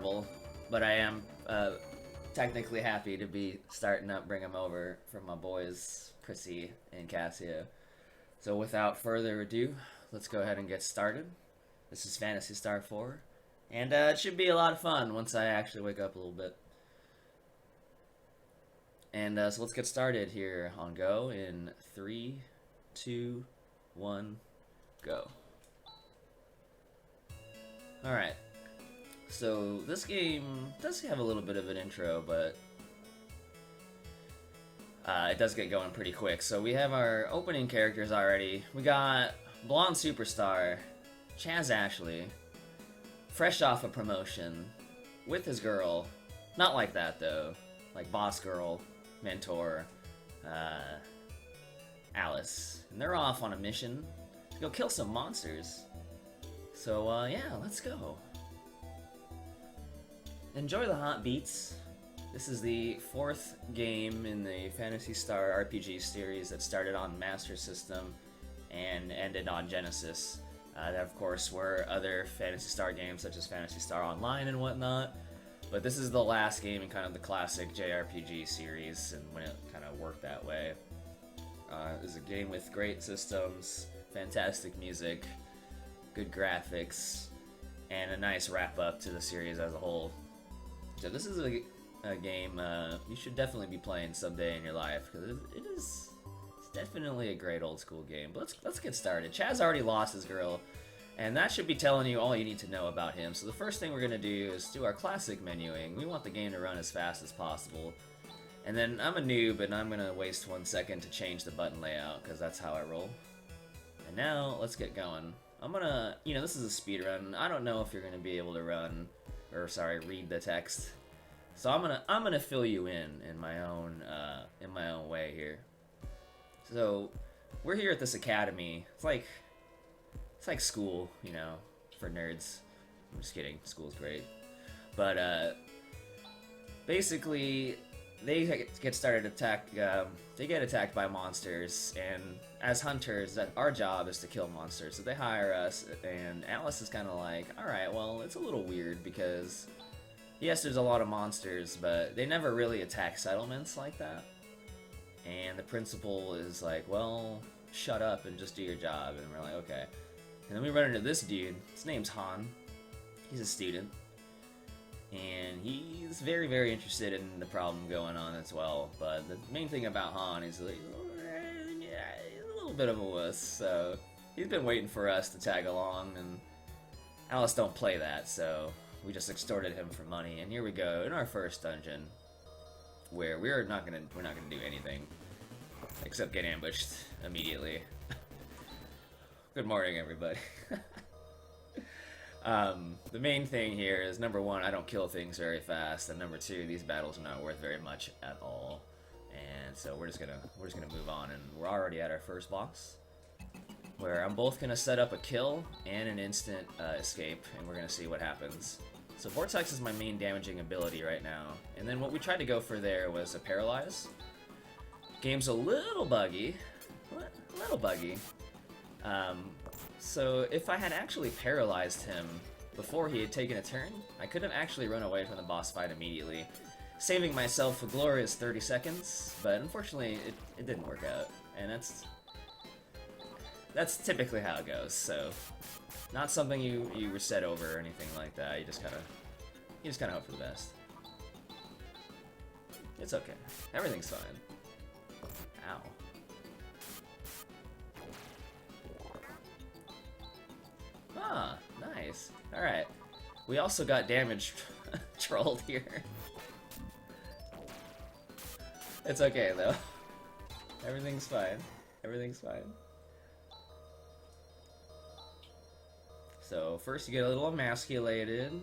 trouble, but I am technically happy to be starting up, bring them over from my boys, Prissy and Cassio. So without further ado, let's go ahead and get started. This is Phantasy Star 4, and it should be a lot of fun once I actually wake up a little bit. And so let's get started here on Go in 3, 2, 1, go. Alright, so this game does have a little bit of an intro, but it does get going pretty quick. So we have our opening characters already. We got Blonde Superstar, Chaz Ashley, fresh off a promotion, with his girl. Not like that though, like boss girl, mentor, Alice. And they're off on a mission to go kill some monsters. So, yeah, let's go. Enjoy the hot beats. This is the 4th game in the Phantasy Star RPG series that started on Master System and ended on Genesis. There, of course, were other Phantasy Star games such as Phantasy Star Online and whatnot, but this is the last game in kind of the classic JRPG series, and when it kind of worked that way. It's a game with great systems, fantastic music, good graphics, and a nice wrap-up to the series as a whole. So this is a game you should definitely be playing someday in your life, because it's definitely a great old-school game. But let's get started. Chaz already lost his girl, and that should be telling you all you need to know about him. So the first thing we're going to do is do our classic menuing. We want the game to run as fast as possible. And then I'm a noob, and I'm going to waste 1 second to change the button layout, because that's how I roll. And now, let's get going. I'm gonna, this is a speed run. I don't know if you're gonna be able to read the text. So I'm gonna fill you in my own way here. So we're here at this academy. It's like school, for nerds. I'm just kidding. School's great, but basically they get started attack. They get attacked by monsters, and as hunters, our job is to kill monsters. So they hire us, and Alice is kind of like, alright, well, it's a little weird because, yes, there's a lot of monsters, but they never really attack settlements like that. And the principal is like, well, shut up and just do your job. And we're like, okay. And then we run into this dude. His name's Han. He's a student. And he's very, very interested in the problem going on as well. But the main thing about Han is like, he's a little bit of a wuss. So he's been waiting for us to tag along, and Alice don't play that, so we just extorted him for money. And here we go in our first dungeon, where we're not gonna do anything except get ambushed immediately. Good morning, everybody. The main thing here is, number one, I don't kill things very fast, and number two, these battles are not worth very much at all. And so we're just gonna move on, and we're already at our first boss, where I'm both gonna set up a kill and an instant escape, and we're gonna see what happens. So Vortex is my main damaging ability right now, and then what we tried to go for there was a Paralyze. Game's a little buggy, so if I had actually paralyzed him before he had taken a turn, I could have actually run away from the boss fight immediately, saving myself a glorious 30 seconds, but unfortunately it didn't work out, and that's typically how it goes. So not something you reset over or anything like that. You just kind of hope for the best. It's okay. Everything's fine. Ow. Ah, nice. Alright. We also got damage trolled here. It's okay, though. Everything's fine. Everything's fine. So, first you get a little emasculated.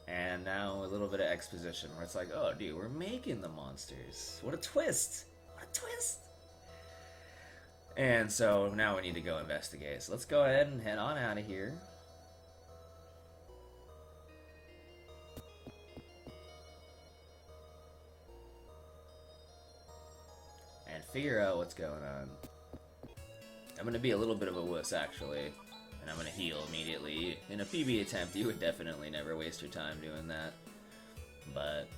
And now a little bit of exposition, where it's like, oh, dude, we're making the monsters. What a twist! What a twist! And so now we need to go investigate. So let's go ahead and head on out of here. And figure out what's going on. I'm gonna be a little bit of a wuss, actually, and I'm gonna heal immediately. In a PB attempt, you would definitely never waste your time doing that. But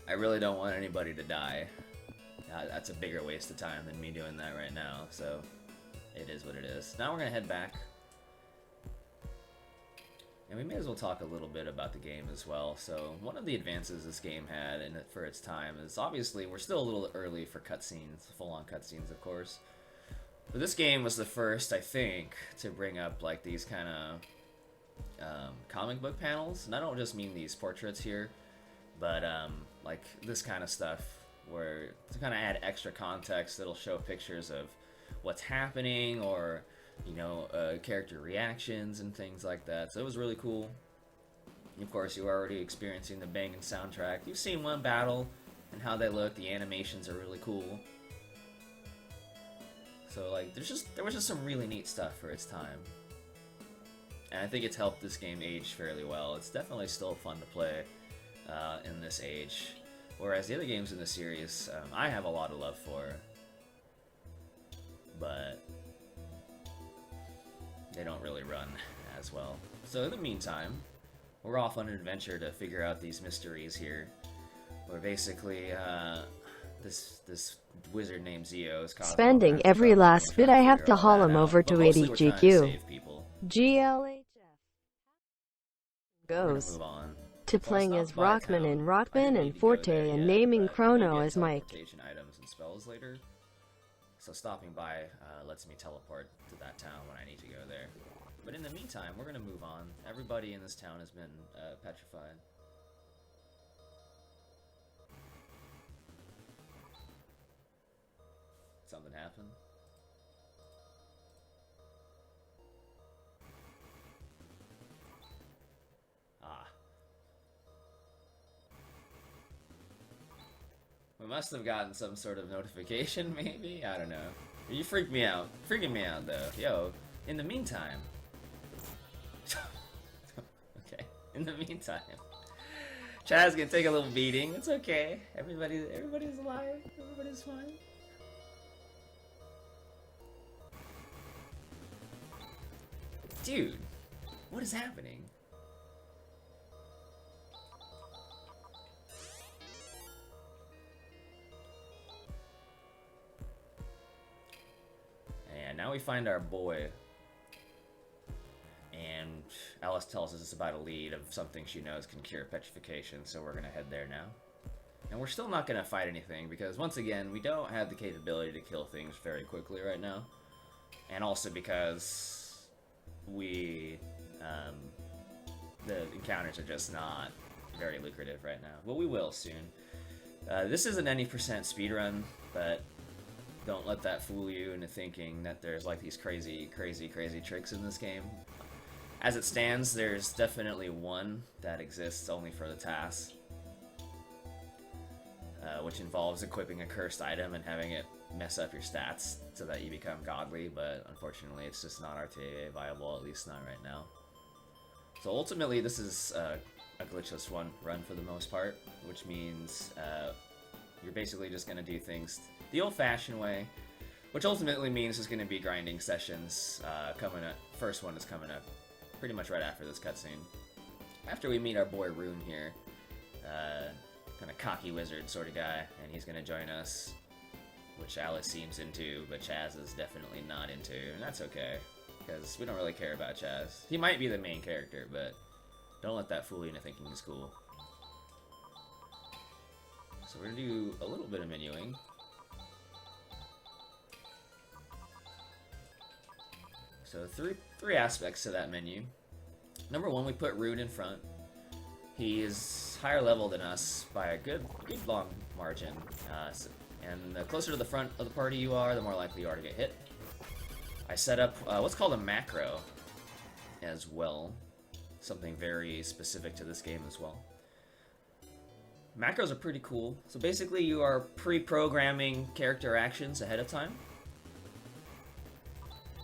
I really don't want anybody to die. That's a bigger waste of time than me doing that right now, so it is what it is. Now we're gonna head back. And we may as well talk a little bit about the game as well. So one of the advances this game had for its time is obviously we're still a little early for cutscenes, full-on cutscenes of course. But this game was the first, I think, to bring up like these kind of comic book panels. And I don't just mean these portraits here, but like this kind of stuff where to kind of add extra context, it'll show pictures of what's happening or you know, character reactions and things like that. So it was really cool. Of course, you were already experiencing the banging soundtrack. You've seen one battle and how they look. The animations are really cool. So like, there was just some really neat stuff for its time. And I think it's helped this game age fairly well. It's definitely still fun to play in this age. Whereas the other games in the series, I have a lot of love for. But they don't really run as well. So in the meantime, we're off on an adventure to figure out these mysteries here. Where basically, this wizard named Zio is spending every last bit I have to haul him over to 80GQ. GLHF goes to playing as Rockman and Rockman and Forte and naming Chrono as Mike. Items and spells later. So stopping by lets me teleport to that town when I need to go there. But in the meantime, we're going to move on. Everybody in this town has been petrified. Something happened? Ah. We must have gotten some sort of notification, maybe? I don't know. You freaked me out. Freaking me out, though. Yo, in the meantime... okay, in the meantime... Chad's gonna take a little beating. It's okay. Everybody's alive. Everybody's fine. Dude, what is happening? And now we find our boy. And Alice tells us it's about a lead of something she knows can cure petrification, so we're gonna head there now. And we're still not gonna fight anything, because once again, we don't have the capability to kill things very quickly right now. And also because the encounters are just not very lucrative right now. Well, we will soon. This isn't any percent speedrun, but don't let that fool you into thinking that there's like these crazy tricks in this game. As it stands, there's definitely one that exists only for the task, which involves equipping a cursed item and having it mess up your stats so that you become godly, but unfortunately it's just not RTA viable, at least not right now. So ultimately this is a glitchless run for the most part, which means you're basically just going to do things the old-fashioned way, which ultimately means there's going to be grinding sessions coming up. First one is coming up pretty much right after this cutscene. After we meet our boy Rune here, kind of cocky wizard sort of guy, and he's going to join us, which Alice seems into, but Chaz is definitely not into, and that's okay, because we don't really care about Chaz. He might be the main character, but don't let that fool you into thinking he's cool. So we're going to do a little bit of menuing. So three aspects to that menu. Number one, we put Rune in front. He is higher level than us by a good long margin. And the closer to the front of the party you are, the more likely you are to get hit. I set up what's called a macro as well. Something very specific to this game as well. Macros are pretty cool. So basically you are pre-programming character actions ahead of time,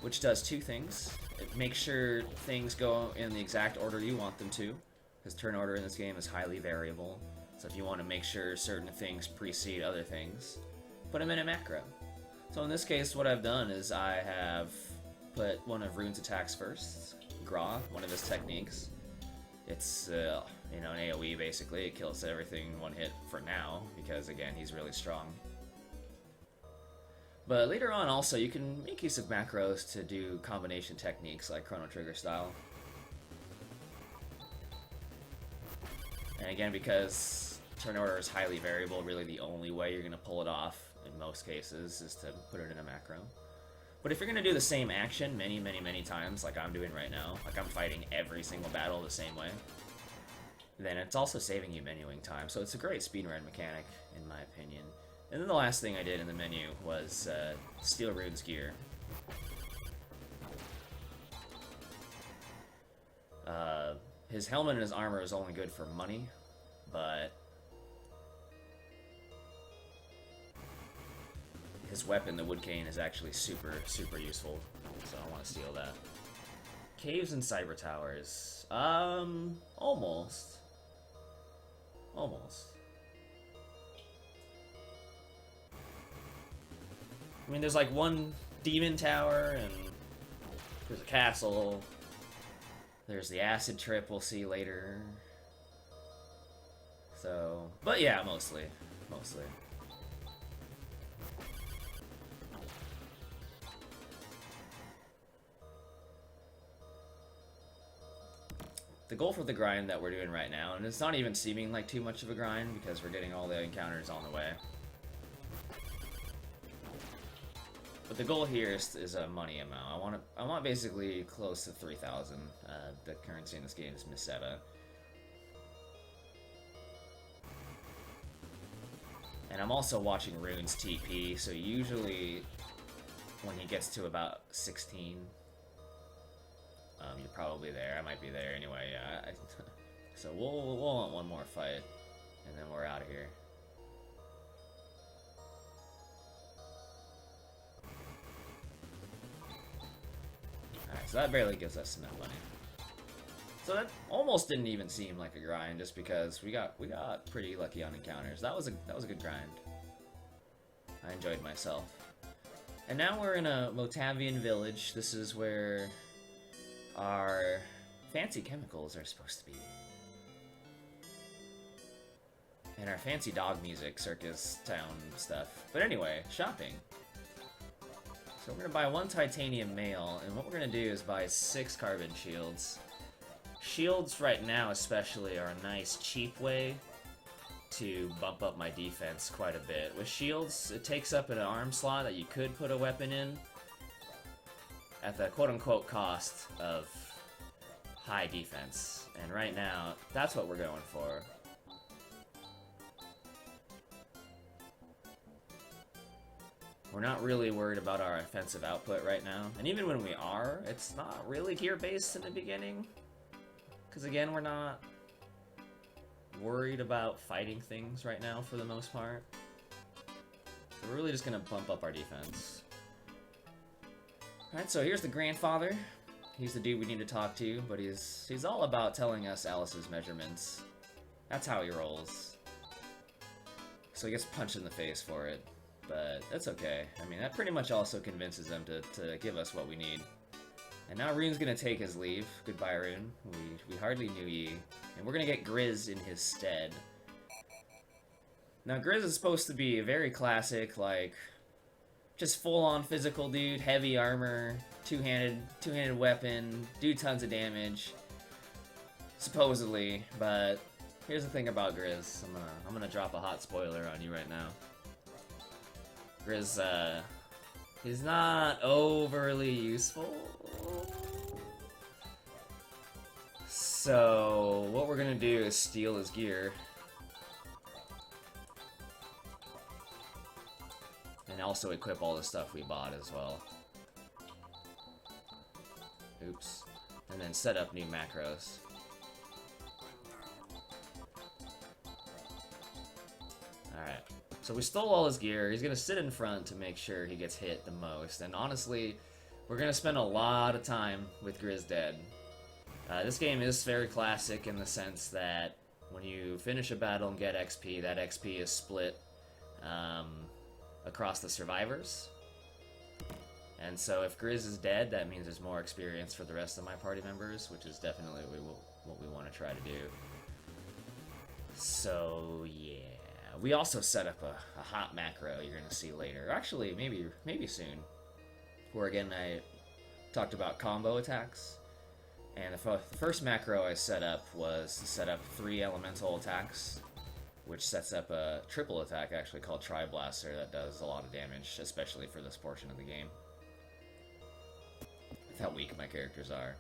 which does two things. It makes sure things go in the exact order you want them to, because turn order in this game is highly variable. So if you want to make sure certain things precede other things, put them in a macro. So in this case, what I've done is I have put one of Rune's attacks first. Gra, one of his techniques. It's, you know, an AoE basically. It kills everything in one hit for now, because again, he's really strong. But later on also, you can make use of macros to do combination techniques like Chrono Trigger style. And again, because turn order is highly variable, really the only way you're going to pull it off in most cases is to put it in a macro. But if you're going to do the same action many, many, many times, like I'm doing right now, like I'm fighting every single battle the same way, then it's also saving you menuing time. So it's a great speedrun mechanic, in my opinion. And then the last thing I did in the menu was steal Rune's gear. His helmet and his armor is only good for money, but his weapon, the wood cane, is actually super, super useful. So I want to steal that. Caves and cyber towers. Almost. Almost. I mean, there's like one demon tower, and there's a castle. There's the acid trip we'll see later. So, but yeah, mostly. Mostly. The goal for the grind that we're doing right now, and it's not even seeming like too much of a grind because we're getting all the encounters on the way. But the goal here is a money amount. I want basically close to 3,000. The currency in this game is Miseta. And I'm also watching Rune's TP, so usually when he gets to about 16, you're probably there. I might be there anyway. Yeah. So we'll want one more fight, and then we're out of here. Alright, so that barely gives us enough money. So that almost didn't even seem like a grind, just because we got pretty lucky on encounters. That was a good grind. I enjoyed myself. And now we're in a Motavian village. This is where our fancy chemicals are supposed to be. And our fancy dog music, circus, town stuff. But anyway, shopping. So we're gonna buy one titanium mail, and what we're gonna do is buy 6 carbon shields. Shields right now especially are a nice cheap way to bump up my defense quite a bit. With shields, it takes up an arm slot that you could put a weapon in at the quote-unquote cost of high defense. And right now, that's what we're going for. We're not really worried about our offensive output right now. And even when we are, it's not really gear-based in the beginning. Because again, we're not worried about fighting things right now for the most part. So we're really just going to bump up our defense. Alright, so here's the grandfather. He's the dude we need to talk to, but he's all about telling us Alice's measurements. That's how he rolls. So he gets punched in the face for it. But that's okay. I mean, that pretty much also convinces them to give us what we need. And now Rune's gonna take his leave. Goodbye, Rune. We hardly knew ye. And we're gonna get Grizz in his stead. Now, Grizz is supposed to be a very classic, like, just full-on physical dude, heavy armor, two-handed weapon, do tons of damage. Supposedly, but here's the thing about Grizz. I'm gonna drop a hot spoiler on you right now. Grizz, he's not overly useful. So, what we're gonna do is steal his gear. And also equip all the stuff we bought as well. Oops. And then set up new macros. Alright. So we stole all his gear. He's gonna sit in front to make sure he gets hit the most. And honestly, we're gonna spend a lot of time with Grizz dead. This game is very classic in the sense that when you finish a battle and get XP, that XP is split across the survivors. And so if Grizz is dead, that means there's more experience for the rest of my party members, which is definitely what we want to try to do. So, yeah. We also set up a hot macro you're going to see later. Actually, maybe soon. Where, again, I talked about combo attacks. And the first macro I set up was to set up 3 elemental attacks, which sets up a triple attack, actually, called Tri-Blaster that does a lot of damage, especially for this portion of the game. That's how weak my characters are.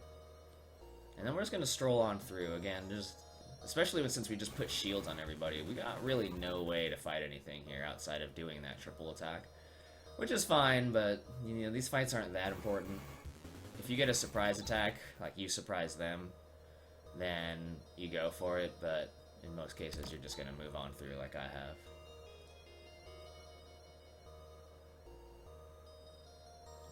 And then we're just going to stroll on through, again, especially since we just put shields on everybody, we got really no way to fight anything here outside of doing that triple attack. Which is fine, but, you know, these fights aren't that important. If you get a surprise attack, like you surprise them, then you go for it, but in most cases you're just going to move on through like I have.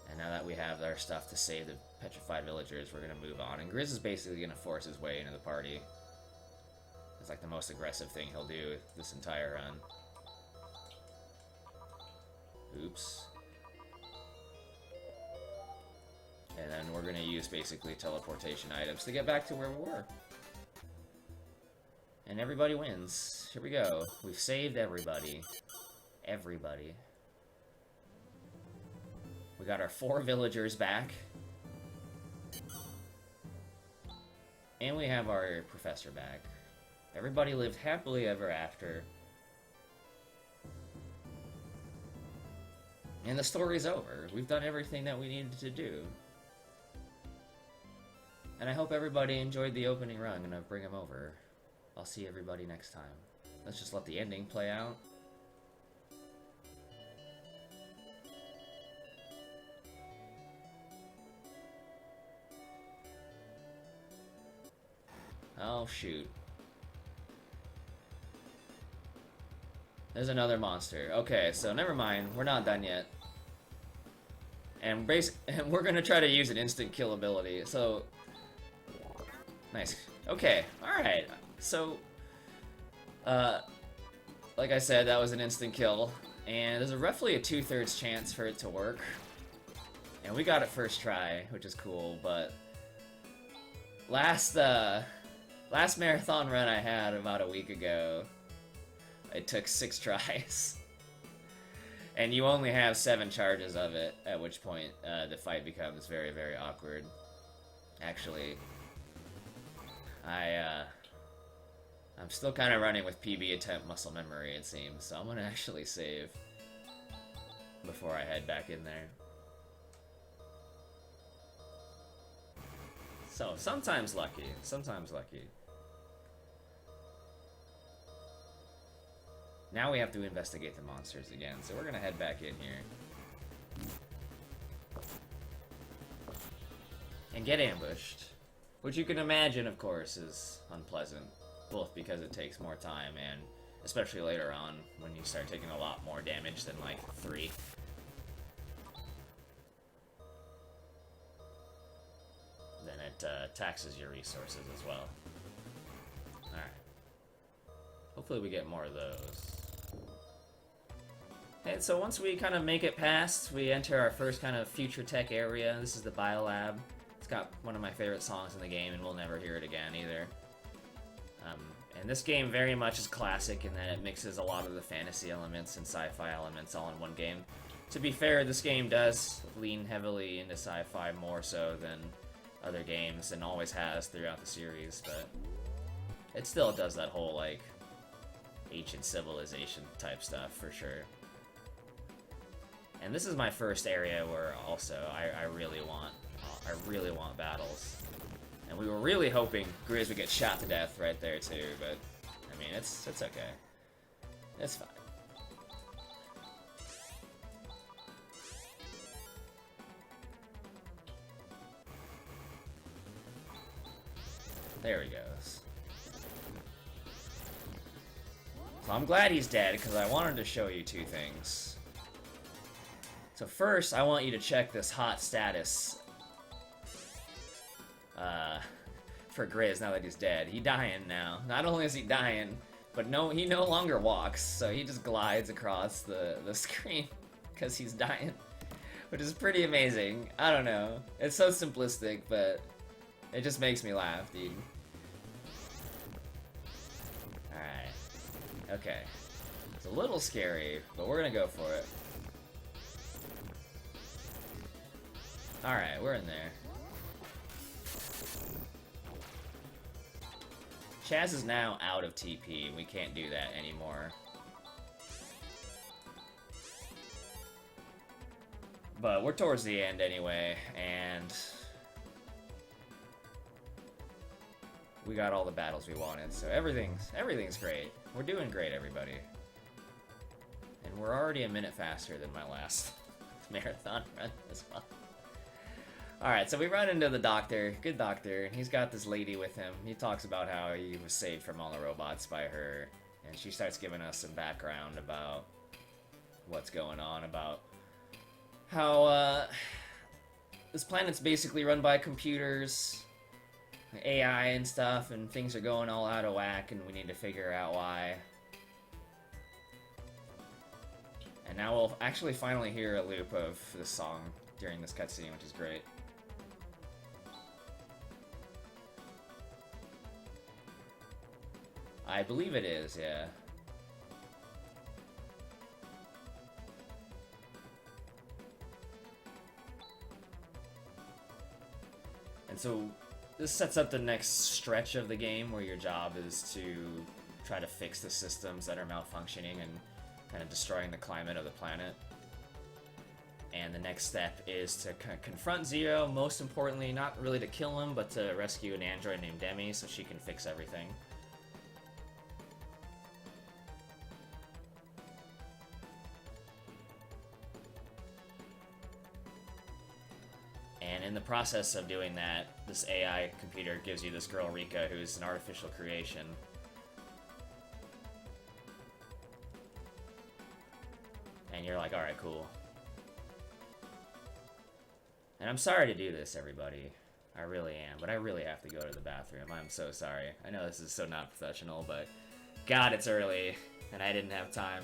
And now that we have our stuff to save the petrified villagers, we're going to move on. And Grizz is basically going to force his way into the party. It's like the most aggressive thing he'll do this entire run. Oops. And then we're going to use basically teleportation items to get back to where we were. And everybody wins. Here we go. We've saved everybody. Everybody. We got our 4 villagers back. And we have our professor back. Everybody lived happily ever after. And the story's over. We've done everything that we needed to do. And I hope everybody enjoyed the opening run. I'm gonna bring them over. I'll see everybody next time. Let's just let the ending play out. Oh, shoot. There's another monster. Okay, so never mind. We're not done yet. And we're gonna try to use an instant kill ability. So, nice. Okay, alright. So, like I said, that was an instant kill. And there's roughly a 2/3 chance for it to work. And we got it first try, which is cool, but last marathon run I had about a week ago, it took 6 tries. And you only have 7 charges of it, at which point the fight becomes very, very awkward. Actually, I'm still kind of running with PB attempt muscle memory, it seems, so I'm gonna actually save before I head back in there. So, sometimes lucky, sometimes lucky. Now we have to investigate the monsters again, so we're gonna head back in here. And get ambushed. Which you can imagine, of course, is unpleasant. Both because it takes more time, and especially later on, when you start taking a lot more damage than, like, 3. Then it taxes your resources as well. Alright. Hopefully we get more of those. And so once we kind of make it past, we enter our first kind of future tech area. This is the Biolab. It's got one of my favorite songs in the game, and we'll never hear it again either. And this game very much is classic in that it mixes a lot of the fantasy elements and sci-fi elements all in one game. To be fair, this game does lean heavily into sci-fi more so than other games, and always has throughout the series, but it still does that whole, like, ancient civilization type stuff for sure. And this is my first area where also I really want battles. And we were really hoping Grizz would get shot to death right there too, but I mean it's okay. It's fine. There he goes. So I'm glad he's dead, because I wanted to show you 2 things. So first, I want you to check this hot status for Grizz now that he's dead. He's dying now. Not only is he dying, but he no longer walks, so he just glides across the screen because he's dying. Which is pretty amazing. I don't know. It's so simplistic, but it just makes me laugh, dude. Alright. Okay. It's a little scary, but we're gonna go for it. Alright, we're in there. Chaz is now out of TP. We can't do that anymore. But we're towards the end anyway, and we got all the battles we wanted, so everything's great. We're doing great, everybody. And we're already a minute faster than my last marathon run as well. Alright, so we run into the doctor, good doctor. He's got this lady with him. He talks about how he was saved from all the robots by her, and she starts giving us some background about what's going on, about how this planet's basically run by computers, AI and stuff, and things are going all out of whack, and we need to figure out why. And now we'll actually finally hear a loop of this song during this cutscene, which is great. I believe it is, yeah. And so this sets up the next stretch of the game where your job is to try to fix the systems that are malfunctioning and kind of destroying the climate of the planet. And the next step is to confront Zero, most importantly, not really to kill him, but to rescue an android named Demi so she can fix everything. And in the process of doing that, this AI computer gives you this girl Rika, who's an artificial creation. And you're like, alright, cool. And I'm sorry to do this, everybody. I really am, but I really have to go to the bathroom. I'm so sorry. I know this is so not professional, but God, it's early, and I didn't have time.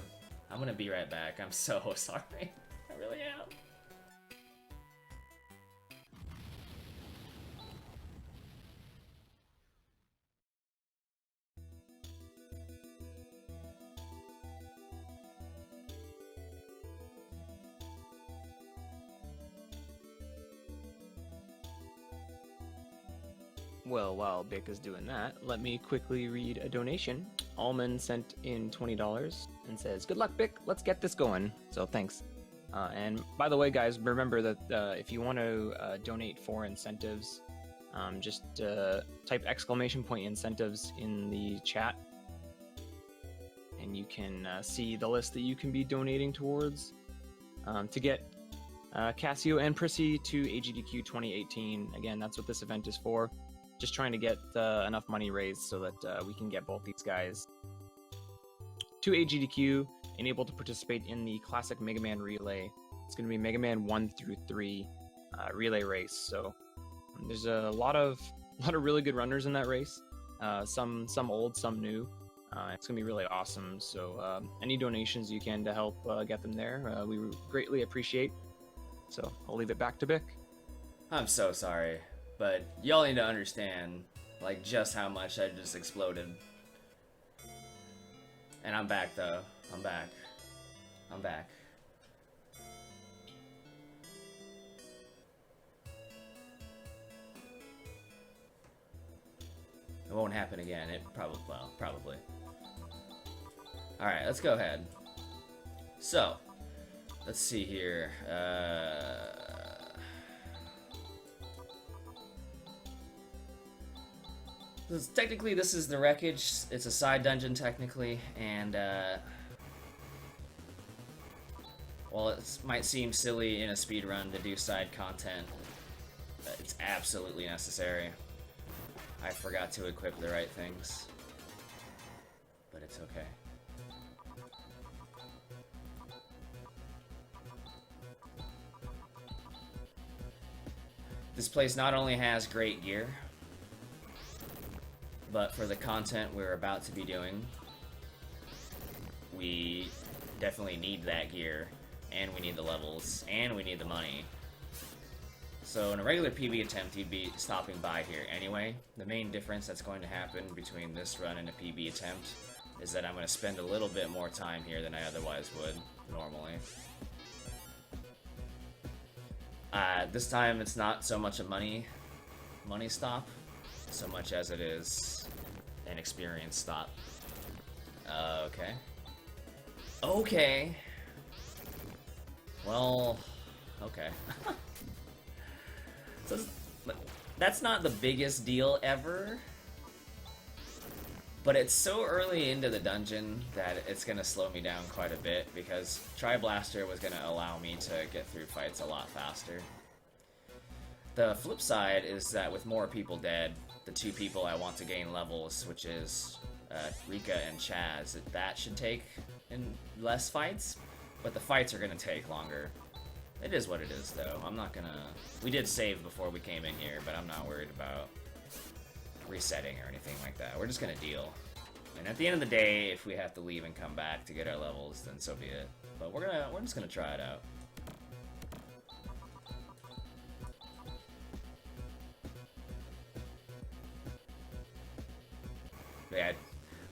I'm gonna be right back. I'm so sorry. I really am. Well, while Bick is doing that, let me quickly read a donation. Alman sent in $20 and says, "Good luck, Bick. Let's get this going." So thanks. And by the way, guys, remember that if you want to donate for incentives, just type ~incentives in the chat, and you can see the list that you can be donating towards to get Cassio and Prissy to AGDQ 2018. Again, that's what this event is for. Just trying to get enough money raised so that we can get both these guys to AGDQ and able to participate in the classic Mega Man Relay. It's going to be Mega Man 1 through 3 relay race. So there's a lot of really good runners in that race. Some old, some new. It's going to be really awesome. So any donations you can to help get them there, we greatly appreciate. So I'll leave it back to Bick. I'm so sorry, but y'all need to understand, like, just how much I just exploded. And I'm back, though. I'm back. I'm back. It won't happen again. It probably, well, probably. Alright, let's go ahead. So, let's see here. Technically, this is the wreckage. It's a side dungeon, technically, and while it might seem silly in a speedrun to do side content, it's absolutely necessary. I forgot to equip the right things, but it's okay. This place not only has great gear, but for the content we're about to be doing, we definitely need that gear. and we need the levels, and we need the money. So in a regular PB attempt, you'd be stopping by here anyway. The main difference that's going to happen between this run and a PB attempt is that I'm going to spend a little bit more time here than I otherwise would normally. This time it's not so much a money stop, so much as it is an experience stop. Okay. Okay. Well, okay. So that's not the biggest deal ever, but it's so early into the dungeon that it's going to slow me down quite a bit, because Tri-Blaster was going to allow me to get through fights a lot faster. The flip side is that with more people dead, the two people I want to gain levels, which is Rika and Chaz, that should take in less fights, but the fights are going to take longer. It is what it is, though. I'm not gonna... We did save before we came in here, but I'm not worried about resetting or anything like that. We're just gonna deal. And at the end of the day, if we have to leave and come back to get our levels, then so be it. But we're just gonna try it out. But yeah,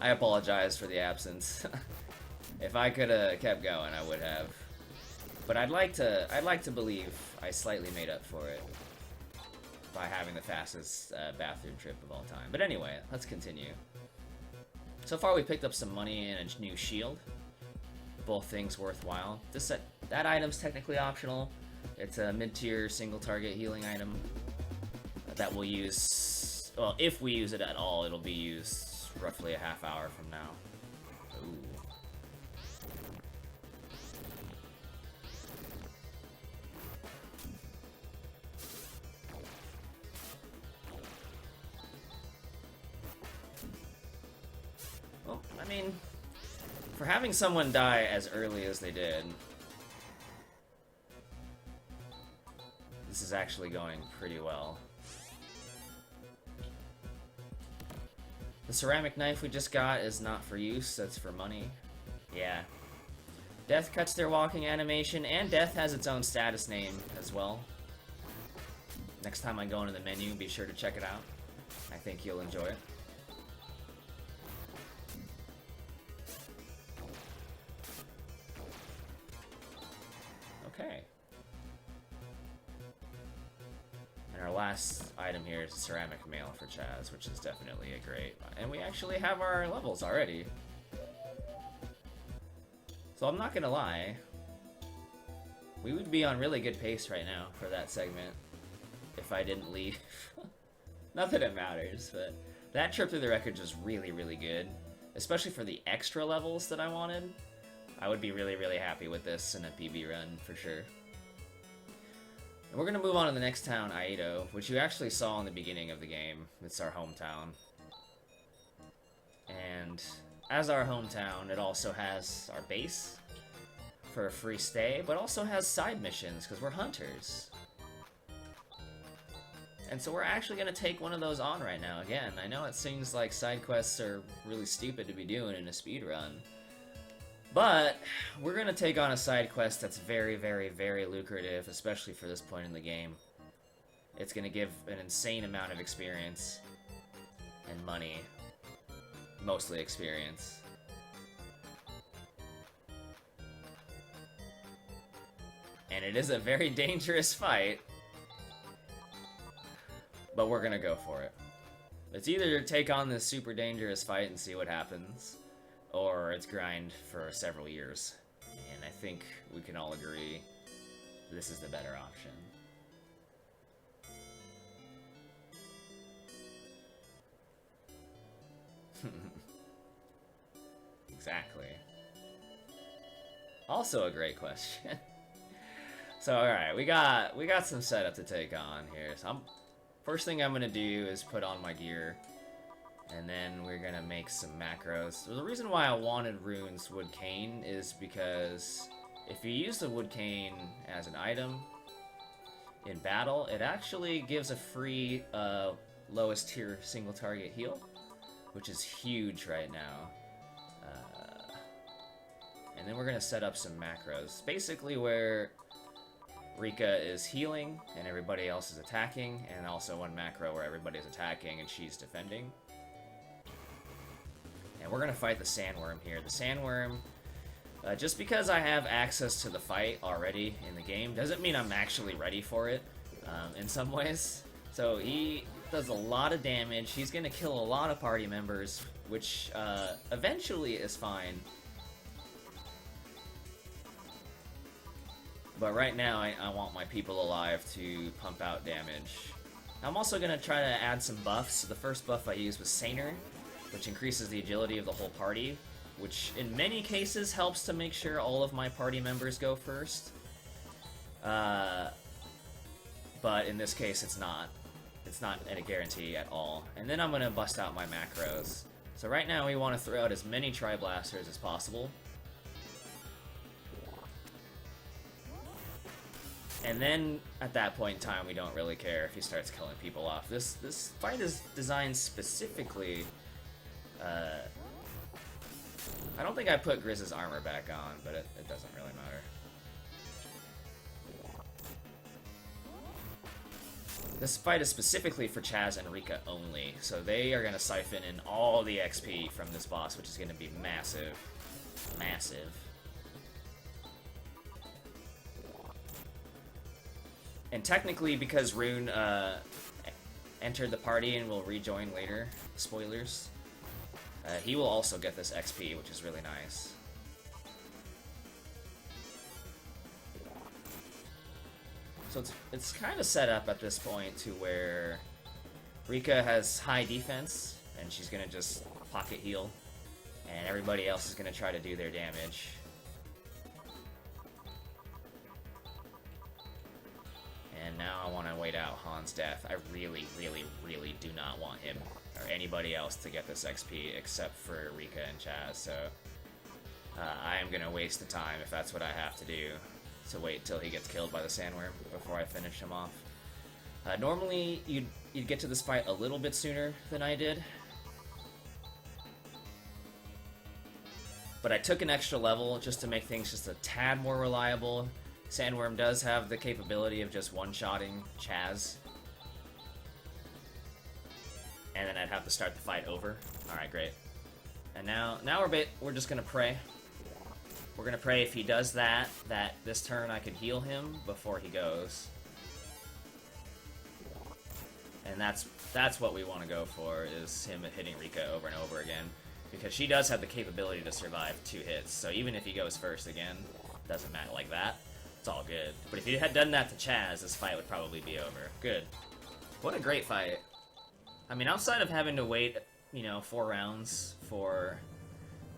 I apologize for the absence. If I could have kept going, I would have. But I'd like to believe I slightly made up for it by having the fastest bathroom trip of all time. But anyway, let's continue. So far we picked up some money and a new shield. Both things worthwhile. That item's technically optional. It's a mid-tier single target healing item that we'll use, well, if we use it at all, it'll be used roughly a half hour from now. Ooh. I mean, for having someone die as early as they did, this is actually going pretty well. The ceramic knife we just got is not for use, that's for money. Yeah. Death cuts their walking animation, and Death has its own status name as well. Next time I go into the menu, be sure to check it out. I think you'll enjoy it. Okay. And our last item here is ceramic mail for Chaz, which is definitely a great. And we actually have our levels already. So I'm not gonna lie, we would be on really good pace right now for that segment if I didn't leave. Not that it matters, but that trip through the wreckage was really, really good. Especially for the extra levels that I wanted. I would be really, really happy with this in a PB run, for sure. And we're going to move on to the next town, Aido, which you actually saw in the beginning of the game. It's our hometown. And as our hometown, it also has our base for a free stay, but also has side missions, because we're hunters. And so we're actually going to take one of those on right now. Again, I know it seems like side quests are really stupid to be doing in a speedrun, but we're going to take on a side quest that's very, very, very lucrative, especially for this point in the game. It's going to give an insane amount of experience and money. Mostly experience. And it is a very dangerous fight, but we're going to go for it. It's either take on this super dangerous fight and see what happens, or it's grind for several years. And I think we can all agree this is the better option. Exactly. Also a great question. So alright, we got some setup to take on here. So first thing I'm gonna do is put on my gear. And then we're gonna make some macros. So the reason why I wanted Rune's Wood Cane is because if you use the Wood Cane as an item in battle, it actually gives a free lowest tier single target heal, which is huge right now. And then we're gonna set up some macros. Basically where Rika is healing and everybody else is attacking, and also one macro where everybody's attacking and she's defending. And we're gonna fight the Sandworm here. The Sandworm, just because I have access to the fight already in the game, doesn't mean I'm actually ready for it in some ways. So he does a lot of damage. He's gonna kill a lot of party members, which eventually is fine. But right now, I want my people alive to pump out damage. I'm also going to try to add some buffs. The first buff I used was Saner, which increases the agility of the whole party, which in many cases helps to make sure all of my party members go first. But in this case, it's not. It's not a guarantee at all. And then I'm going to bust out my macros. So right now, we want to throw out as many Tri-Blasters as possible. And then, at that point in time, we don't really care if he starts killing people off. This fight is designed specifically... I don't think I put Grizz's armor back on, but it doesn't really matter. This fight is specifically for Chaz and Rika only, so they are going to siphon in all the XP from this boss, which is going to be massive. Massive. And technically, because Rune entered the party and will rejoin later, spoilers, he will also get this XP, which is really nice. So it's kind of set up at this point to where Rika has high defense, and she's going to just pocket heal, and everybody else is going to try to do their damage. And now I want to wait out Han's death. I really, really, really do not want him or anybody else to get this XP except for Rika and Chaz, so I am going to waste the time if that's what I have to do, to wait till he gets killed by the Sandworm before I finish him off. Normally, you'd get to this fight a little bit sooner than I did, but I took an extra level just to make things just a tad more reliable. Sandworm does have the capability of just one-shotting Chaz. And then I'd have to start the fight over. Alright, great. And now we're just gonna pray. We're gonna pray if he does that this turn I can heal him before he goes. And that's what we want to go for, is him hitting Rika over and over again. Because she does have the capability to survive 2 hits, so even if he goes first again, doesn't matter like that. It's all good. But if you had done that to Chaz, this fight would probably be over. Good. What a great fight. I mean, outside of having to wait, 4 rounds for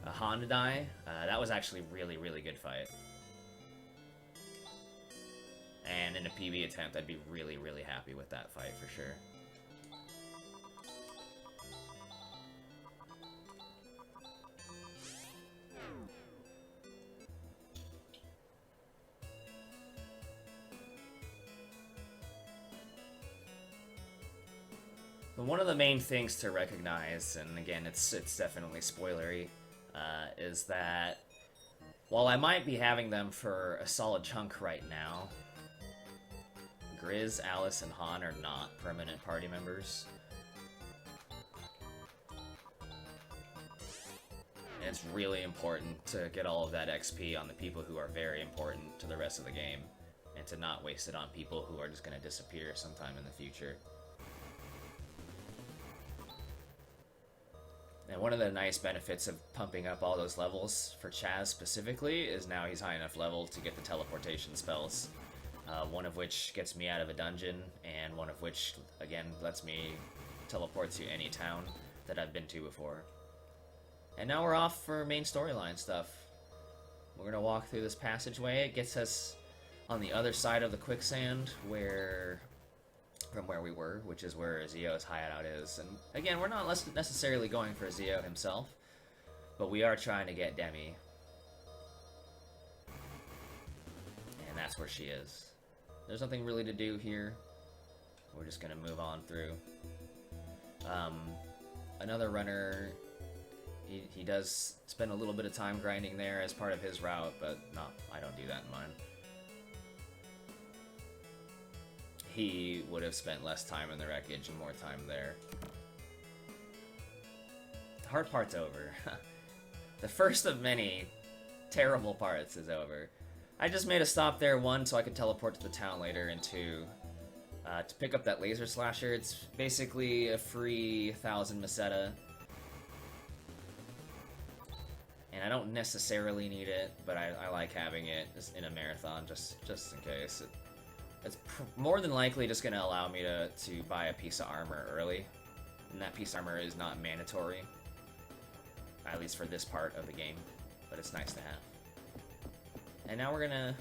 Han to die, that was actually a really, really good fight. And in a PB attempt, I'd be really, really happy with that fight for sure. But one of the main things to recognize, and again, it's definitely spoilery, is that while I might be having them for a solid chunk right now, Grizz, Alice, and Han are not permanent party members. And it's really important to get all of that XP on the people who are very important to the rest of the game, and to not waste it on people who are just going to disappear sometime in the future. And one of the nice benefits of pumping up all those levels for Chaz specifically is now he's high enough level to get the teleportation spells. One of which gets me out of a dungeon, and one of which, again, lets me teleport to any town that I've been to before. And now we're off for main storyline stuff. We're gonna walk through this passageway. It gets us on the other side of the quicksand from where we were, which is where Zio's hideout is. And again, we're not necessarily going for Zio himself, but we are trying to get Demi. And that's where she is. There's nothing really to do here. We're just gonna move on through. Another runner he does spend a little bit of time grinding there as part of his route, but no, I don't do that in mine. He would have spent less time in the wreckage and more time there. The hard part's over. The first of many terrible parts is over. I just made a stop there, one, so I could teleport to the town later, and two, to pick up that laser slasher. It's basically a free 1,000 Meseta. And I don't necessarily need it, but I like having it in a marathon, just in case. It's more than likely just going to allow me to buy a piece of armor early. And that piece of armor is not mandatory. At least for this part of the game. But it's nice to have. And now we're going to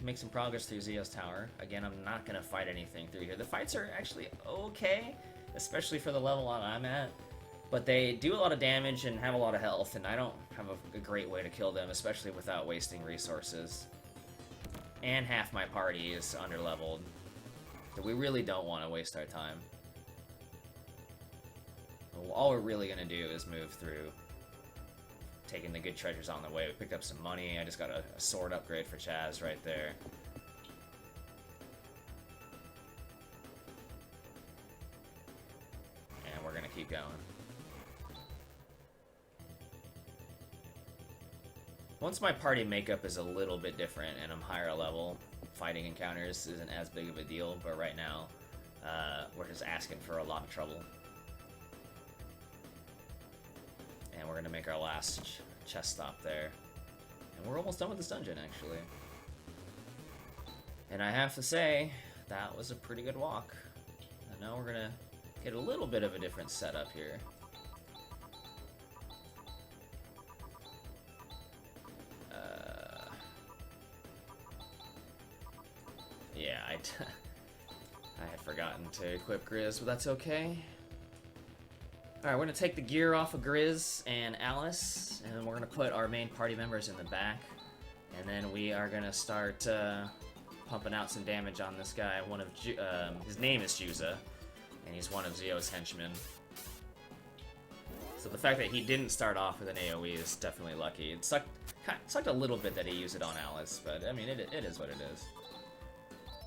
make some progress through Zio's Tower. Again, I'm not going to fight anything through here. The fights are actually okay, especially for the level I'm at. But they do a lot of damage and have a lot of health, and I don't have a great way to kill them, especially without wasting resources. And half my party is underleveled. So we really don't want to waste our time. All we're really going to do is move through, taking the good treasures on the way. We picked up some money. I just got a sword upgrade for Chaz right there. And we're going to keep going. Once my party makeup is a little bit different and I'm higher level, fighting encounters isn't as big of a deal, but right now, we're just asking for a lot of trouble. And we're gonna make our last chest stop there. And we're almost done with this dungeon, actually. And I have to say, that was a pretty good walk. And now we're gonna get a little bit of a different setup here. Yeah, I had forgotten to equip Grizz, but that's okay. Alright, we're gonna take the gear off of Grizz and Alice, and we're gonna put our main party members in the back. And then we are gonna start pumping out some damage on this guy. His name is Juza, and he's one of Zio's henchmen. So the fact that he didn't start off with an AoE is definitely lucky. It sucked a little bit that he used it on Alice, but I mean, it is what it is.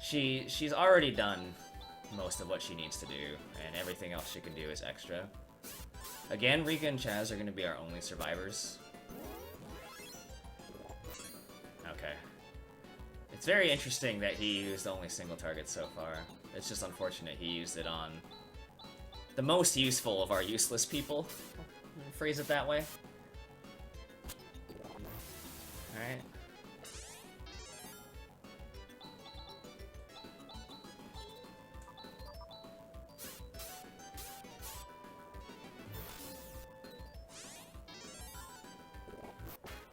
She's already done most of what she needs to do, and everything else she can do is extra. Again, Rika and Chaz are going to be our only survivors. Okay. It's very interesting that he used only single targets so far. It's just unfortunate he used it on the most useful of our useless people. Phrase it that way. Alright.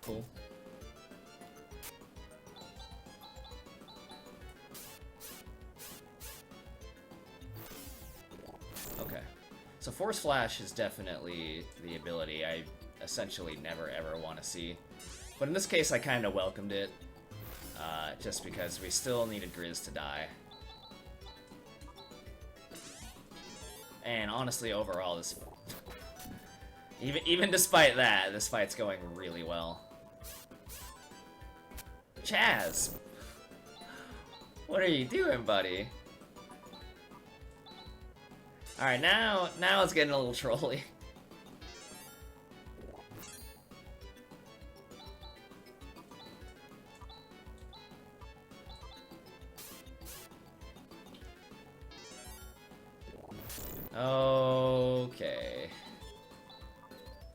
Cool. Okay. So Force Flash is definitely the ability I essentially never ever want to see. But in this case, I kind of welcomed it. Just because we still needed Grizz to die. And honestly, overall, this... Even despite that, this fight's going really well. Chaz! What are you doing, buddy? Alright, now it's getting a little trolly. Okay.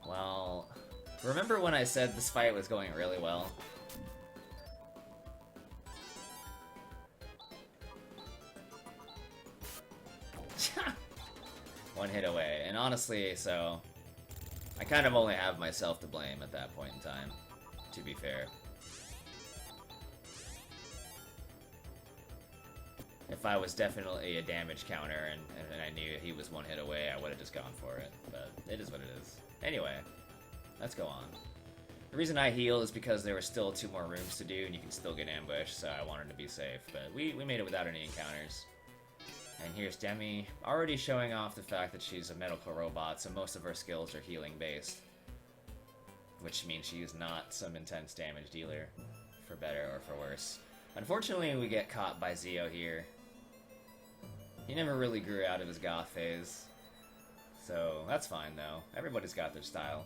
Well, remember when I said this fight was going really well? One hit away, and honestly, so I kind of only have myself to blame at that point in time, to be fair. If I was definitely a damage counter and I knew he was one hit away, I would have just gone for it, but it is what it is. Anyway, let's go on. The reason I heal is because there were still 2 more rooms to do and you can still get ambushed, so I wanted to be safe, but we made it without any encounters. And here's Demi, already showing off the fact that she's a medical robot, so most of her skills are healing based. which means she's not some intense damage dealer, for better or for worse. Unfortunately, we get caught by Zio here. He never really grew out of his goth phase, so that's fine though. Everybody's got their style.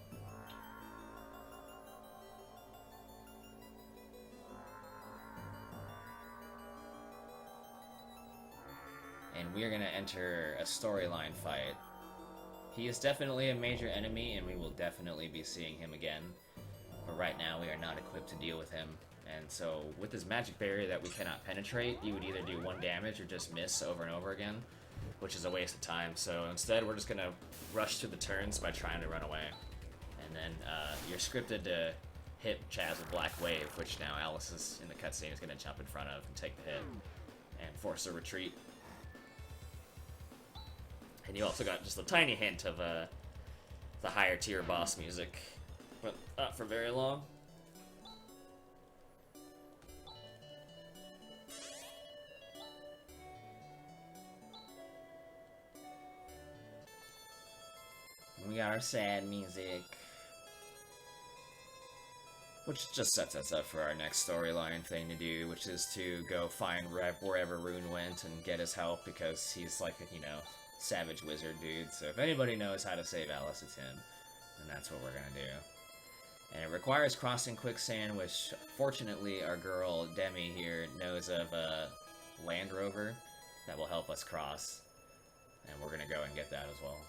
And we're gonna enter a storyline fight. He is definitely a major enemy, and we will definitely be seeing him again. But right now, we are not equipped to deal with him. And so, with this magic barrier that we cannot penetrate, you would either do 1 damage or just miss over and over again, which is a waste of time. So instead, we're just gonna rush through the turns by trying to run away. And then you're scripted to hit Chaz with Black Wave, which now Alice is in the cutscene is gonna jump in front of and take the hit and force a retreat. And you also got just a tiny hint of the higher tier boss music, but not for very long. We got our sad music, which just sets us up for our next storyline thing to do, which is to go find wherever Rune went and get his help, because he's like a, savage wizard dude. So if anybody knows how to save Alice, it's him, and that's what we're gonna do. And it requires crossing quicksand, which fortunately our girl Demi here knows of a Land Rover that will help us cross, and we're gonna go and get that as well.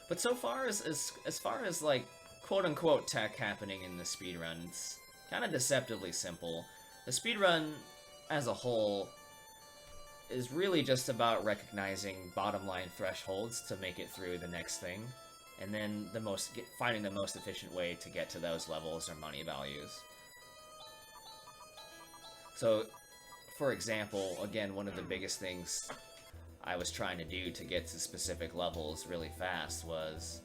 But so far as far as like quote-unquote tech happening in the speedrun, it's kind of deceptively simple. The speedrun as a whole is really just about recognizing bottom line thresholds to make it through the next thing, and then finding the most efficient way to get to those levels or money values. So, for example, again, one of the biggest things I was trying to do to get to specific levels really fast was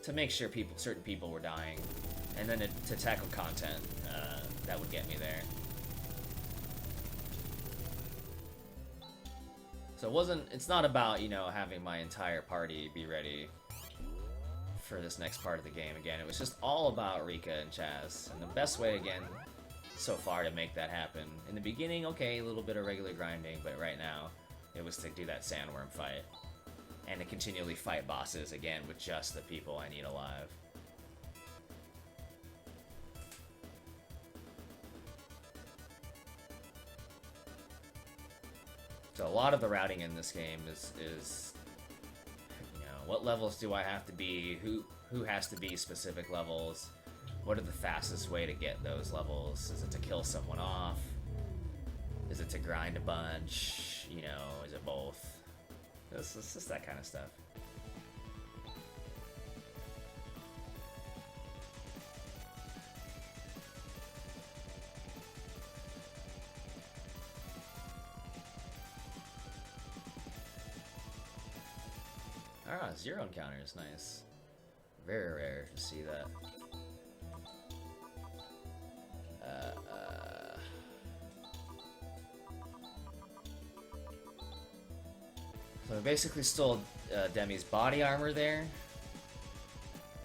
to make sure certain people were dying, and then to tackle content that would get me there. So it's not about, having my entire party be ready for this next part of the game again. It was just all about Rika and Chaz, and the best way, again, so far to make that happen. In the beginning, okay, a little bit of regular grinding, but right now, it was to do that sandworm fight, and to continually fight bosses, again, with just the people I need alive. So a lot of the routing in this game is what levels do I have to be, who has to be specific levels, what are the fastest way to get those levels, is it to kill someone off, is it to grind a bunch, is it both? It's just that kind of stuff. Ah, 0 encounters, nice. Very rare to see that. So I basically stole Demi's body armor there.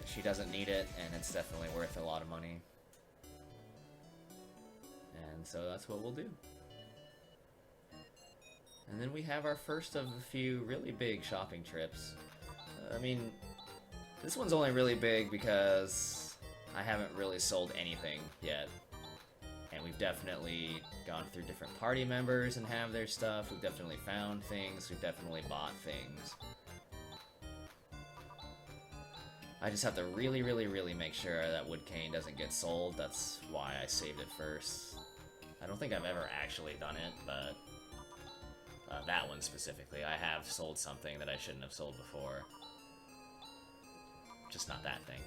She doesn't need it, and it's definitely worth a lot of money. And so that's what we'll do. And then we have our first of a few really big shopping trips. I mean, this one's only really big because I haven't really sold anything yet. And we've definitely gone through different party members and have their stuff. We've definitely found things. We've definitely bought things. I just have to really, really, really make sure that wood cane doesn't get sold. That's why I saved it first. I don't think I've ever actually done it, but that one specifically, I have sold something that I shouldn't have sold before. Just not that thing.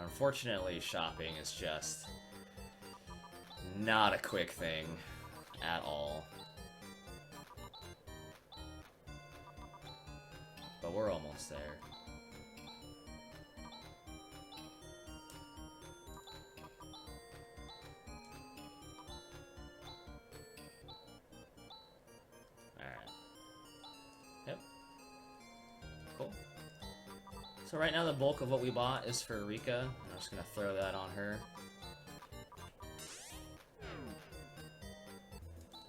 Unfortunately, shopping is just not a quick thing at all. But we're almost there. Alright. So right now the bulk of what we bought is for Rika. I'm just gonna throw that on her.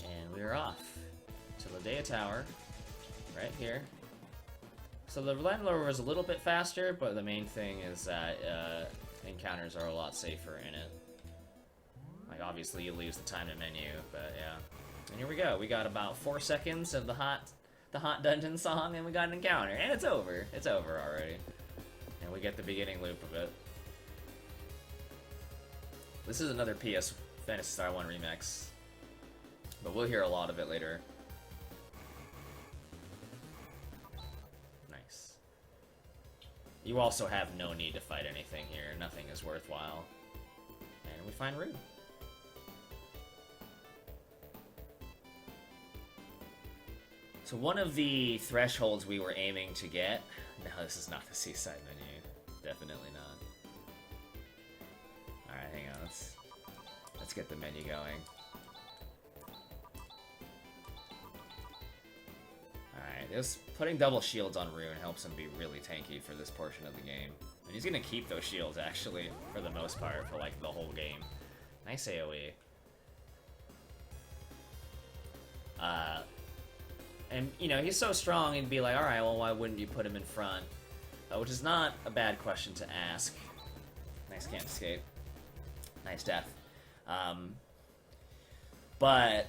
And we are off to Ladea Tower, right here. So the Land Rover is a little bit faster, but the main thing is that encounters are a lot safer in it. Like, obviously you lose the time to menu, but yeah. And here we go. We got about 4 seconds of the hot dungeon song, and we got an encounter, and it's over. It's over already. And we get the beginning loop of it. This is another PS Phantasy Star 1 remix, but we'll hear a lot of it later. Nice. You also have no need to fight anything here. Nothing is worthwhile. And we find Rune. So one of the thresholds we were aiming to get... No, this is not the seaside menu. Definitely not. Alright, hang on. Let's get the menu going. Alright, this putting double shields on Rune helps him be really tanky for this portion of the game. And he's gonna keep those shields, actually, for the most part, for like the whole game. Nice AoE. And, you know, he's so strong, he'd be like, alright, well, why wouldn't you put him in front? Which is not a bad question to ask. Nice can't escape. Nice death. But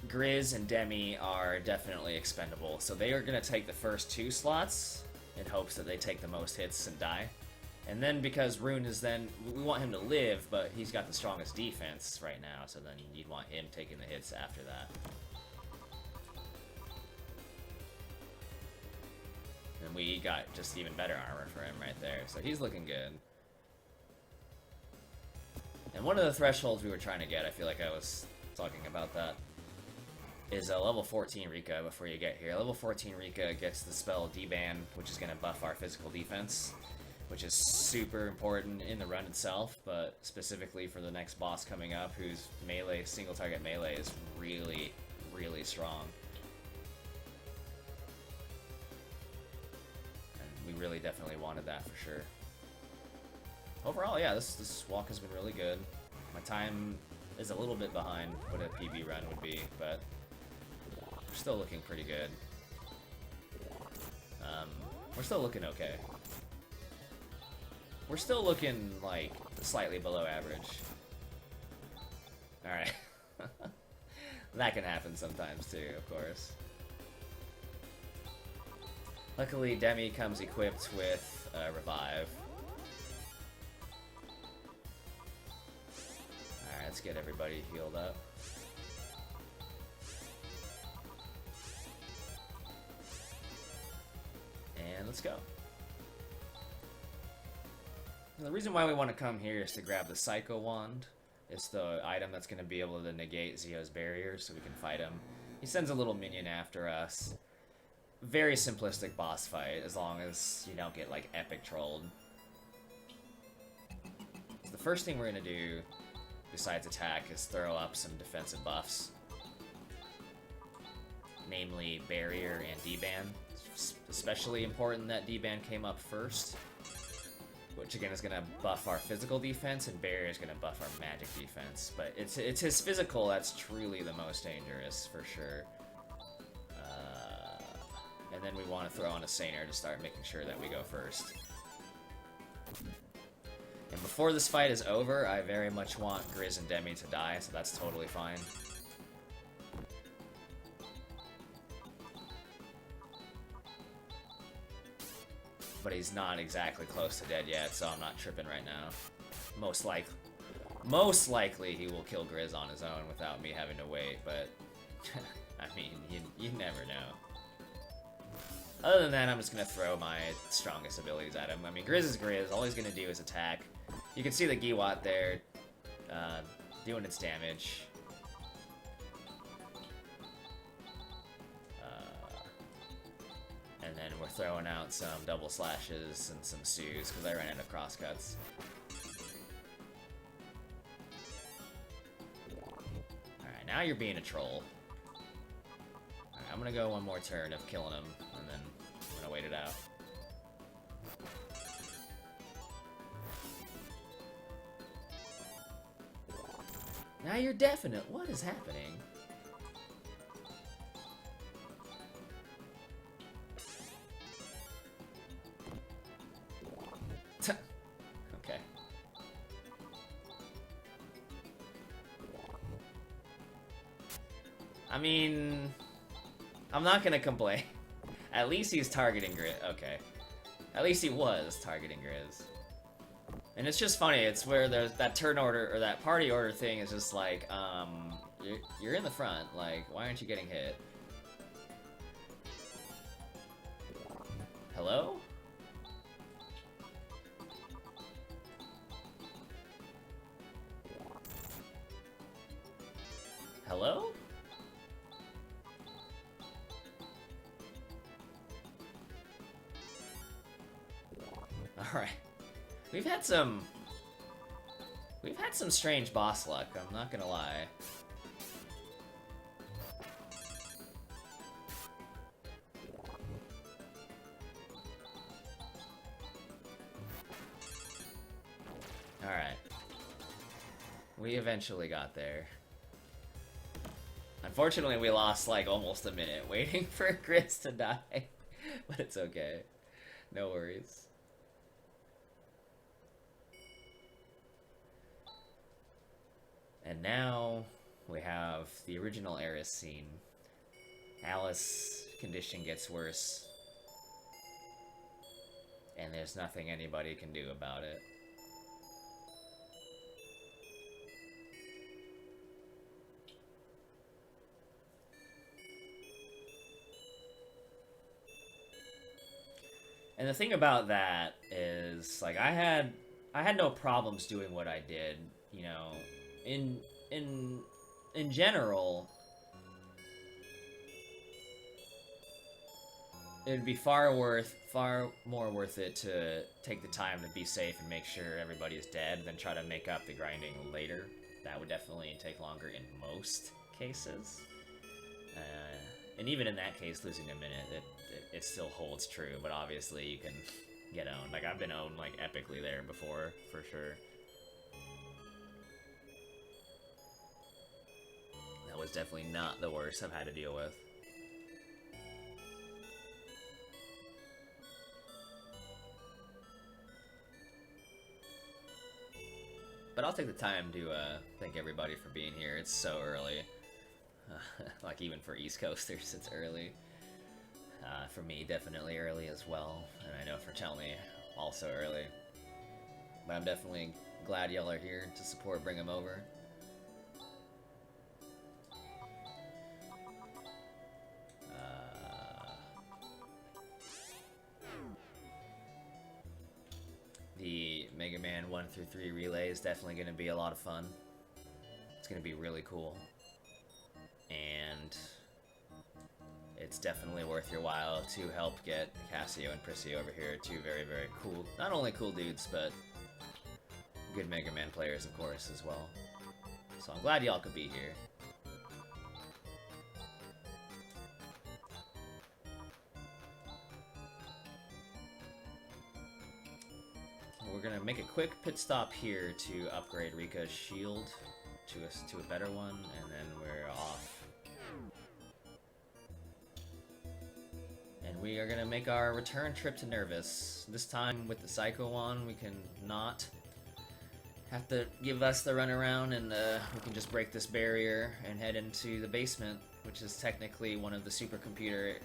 Grizz and Demi are definitely expendable, so they are going to take the first 2 slots in hopes that they take the most hits and die. And then because Rune is then... We want him to live, but he's got the strongest defense right now, so then you'd want him taking the hits after that. And we got just even better armor for him right there, so he's looking good. And one of the thresholds we were trying to get, I feel like I was talking about that, is a level 14 Rika before you get here. Level 14 Rika gets the spell D-Ban, which is going to buff our physical defense, which is super important in the run itself, but specifically for the next boss coming up, whose melee, single target melee is really, really strong. We really definitely wanted that for sure. Overall, yeah, this walk has been really good. My time is a little bit behind what a PB run would be, but we're still looking pretty good. We're still looking okay. We're still looking, like, slightly below average. Alright. That can happen sometimes too, of course. Luckily, Demi comes equipped with Revive. Alright, let's get everybody healed up. And let's go. And the reason why we want to come here is to grab the Psycho Wand. It's the item that's going to be able to negate Zio's barrier so we can fight him. He sends a little minion after us. Very simplistic boss fight, as long as you don't get, like, epic trolled. So the first thing we're gonna do, besides attack, is throw up some defensive buffs. Namely, Barrier and D-Ban. It's especially important that D-Ban came up first. Which, again, is gonna buff our physical defense, and Barrier is gonna buff our magic defense. But it's his physical that's truly the most dangerous, for sure. And then we want to throw on a Saner to start making sure that we go first. And before this fight is over, I very much want Grizz and Demi to die, so that's totally fine. But he's not exactly close to dead yet, so I'm not tripping right now. Most likely he will kill Grizz on his own without me having to wait, but... I mean, you never know. Other than that, I'm just going to throw my strongest abilities at him. I mean, Grizz is Grizz. All he's going to do is attack. You can see the Giwat there doing its damage. And then we're throwing out some double slashes and some Sues, because I ran out of crosscuts. Alright, now you're being a troll. I'm gonna go one more turn of killing him, and then I'm gonna wait it out. Now you're definite. What is happening? Okay. I mean, I'm not gonna complain. At least he's targeting Grizz. Okay. At least he was targeting Grizz. And it's just funny, it's where there's that turn order, or that party order thing is just like, you're in the front, like, why aren't you getting hit? Hello? Hello? Alright. We've had some strange boss luck, I'm not gonna lie. Alright. We eventually got there. Unfortunately, we lost like almost a minute waiting for Grizz to die. But it's okay. No worries. And now we have the original Eris scene. Alice's condition gets worse. And there's nothing anybody can do about it. And the thing about that is, like, I had no problems doing what I did, you know. In general, it'd be far more worth it to take the time to be safe and make sure everybody's dead than try to make up the grinding later. That would definitely take longer in most cases. And even in that case, losing a minute, it still holds true, but obviously you can get owned. Like, I've been owned, like, epically there before, for sure. That was definitely not the worst I've had to deal with. But I'll take the time to thank everybody for being here. It's so early. Like, even for East Coasters, it's early. For me, definitely early as well. And I know for Chelmy, also early. But I'm definitely glad y'all are here to support Bring 'em Over. The Mega Man 1 through 3 relay is definitely going to be a lot of fun. It's going to be really cool. And it's definitely worth your while to help get Cassio and Prissy over here. Two very, very cool, not only cool dudes, but good Mega Man players, of course, as well. So I'm glad y'all could be here. We're gonna make a quick pit stop here to upgrade Rika's shield to a better one, and then we're off. And we are gonna make our return trip to Nervous. This time with the Psycho Wand, we can not have to give us the runaround, and we can just break this barrier and head into the basement, which is technically one of the supercomputer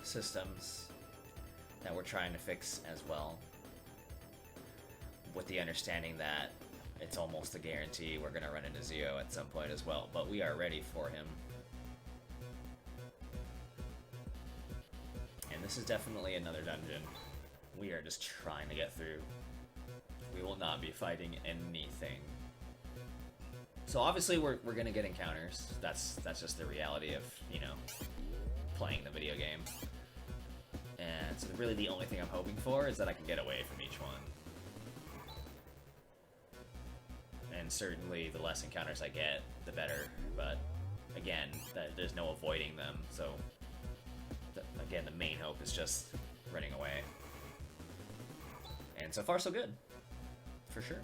systems that we're trying to fix as well. With the understanding that it's almost a guarantee we're going to run into Zio at some point as well, but we are ready for him. And this is definitely another dungeon. We are just trying to get through. We will not be fighting anything. So obviously we're going to get encounters. That's just the reality of, you know, playing the video game. And so really the only thing I'm hoping for is that I can get away from each one. And certainly the less encounters I get, the better. But again, there's no avoiding them. So again, the main hope is just running away. And so far, so good. For sure.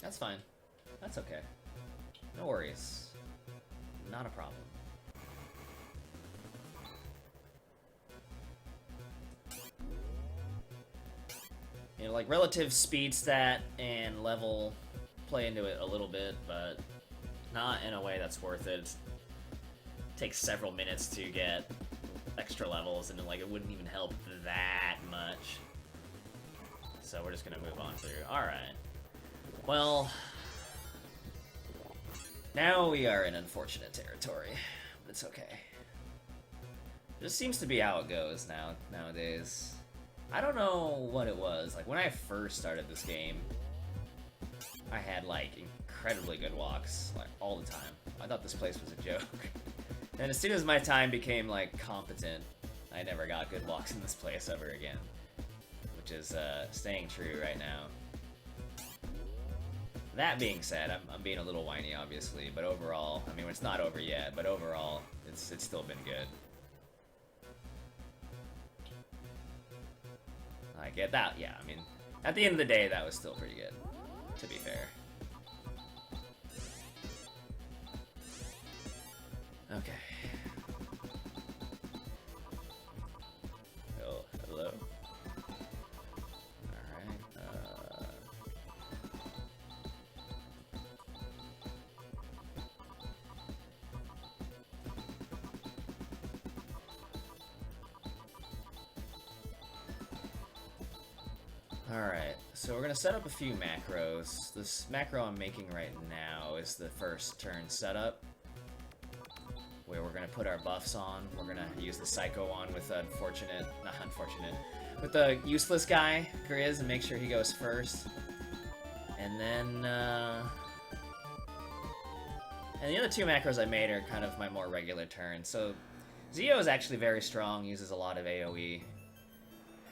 That's fine. That's okay. No worries. Not a problem. You know, like, relative speed stat and level play into it a little bit, but not in a way that's worth it. It takes several minutes to get extra levels, and like, it wouldn't even help that much. So we're just gonna move on through. Alright. Well, now we are in unfortunate territory, but it's okay. This seems to be how it goes nowadays. I don't know what it was. Like, when I first started this game, I had, like, incredibly good walks, like, all the time. I thought this place was a joke. And as soon as my time became, like, competent, I never got good walks in this place ever again. Which is, staying true right now. That being said, I'm being a little whiny, obviously, but overall, I mean, it's not over yet, but overall, it's still been good. I get that, yeah, I mean, at the end of the day, that was still pretty good, to be fair. Okay. Oh, hello. Alright, Alright, so we're gonna set up a few macros. This macro I'm making right now is the first turn setup, where we're gonna put our buffs on. We're gonna use the Psycho on with the with the useless guy, Grizz, and make sure he goes first. And then, and the other two macros I made are kind of my more regular turns. So, Zio is actually very strong, uses a lot of AoE.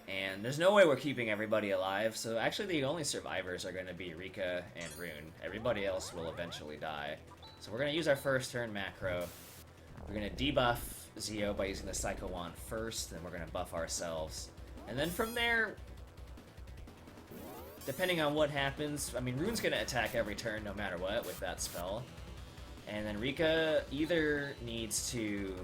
And there's no way we're keeping everybody alive, so actually the only survivors are going to be Rika and Rune. Everybody else will eventually die. So we're going to use our first turn macro. We're going to debuff Zio by using the Psycho Wand first, then we're going to buff ourselves. And then from there, depending on what happens, I mean, Rune's going to attack every turn no matter what with that spell. And then Rika either needs to...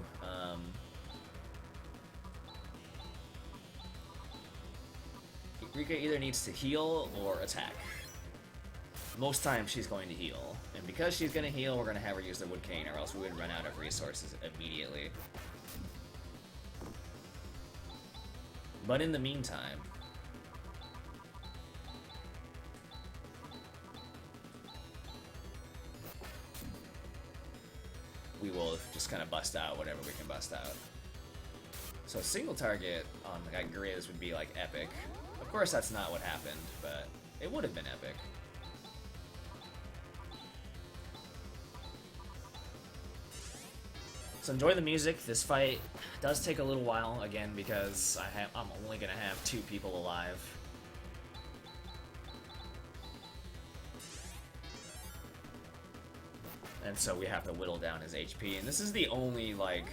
Rika either needs to heal or attack. Most times she's going to heal. And because she's going to heal, we're going to have her use the Wood Cane, or else we would run out of resources immediately. But in the meantime... we will just kind of bust out whatever we can bust out. So a single target on the guy Grizz would be like epic. Of course that's not what happened, but it would have been epic. So enjoy the music. This fight does take a little while, again, because I'm only gonna have 2 people alive. And so we have to whittle down his HP, and this is the only, like...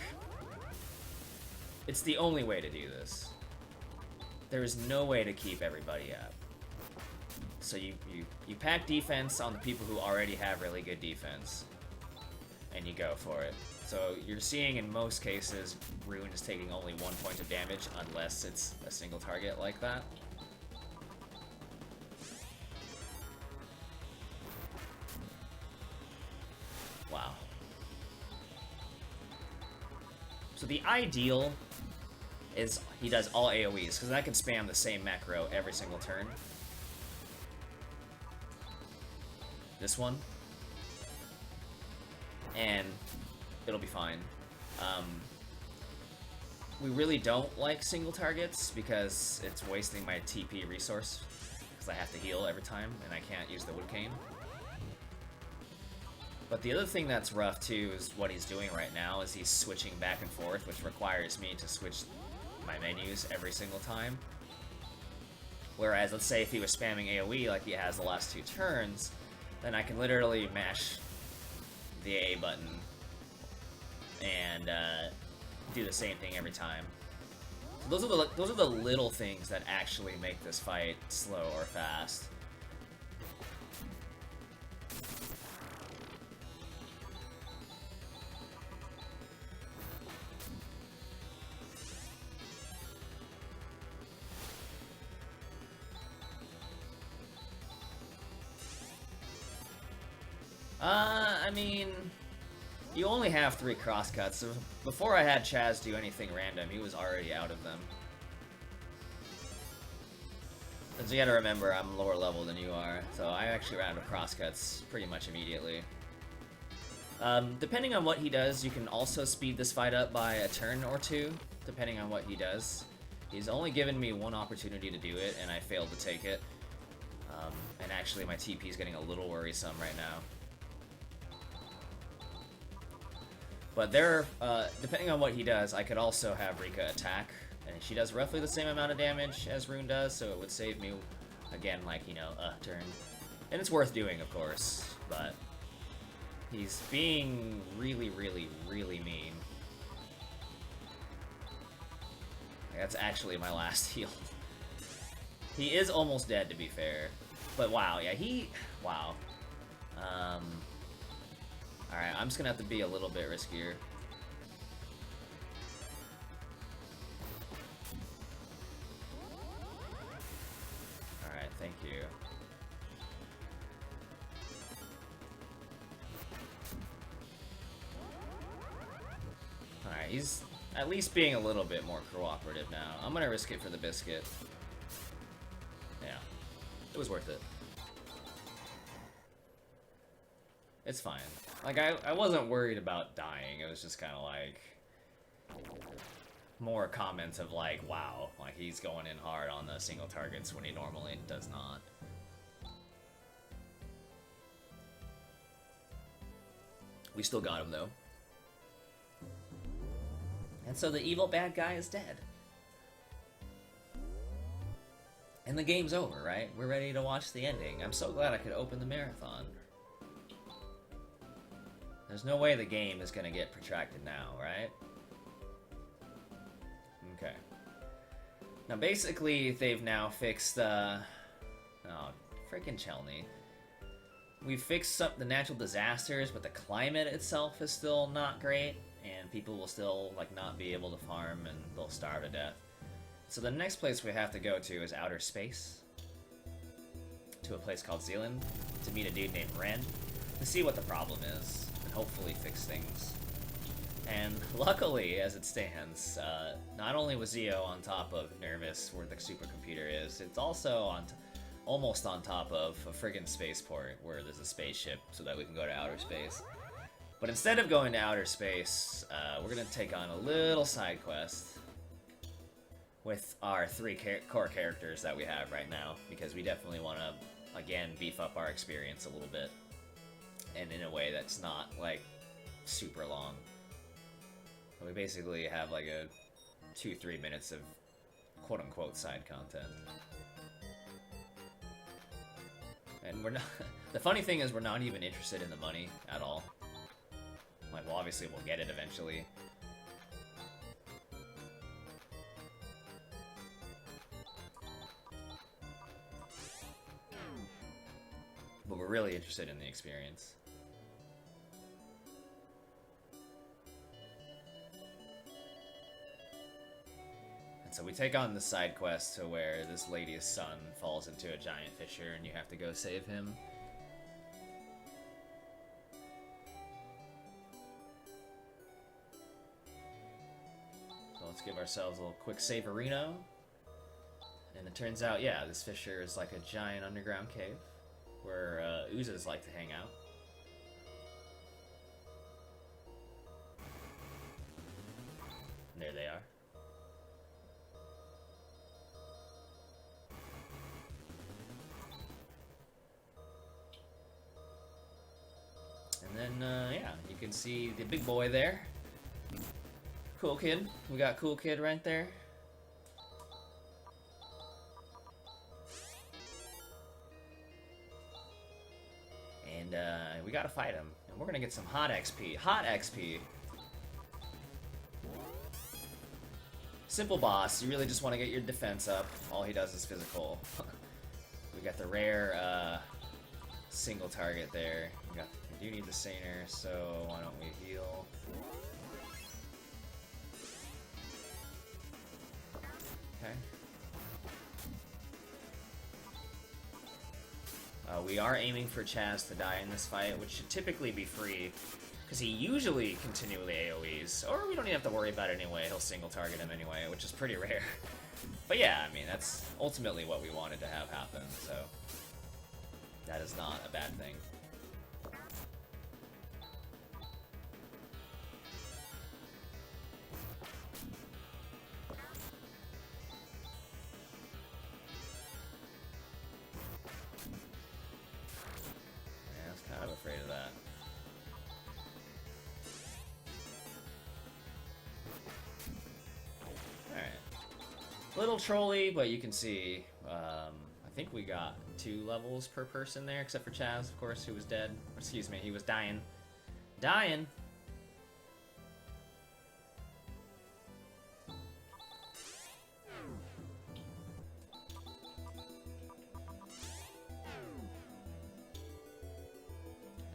it's the only way to do this. There is no way to keep everybody up. So you pack defense on the people who already have really good defense, and you go for it. So you're seeing in most cases, Rune is taking only 1 point of damage, unless it's a single target like that. Wow. So the ideal is he does all AoEs, because I can spam the same macro every single turn. This one. And it'll be fine. We really don't like single targets, because it's wasting my TP resource, because I have to heal every time, and I can't use the Wood Cane. But the other thing that's rough, too, is what he's doing right now, is he's switching back and forth, which requires me to switch my menus every single time. Whereas, let's say if he was spamming AoE like he has the last 2 turns, then I can literally mash the A button and do the same thing every time. So those are the little things that actually make this fight slow or fast. I mean, you only have 3 crosscuts, so before I had Chaz do anything random, he was already out of them. Because you gotta remember, I'm lower level than you are, so I actually ran out of crosscuts pretty much immediately. Depending on what he does, you can also speed this fight up by a turn or 2, depending on what he does. He's only given me 1 opportunity to do it, and I failed to take it. And actually, my TP is getting a little worrisome right now. But there, depending on what he does, I could also have Rika attack, and she does roughly the same amount of damage as Rune does, so it would save me, again, like, you know, a turn. And it's worth doing, of course, but he's being really, really, really mean. That's actually my last heal. He is almost dead, to be fair. But wow, yeah, wow. Alright, I'm just gonna have to be a little bit riskier. Alright, thank you. Alright, he's at least being a little bit more cooperative now. I'm gonna risk it for the biscuit. Yeah, it was worth it. It's fine. Like, I wasn't worried about dying. It was just kind of like more comments of like, wow, like he's going in hard on the single targets when he normally does not. We still got him though. And so the evil bad guy is dead. And the game's over, right? We're ready to watch the ending. I'm so glad I could open the marathon. There's no way the game is gonna get protracted now, right? Okay. Now basically, they've now fixed, oh, freaking Chelney. We've fixed up the natural disasters, but the climate itself is still not great, and people will still, like, not be able to farm, and they'll starve to death. So the next place we have to go to is outer space, to a place called Zealand, to meet a dude named Ren, to see what the problem is, and hopefully fix things. And luckily, as it stands, not only was Zio on top of Nervous, where the supercomputer is, it's also on almost on top of a friggin' spaceport, where there's a spaceship, so that we can go to outer space. But instead of going to outer space, we're gonna take on a little side quest with our 3 core characters that we have right now, because we definitely want to, again, beef up our experience a little bit, and in a way that's not, like, super long. We basically have, like, a 2-3 minutes of quote-unquote side content. And we're not... The funny thing is we're not even interested in the money at all. Like, well, obviously we'll get it eventually. But we're really interested in the experience. And so we take on the side quest to where this lady's son falls into a giant fissure and you have to go save him. So let's give ourselves a little quick save-a-reno. And it turns out, yeah, this fissure is like a giant underground cave where oozes like to hang out. And there they are. And then, yeah, you can see the big boy there. Cool kid. We got cool kid right there. And we gotta fight him. And we're gonna get some hot XP. Hot XP! Simple boss. You really just want to get your defense up. All he does is physical. We got the rare single target there. We do need the Saner, so why don't we heal? Okay. we are aiming for Chaz to die in this fight, which should typically be free, because he usually continually AoEs, or we don't even have to worry about it anyway, he'll single target him anyway, which is pretty rare. But yeah, I mean, that's ultimately what we wanted to have happen, so that is not a bad thing. Yeah, I was kind of afraid of that. Little trolly, but you can see, I think we got 2 levels per person there, except for Chaz, of course, who was dead. Excuse me, he was dying. Dying!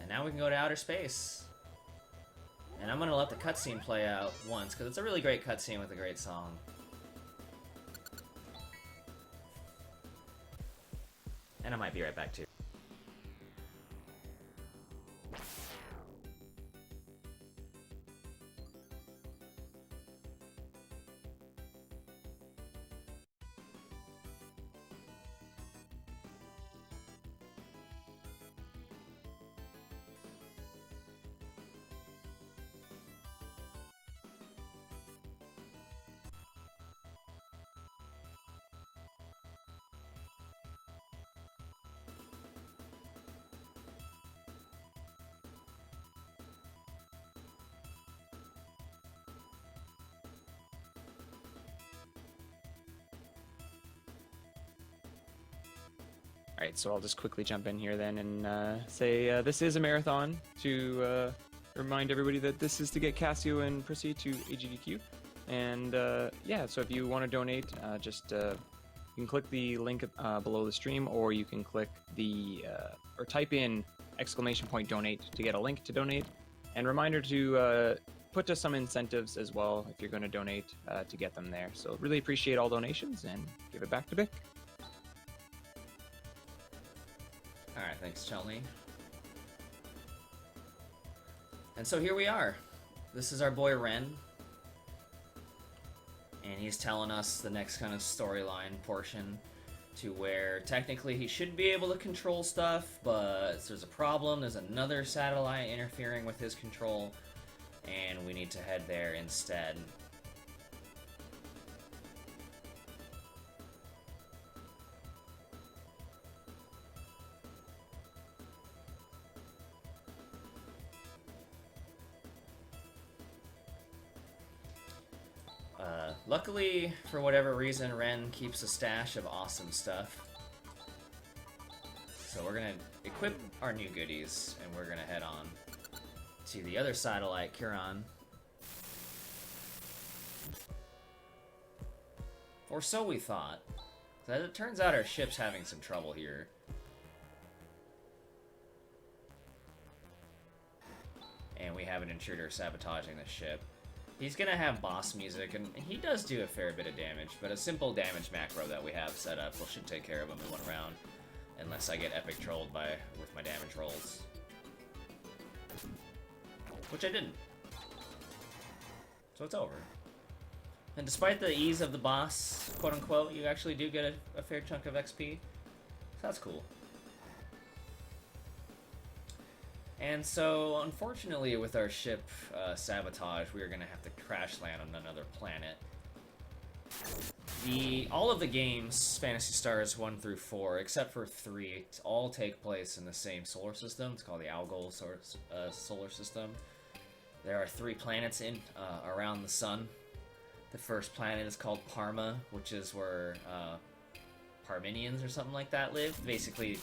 And now we can go to outer space. And I'm gonna let the cutscene play out once, because it's a really great cutscene with a great song. And I might be right back too. Alright, so I'll just quickly jump in here then and say this is a marathon to remind everybody that this is to get Cassio and Prissy to AGDQ. And yeah, so if you want to donate, just you can click the link below the stream, or you can click the or type in !donate to get a link to donate. And reminder to put just some incentives as well if you're going to donate to get them there. So really appreciate all donations, and give it back to Bic. Alright, thanks, Chelney. And so here we are. This is our boy Ren. And he's telling us the next kind of storyline portion, to where technically he should be able to control stuff, but there's a problem. There's another satellite interfering with his control, and we need to head there instead. Luckily, for whatever reason, Ren keeps a stash of awesome stuff. So we're gonna equip our new goodies, and we're gonna head on to the other satellite, Curon. Or so we thought. As it turns out, our ship's having some trouble here. And we have an intruder sabotaging the ship. He's gonna have boss music, and he does do a fair bit of damage, but a simple damage macro that we have set up should take care of him in one round, unless I get epic trolled with my damage rolls. Which I didn't. So it's over. And despite the ease of the boss, quote-unquote, you actually do get a fair chunk of XP. So that's cool. And so, unfortunately, with our ship sabotage, we are going to have to crash land on another planet. All of the games, Phantasy Stars 1 through 4, except for 3, all take place in the same solar system. It's called the Algol solar system. There are 3 planets around the sun. The first planet is called Parma, which is where Parmenians or something like that live. Basically,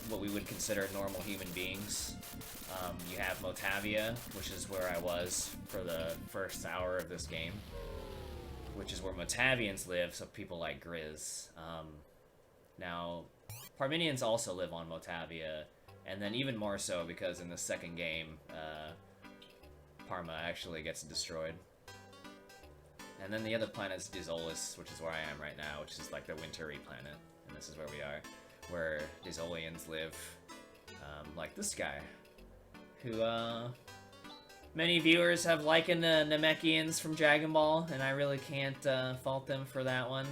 what we would consider normal human beings. You have Motavia, which is where I was for the first hour of this game, which is where Motavians live, so people like Grizz. Now, Parmenians also live on Motavia, and then even more so because in the second game, Parma actually gets destroyed. And then the other planet is Dizolis, which is where I am right now, which is like the wintry planet, and this is where we are. where these Olians live, like this guy, who many viewers have likened the Namekians from Dragon Ball, and I really can't fault them for that one.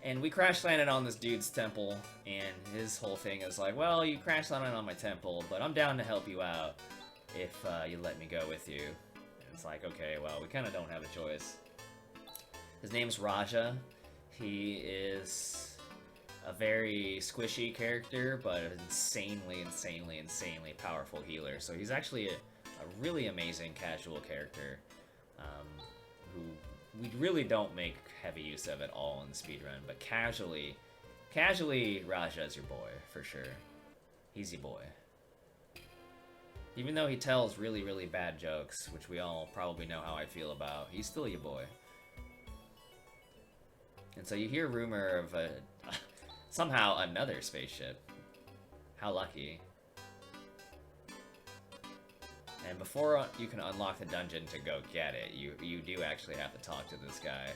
And we crash landed on this dude's temple, and his whole thing is like, well, you crash landed on my temple, but I'm down to help you out if you let me go with you. And it's like, okay, well, we kind of don't have a choice. His name's Raja. He is a very squishy character, but an insanely powerful healer. So he's actually a really amazing casual character who we really don't make heavy use of at all in the speedrun, but casually, Raja's your boy, for sure. He's your boy. Even though he tells really bad jokes, which we all probably know how I feel about, he's still your boy. And so you hear rumor of somehow another spaceship. How lucky. And before you can unlock the dungeon to go get it, you do actually have to talk to this guy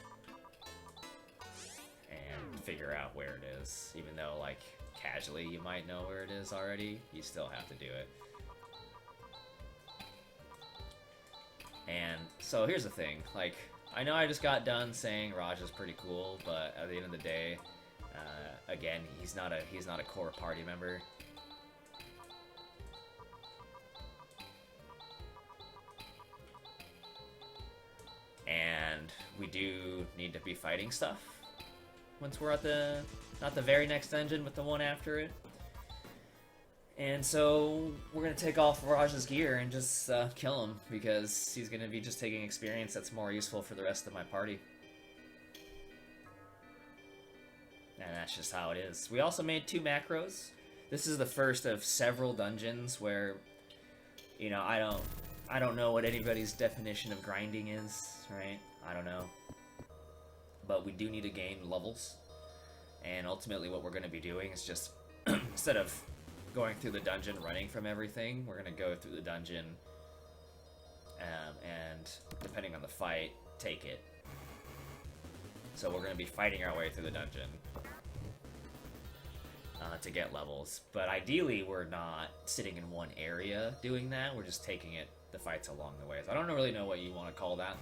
and figure out where it is. Even though, like, casually you might know where it is already, you still have to do it. And so here's the thing, like, I know I just got done saying Raja's pretty cool, but at the end of the day, again, he's not a core party member. And we do need to be fighting stuff once we're at not the very next dungeon, but the one after it. And so we're gonna take off Raja's gear and just kill him, because he's gonna be just taking experience that's more useful for the rest of my party. And that's just how it is. We also made 2 macros. This is the first of several dungeons where, you know, I don't know what anybody's definition of grinding is, right? I don't know. But we do need to gain levels. And ultimately what we're going to be doing is just, instead of going through the dungeon running from everything, we're going to go through the dungeon and, depending on the fight, take it. So we're going to be fighting our way through the dungeon to get levels. But ideally we're not sitting in one area doing that, we're just taking the fights along the way. So I don't really know what you want to call that.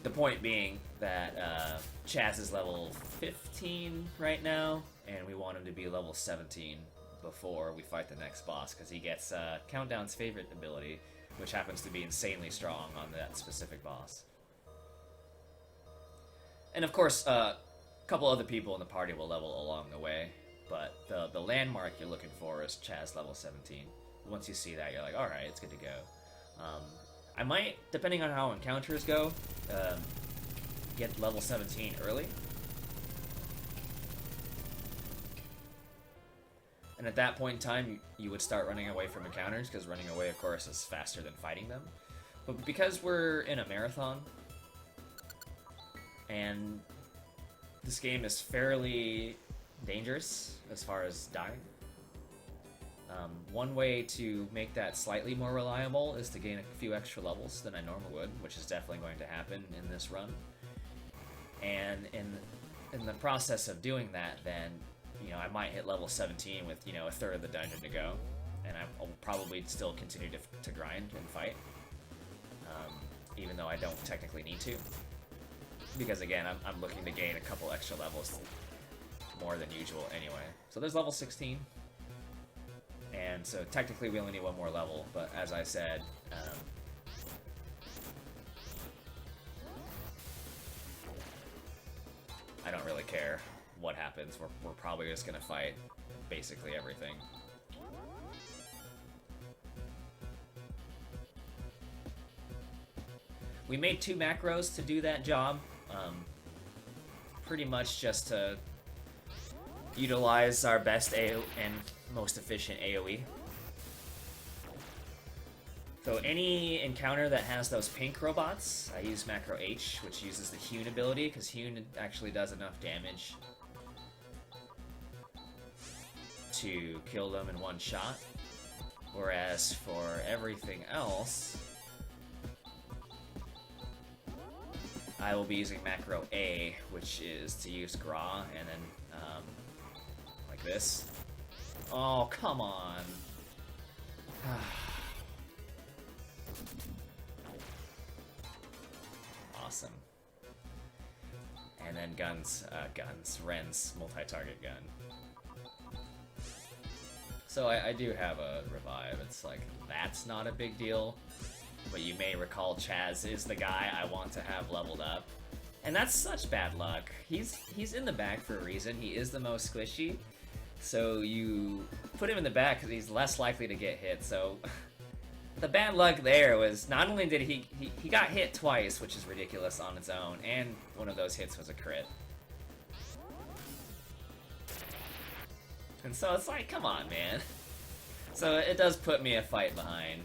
The point being that Chaz is level 15 right now, and we want him to be level 17 before we fight the next boss, because he gets Countdown's favorite ability, which happens to be insanely strong on that specific boss. And of course, a couple other people in the party will level along the way, but the landmark you're looking for is Chaz level 17. Once you see that, you're like, alright, it's good to go. I might, depending on how encounters go, get level 17 early. And at that point in time, you would start running away from encounters, because running away, of course, is faster than fighting them. But because we're in a marathon, and this game is fairly dangerous as far as dying, one way to make that slightly more reliable is to gain a few extra levels than I normally would, which is definitely going to happen in this run. And in the process of doing that, then, you know, I might hit level 17 with, you know, a third of the dungeon to go, and I'll probably still continue to grind and fight, even though I don't technically need to, because again, I'm looking to gain a couple extra levels more than usual anyway. So there's level 16. And so technically we only need one more level, but as I said, I don't really care what happens. We're probably just gonna fight basically everything. We made 2 macros to do that job, pretty much just to utilize our best and most efficient AoE. So any encounter that has those pink robots, I use macro H, which uses the Hewn ability, because Hewn actually does enough damage to kill them in one shot. Whereas for everything else, I will be using macro A, which is to use Gra, and then this. Oh, come on. Awesome. And then Ren's multi-target gun. So I do have a revive. It's like, that's not a big deal. But you may recall Chaz is the guy I want to have leveled up. And that's such bad luck. He's in the back for a reason. He is the most squishy. So you put him in the back because he's less likely to get hit. So the bad luck there was not only did he got hit twice, which is ridiculous on its own, and one of those hits was a crit. And so it's like, come on, man. So it does put me a fight behind.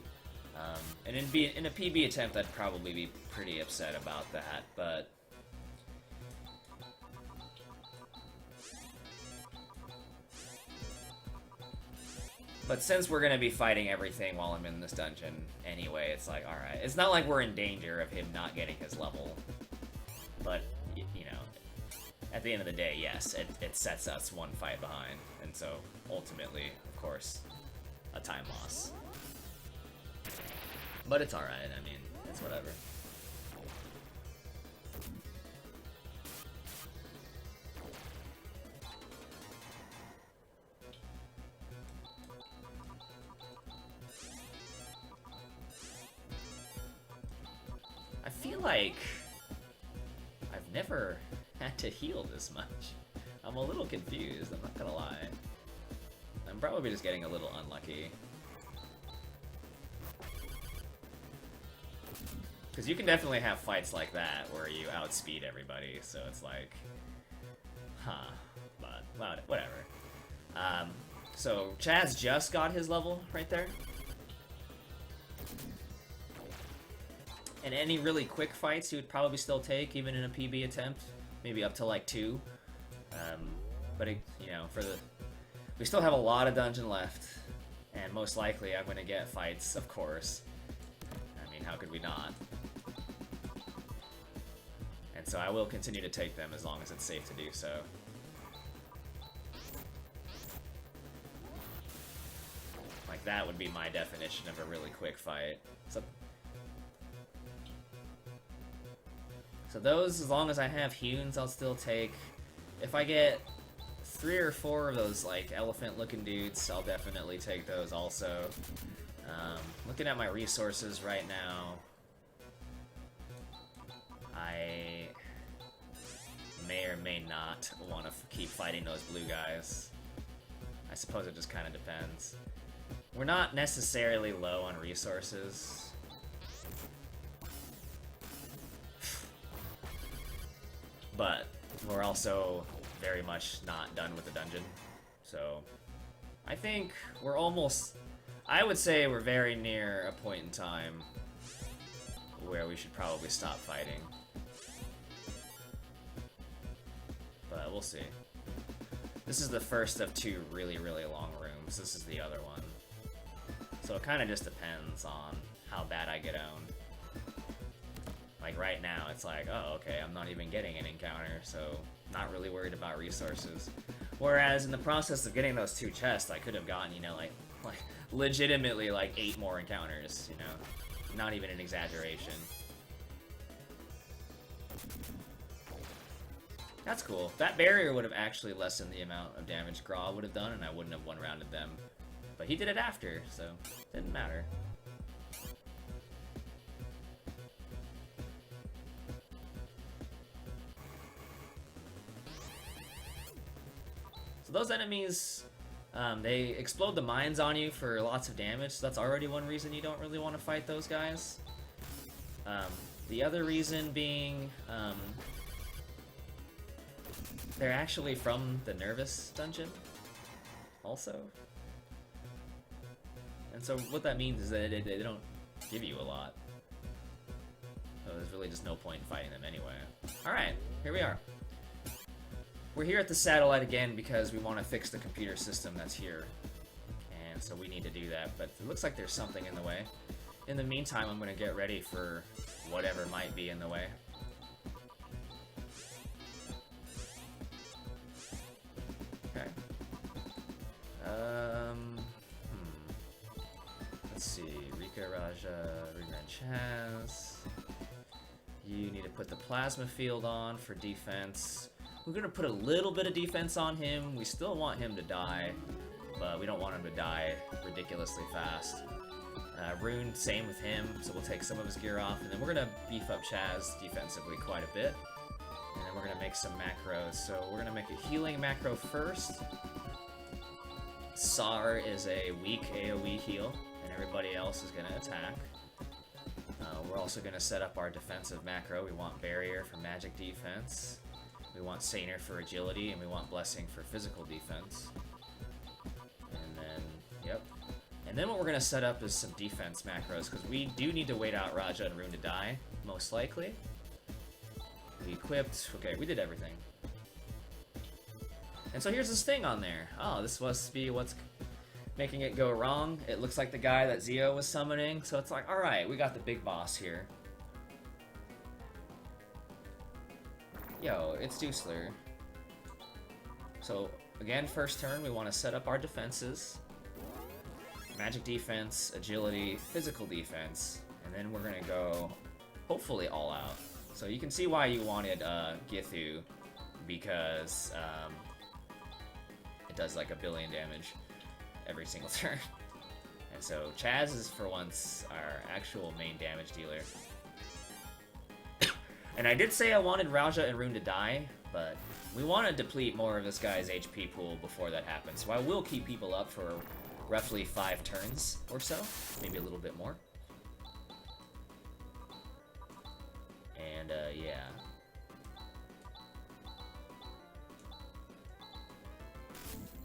And in a PB attempt, I'd probably be pretty upset about that, but... But since we're gonna be fighting everything while I'm in this dungeon anyway, it's like, alright. It's not like we're in danger of him not getting his level. But, you know, at the end of the day, yes, it sets us one fight behind. And so, ultimately, of course, a time loss. But it's alright, I mean, it's whatever. I feel like I've never had to heal this much. I'm a little confused, I'm not gonna lie. I'm probably just getting a little unlucky. Because you can definitely have fights like that where you outspeed everybody, so it's like, huh, but whatever. So Chaz just got his level right there. And any really quick fights he would probably still take, even in a PB attempt, maybe up to like 2. But it, you know, we still have a lot of dungeon left, and most likely I'm gonna get fights, of course. I mean, how could we not? And so I will continue to take them as long as it's safe to do so. Like, that would be my definition of a really quick fight. So those, as long as I have Hewns, I'll still take. If I get 3 or 4 of those, like, elephant-looking dudes, I'll definitely take those also. Looking at my resources right now, I may or may not want to keep fighting those blue guys. I suppose it just kind of depends. We're not necessarily low on resources. But we're also very much not done with the dungeon. So I think we're almost... I would say we're very near a point in time where we should probably stop fighting. But we'll see. This is the first of 2 really, really long rooms. This is the other one. So it kind of just depends on how bad I get owned. Like right now, it's like, oh, okay, I'm not even getting an encounter, so not really worried about resources. Whereas in the process of getting those 2 chests, I could have gotten, you know, like legitimately like 8 more encounters, you know? Not even an exaggeration. That's cool. That barrier would have actually lessened the amount of damage Graw would have done, and I wouldn't have one-rounded them. But he did it after, so it didn't matter. So those enemies, they explode the mines on you for lots of damage, so that's already one reason you don't really want to fight those guys. The other reason being, they're actually from the Nervous dungeon, also. And so what that means is that they don't give you a lot. So there's really just no point in fighting them anyway. Alright, here we are. We're here at the satellite again because we want to fix the computer system that's here. And so we need to do that, but it looks like there's something in the way. In the meantime, I'm going to get ready for whatever might be in the way. Okay. Let's see. Rika, Raja, Ringran, Chaz. You need to put the plasma field on for defense. We're gonna put a little bit of defense on him. We still want him to die, but we don't want him to die ridiculously fast. Rune, same with him, so we'll take some of his gear off, and then we're gonna beef up Chaz defensively quite a bit. And then we're gonna make some macros. So we're gonna make a healing macro first. Sar is a weak AoE heal, and everybody else is gonna attack. We're also gonna set up our defensive macro. We want Barrier for magic defense. We want Saner for agility, and we want Blessing for physical defense. And then, yep. And then what we're gonna set up is some defense macros, because we do need to wait out Raja and Rune to die, most likely. We equipped, okay, we did everything. And so here's this thing on there. Oh, this must be what's making it go wrong. It looks like the guy that Zio was summoning, so it's like, alright, we got the big boss here. Yo, it's Dusler. So, again, first turn, we want to set up our defenses. Magic defense, agility, physical defense, and then we're gonna go, hopefully, all out. So you can see why you wanted Githu, because it does like 1 billion damage every single turn. And so Chaz is, for once, our actual main damage dealer. And I did say I wanted Raja and Rune to die, but we want to deplete more of this guy's HP pool before that happens. So I will keep people up for roughly 5 turns or so, maybe a little bit more. And, yeah.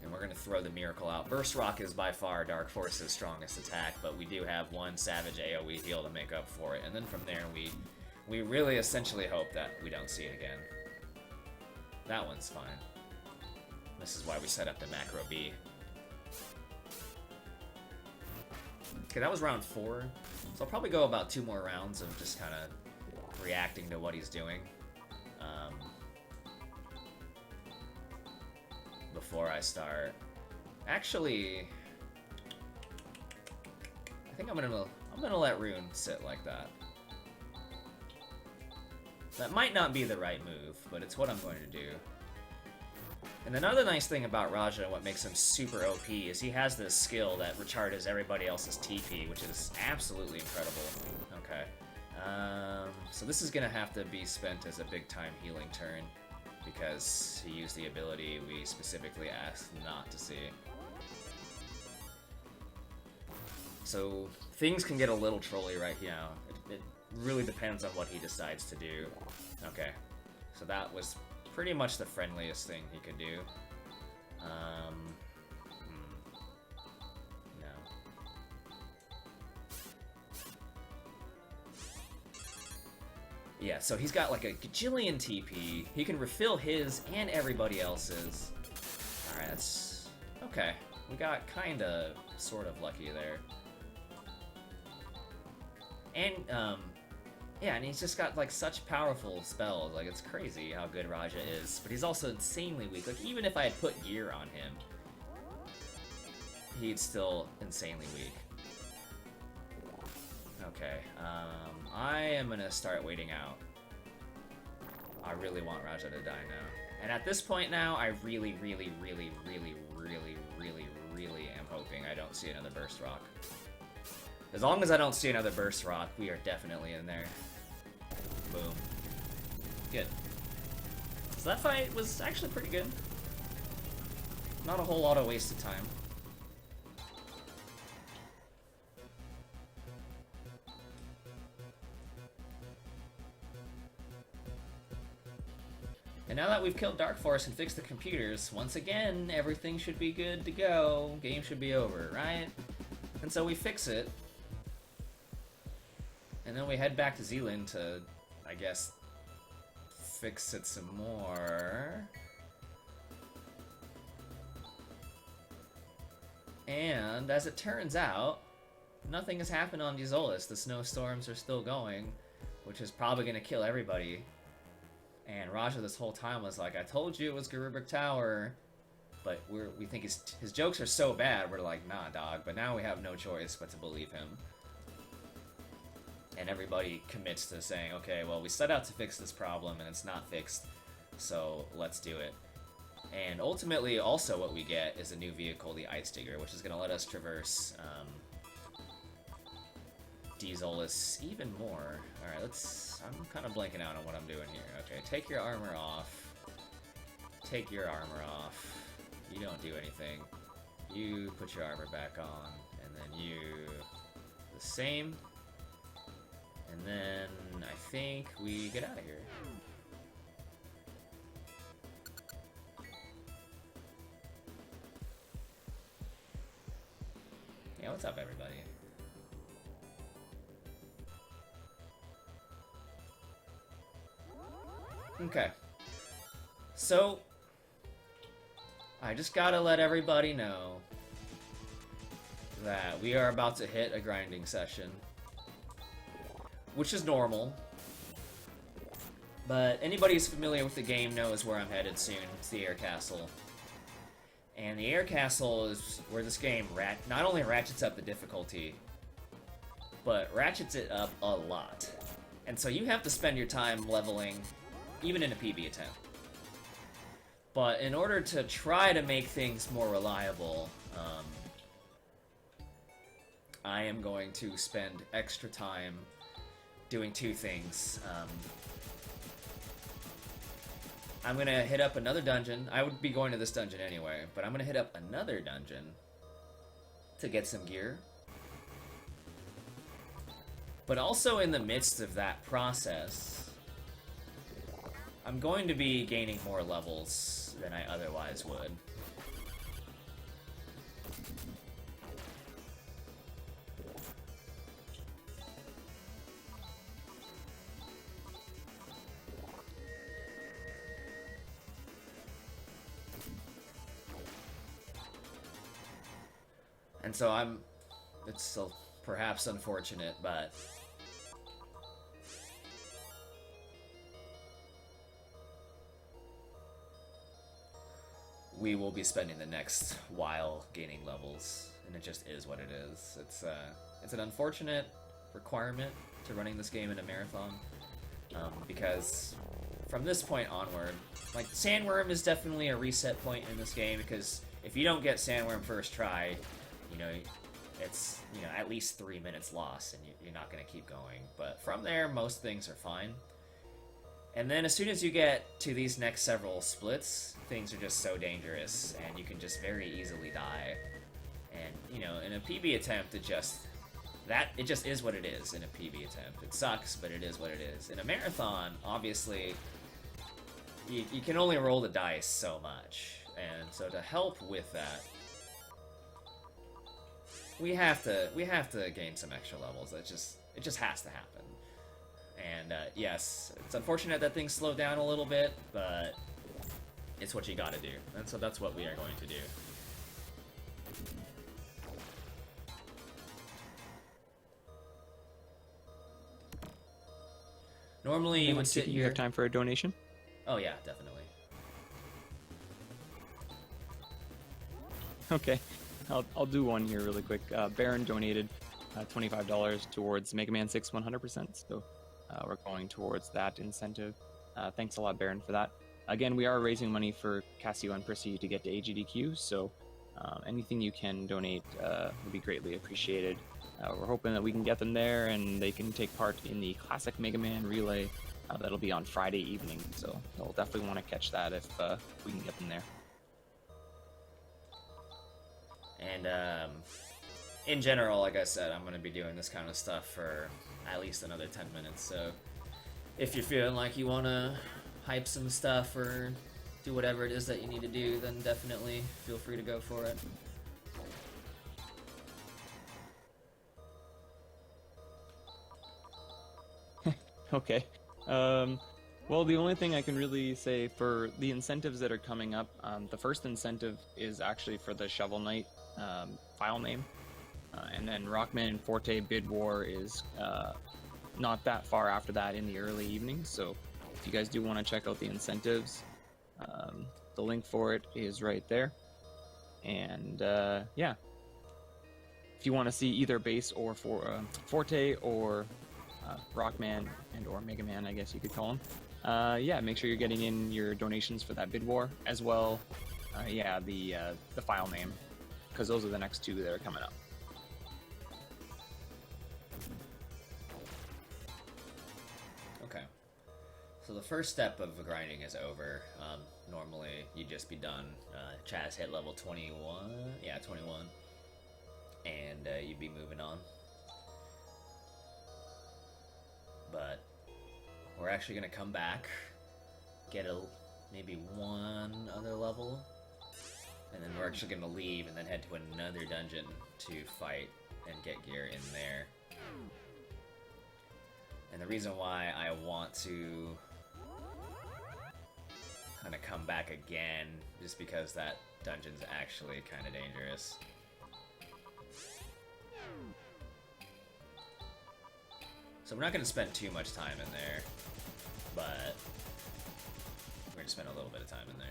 And we're gonna throw the Miracle out. Burst Rock is by far Dark Force's strongest attack, but we do have one Savage AoE heal to make up for it. And then from there, we really essentially hope that we don't see it again. That one's fine. This is why we set up the Macro B. Okay, that was round 4. So I'll probably go about 2 more rounds of just kind of reacting to what he's doing. Before I start. Actually, I think I'm gonna let Rune sit like that. That might not be the right move, but it's what I'm going to do. And another nice thing about Raja and what makes him super OP is he has this skill that recharges everybody else's TP, which is absolutely incredible. Okay. So this is gonna have to be spent as a big time healing turn, because he used the ability we specifically asked not to see. So things can get a little trolly right now. It really depends on what he decides to do. Okay, so that was pretty much the friendliest thing he could do. No. Yeah, so he's got like a gajillion TP. He can refill his and everybody else's. Alright, that's... okay. We got kinda, sort of lucky there. And, yeah, and he's just got like such powerful spells. Like, it's crazy how good Raja is. But he's also insanely weak. Like, even if I had put gear on him, he's still insanely weak. Okay, I am gonna start waiting out. I really want Raja to die now. And at this point now, I really am hoping I don't see another Burst Rock. As long as I don't see another Burst Rock, we are definitely in there. Boom. Good. So that fight was actually pretty good. Not a whole lot of wasted time. And now that we've killed Dark Force and fixed the computers, once again, everything should be good to go. Game should be over, right? And so we fix it. And then we head back to Zealand to, I guess, fix it some more. And as it turns out, nothing has happened on Dizolis. The snowstorms are still going, which is probably going to kill everybody. And Raja this whole time was like, I told you it was Garubrik Tower, but we think his jokes are so bad, we're like, nah, dog. But now we have no choice but to believe him. And everybody commits to saying, okay, well, we set out to fix this problem, and it's not fixed, so let's do it. And ultimately, also what we get is a new vehicle, the Ice Digger, which is going to let us traverse Dieselis even more. Alright, I'm kind of blanking out on what I'm doing here. Okay, take your armor off. Take your armor off. You don't do anything. You put your armor back on, and then you... the same. And then I think we get out of here. Yeah, what's up, everybody? Okay. So, I just gotta let everybody know that we are about to hit a grinding session. Which is normal. But anybody who's familiar with the game knows where I'm headed soon. It's the Air Castle. And the Air Castle is where this game not only ratchets up the difficulty, but ratchets it up a lot. And so you have to spend your time leveling, even in a PB attempt. But in order to try to make things more reliable, I am going to spend extra time doing two things. I'm gonna hit up another dungeon. I would be going to this dungeon anyway, but I'm gonna hit up another dungeon to get some gear. But also in the midst of that process, I'm going to be gaining more levels than I otherwise would. And so it's still perhaps unfortunate, but we will be spending the next while gaining levels, and it just is what it is. It's an unfortunate requirement to running this game in a marathon, because from this point onward, like, Sandworm is definitely a reset point in this game, because if you don't get Sandworm first try, you know, it's, you know, at least 3 minutes lost, and you're not going to keep going. But from there, most things are fine. And then as soon as you get to these next several splits, things are just so dangerous, and you can just very easily die. And, you know, in a PB attempt, it just is what it is in a PB attempt. It sucks, but it is what it is. In a marathon, obviously, you can only roll the dice so much. And so to help with that, we have to gain some extra levels. It just has to happen. And yes, it's unfortunate that things slow down a little bit, but it's what you gotta do. And so that's what we are going to do. Normally you would sit here. You have time for a donation? Oh yeah, definitely. Okay, I'll do one here really quick. Baron donated $25 towards Mega Man 6 100%, so we're going towards that incentive. Thanks a lot, Baron, for that. Again, we are raising money for Casio and Percy to get to AGDQ, so anything you can donate would be greatly appreciated. We're hoping that we can get them there and they can take part in the Classic Mega Man Relay that'll be on Friday evening, so they'll definitely want to catch that if we can get them there. And in general, like I said, I'm going to be doing this kind of stuff for at least another 10 minutes, so if you're feeling like you want to hype some stuff or do whatever it is that you need to do, then definitely feel free to go for it. Okay. Well, the only thing I can really say for the incentives that are coming up, the first incentive is actually for the Shovel Knight file name. And then Rockman and Forte Bid War is not that far after that in the early evening. So if you guys do want to check out the incentives, the link for it is right there. And yeah, if you want to see either bass or Forte or Rockman and or Mega Man, I guess you could call him, yeah, make sure you're getting in your donations for that bid war as well. Yeah, the file name, because those are the next two that are coming up. Okay. So the first step of the grinding is over. Normally, you'd just be done. Chaz hit level 21. Yeah, 21. And you'd be moving on. But we're actually going to come back, get maybe one other level, and then we're actually going to leave and then head to another dungeon to fight and get gear in there. And the reason why I want to kind of come back again, just because that dungeon's actually kind of dangerous. So we're not going to spend too much time in there, but we're going to spend a little bit of time in there.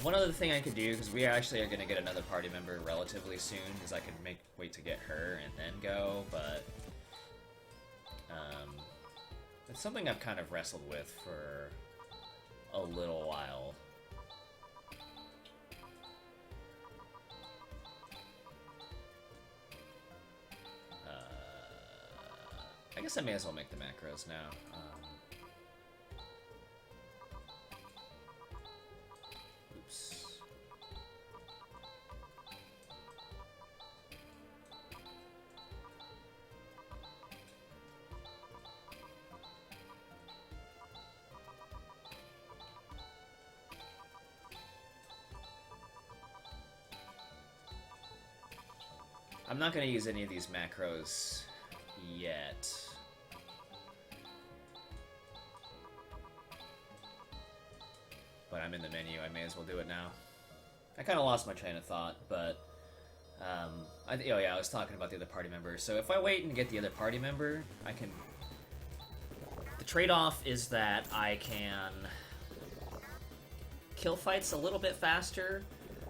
One other thing I could do, because we actually are going to get another party member relatively soon, is I could wait to get her and then go, but it's something I've kind of wrestled with for a little while. I guess I may as well make the macros now. Oops. I'm not going to use any of these macros yet. But I'm in the menu, I may as well do it now. I kind of lost my train of thought, but oh yeah, I was talking about the other party member. So if I wait and get the other party member, I can... The trade-off is that I can kill fights a little bit faster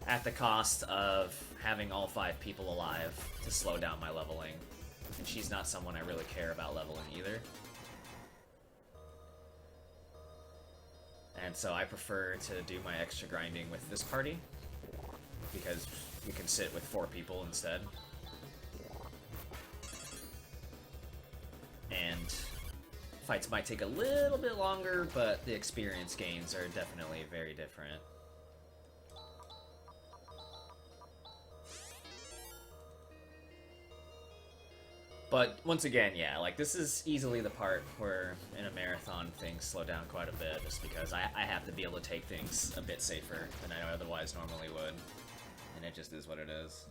at the cost of having all 5 people alive to slow down my leveling. And she's not someone I really care about leveling either. And so I prefer to do my extra grinding with this party, because we can sit with 4 people instead. And fights might take a little bit longer, but the experience gains are definitely very different. But once again, yeah, like this is easily the part where in a marathon things slow down quite a bit, just because I have to be able to take things a bit safer than I otherwise normally would. And it just is what it is.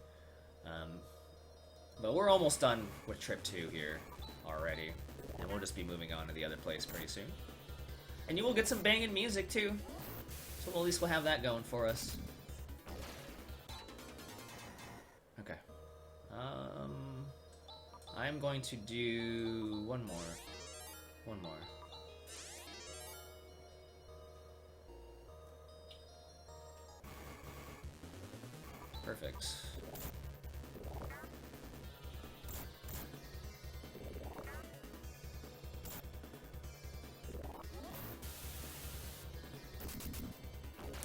But we're almost done with Trip 2 here already. And we'll just be moving on to the other place pretty soon. And you will get some banging music too. So at least we'll have that going for us. Okay. I'm going to do one more. Perfect.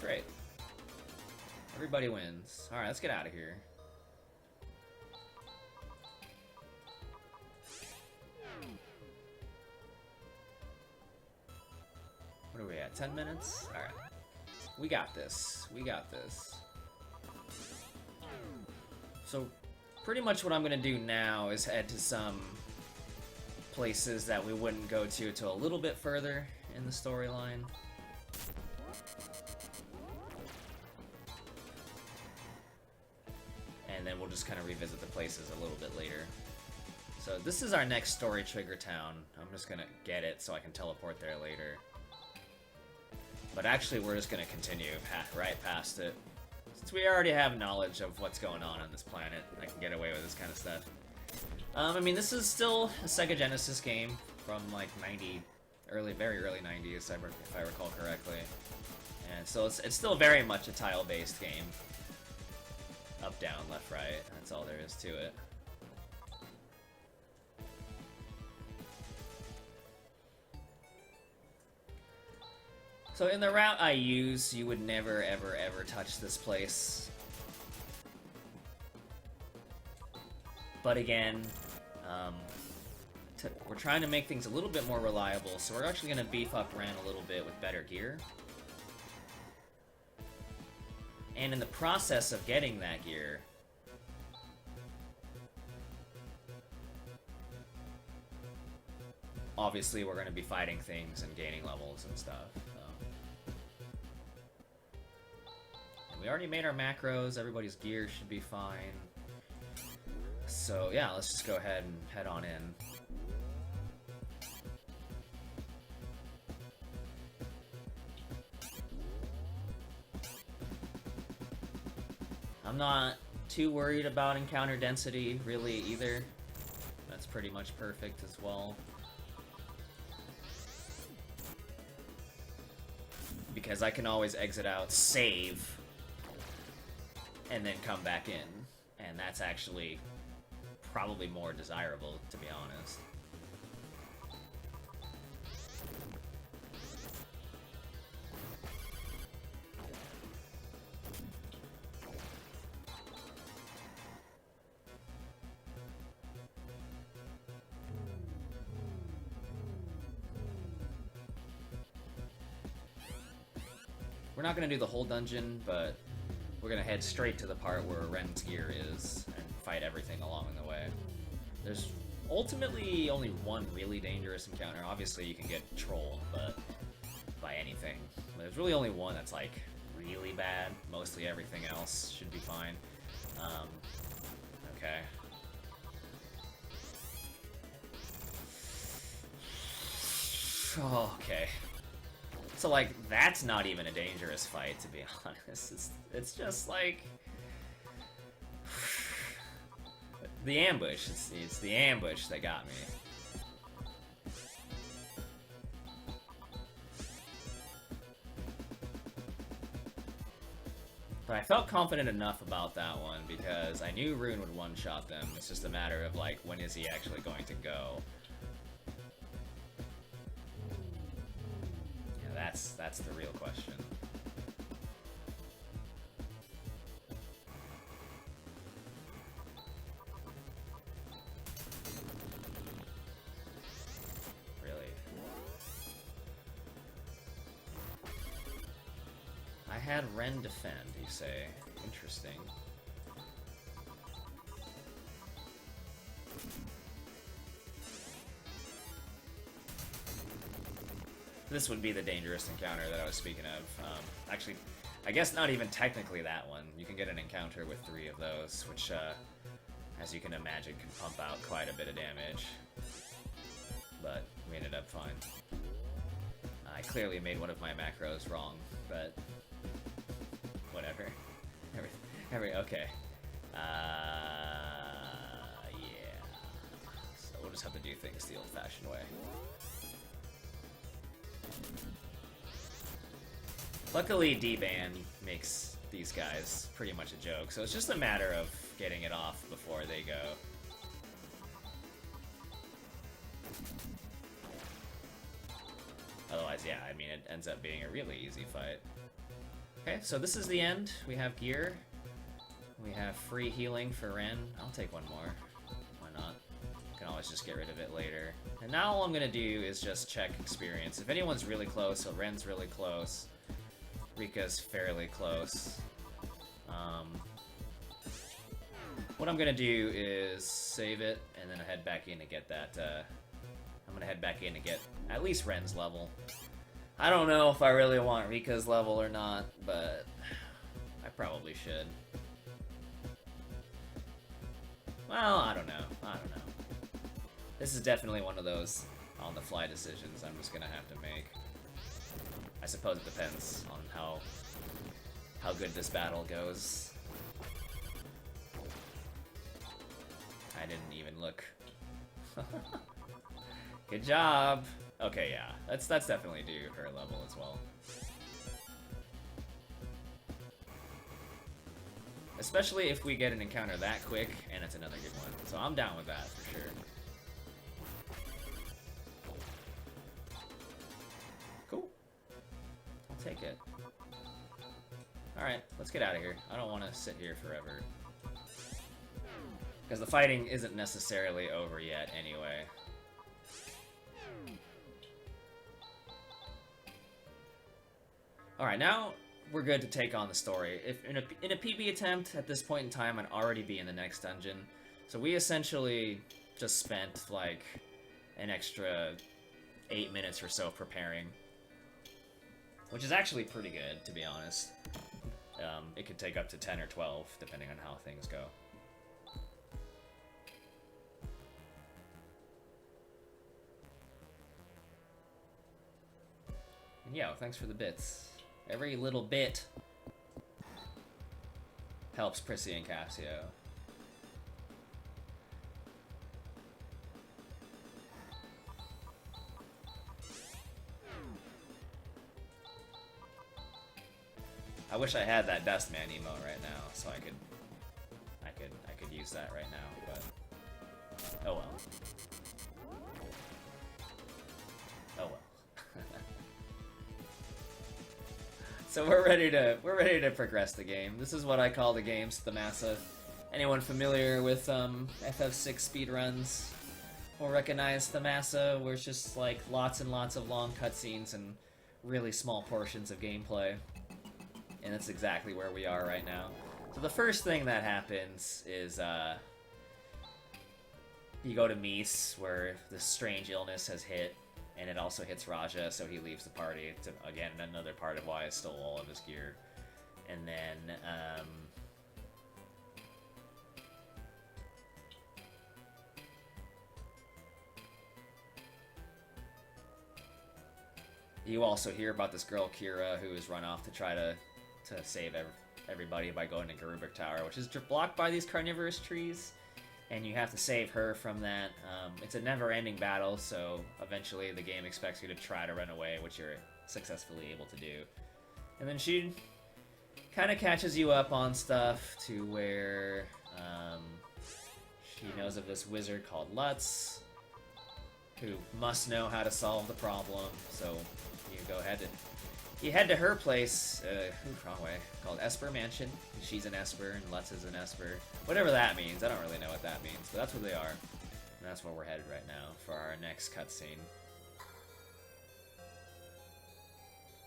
Great. Everybody wins. Alright, let's get out of here. What are we at? 10 minutes? Alright. We got this. We got this. So, pretty much what I'm going to do now is head to some places that we wouldn't go to until a little bit further in the storyline. And then we'll just kind of revisit the places a little bit later. So this is our next story trigger town. I'm just going to get it so I can teleport there later. But actually, we're just going to continue right past it. Since we already have knowledge of what's going on this planet, I can get away with this kind of stuff. I mean, this is still a Sega Genesis game from like very early 90s, if I recall correctly. And so it's still very much a tile-based game. Up, down, left, right. That's all there is to it. So in the route I use, you would never, ever, ever touch this place. But again, we're trying to make things a little bit more reliable, so we're actually going to beef up Ren a little bit with better gear. And in the process of getting that gear, obviously we're going to be fighting things and gaining levels and stuff. So. And we already made our macros, everybody's gear should be fine. So yeah, let's just go ahead and head on in. I'm not too worried about encounter density, really, either. That's pretty much perfect as well. Because I can always exit out, save, and then come back in. And that's actually probably more desirable, to be honest. We're not going to do the whole dungeon, but we're going to head straight to the part where Ren's gear is and fight everything along the way. There's ultimately only one really dangerous encounter. Obviously you can get trolled, but by anything. There's really only one that's like really bad. Mostly everything else should be fine. Okay. Okay. So, like, that's not even a dangerous fight, to be honest. It's just, like... the ambush. It's the ambush that got me. But I felt confident enough about that one, because I knew Rune would one-shot them. It's just a matter of, like, when is he actually going to go? That's the real question. Really? I had Ren defend, you say. Interesting. This would be the dangerous encounter that I was speaking of. Actually, I guess not even technically that one. You can get an encounter with 3 of those, which, as you can imagine, can pump out quite a bit of damage. But we ended up fine. I clearly made one of my macros wrong, but whatever. Okay. Yeah. So we'll just have to do things the old-fashioned way. Luckily, D-Ban makes these guys pretty much a joke, so it's just a matter of getting it off before they go. Otherwise, yeah, I mean, it ends up being a really easy fight. Okay, so this is the end. We have gear. We have free healing for Ren. I'll take one more. Why not? Can always just get rid of it later. And now all I'm gonna do is just check experience. If anyone's really close, so Ren's really close, Rika's fairly close. What I'm gonna do is save it and then head back in to get that. I'm gonna head back in to get at least Ren's level. I don't know if I really want Rika's level or not, but I probably should. Well, I don't know. This is definitely one of those on-the-fly decisions I'm just gonna have to make. I suppose it depends on how good this battle goes. I didn't even look. Good job! Okay, yeah. That's definitely due her level as well. Especially if we get an encounter that quick, and it's another good one. So I'm down with that, for sure. Cool. I'll take it. Alright, let's get out of here. I don't want to sit here forever. Because the fighting isn't necessarily over yet, anyway. Alright, now we're good to take on the story. If in a PB attempt, at this point in time, I'd already be in the next dungeon. So we essentially just spent, like, an extra 8 minutes or so preparing. Which is actually pretty good, to be honest. It could take up to 10 or 12, depending on how things go. And yo, thanks for the bits. Every little bit helps Prissy and Capsio. I wish I had that Dustman emote right now, so I could use that right now, but oh well. Oh well. So we're ready to progress the game. This is what I call the game's Thamasa. Anyone familiar with FF6 speedruns will recognize Thamasa, where it's just like lots and lots of long cutscenes and really small portions of gameplay. And that's exactly where we are right now. So the first thing that happens is you go to Mies, where this strange illness has hit, and it also hits Raja, so he leaves the party. It's, again, another part of why I stole all of his gear. And then, you also hear about this girl, Kira, who has run off to try to save everybody by going to Garubik Tower, which is blocked by these carnivorous trees. And you have to save her from that. It's a never-ending battle, so eventually the game expects you to try to run away, which you're successfully able to do. And then she kind of catches you up on stuff to where she knows of this wizard called Lutz, who must know how to solve the problem. So you head to her place, wrong way, called Esper Mansion. She's an Esper, and Lutz is an Esper. Whatever that means, I don't really know what that means, but that's what they are. And that's where we're headed right now for our next cutscene.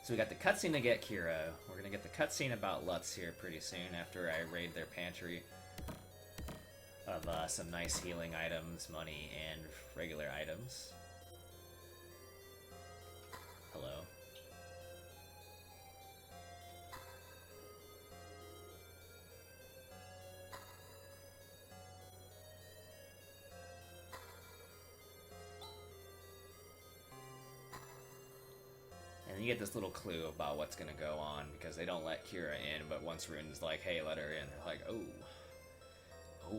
So we got the cutscene to get Kira. We're gonna get the cutscene about Lutz here pretty soon after I raid their pantry of some nice healing items, money, and regular items. Hello. And you get this little clue about what's gonna go on, because they don't let Kira in, but once Rune's like, hey, let her in, they're like, oh,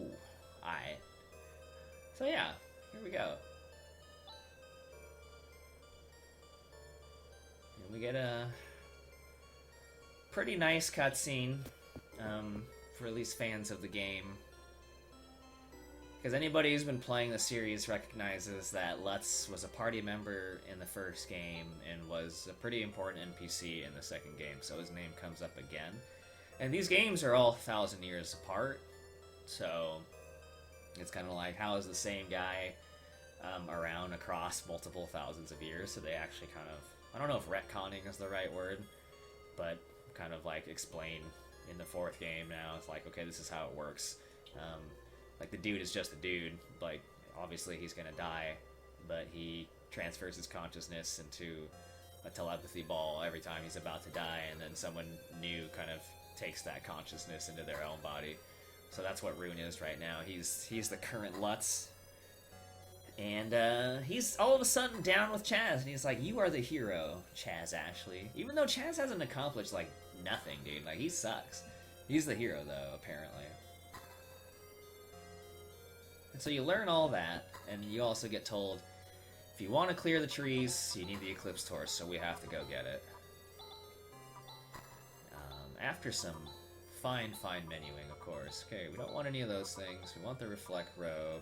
aight. So yeah, here we go. And we get a pretty nice cutscene, for at least fans of the game. Because anybody who's been playing the series recognizes that Lutz was a party member in the first game and was a pretty important NPC in the second game, so his name comes up again. And these games are all 1,000 years apart, so it's kind of like, how is the same guy around across multiple thousands of years? So they actually kind of, I don't know if retconning is the right word, but kind of like explain in the fourth game now. It's like, okay, this is how it works. Like, the dude is just a dude. Like, obviously he's gonna die, but he transfers his consciousness into a telepathy ball every time he's about to die, and then someone new kind of takes that consciousness into their own body. So that's what Rune is right now. He's the current Lutz. And he's all of a sudden down with Chaz, and he's like, you are the hero, Chaz Ashley. Even though Chaz hasn't accomplished, like, nothing, dude. Like, he sucks. He's the hero, though, apparently. And so you learn all that, and you also get told, if you want to clear the trees, you need the Eclipse Torch, so we have to go get it. After some fine menuing, of course. Okay, we don't want any of those things. We want the reflect robe.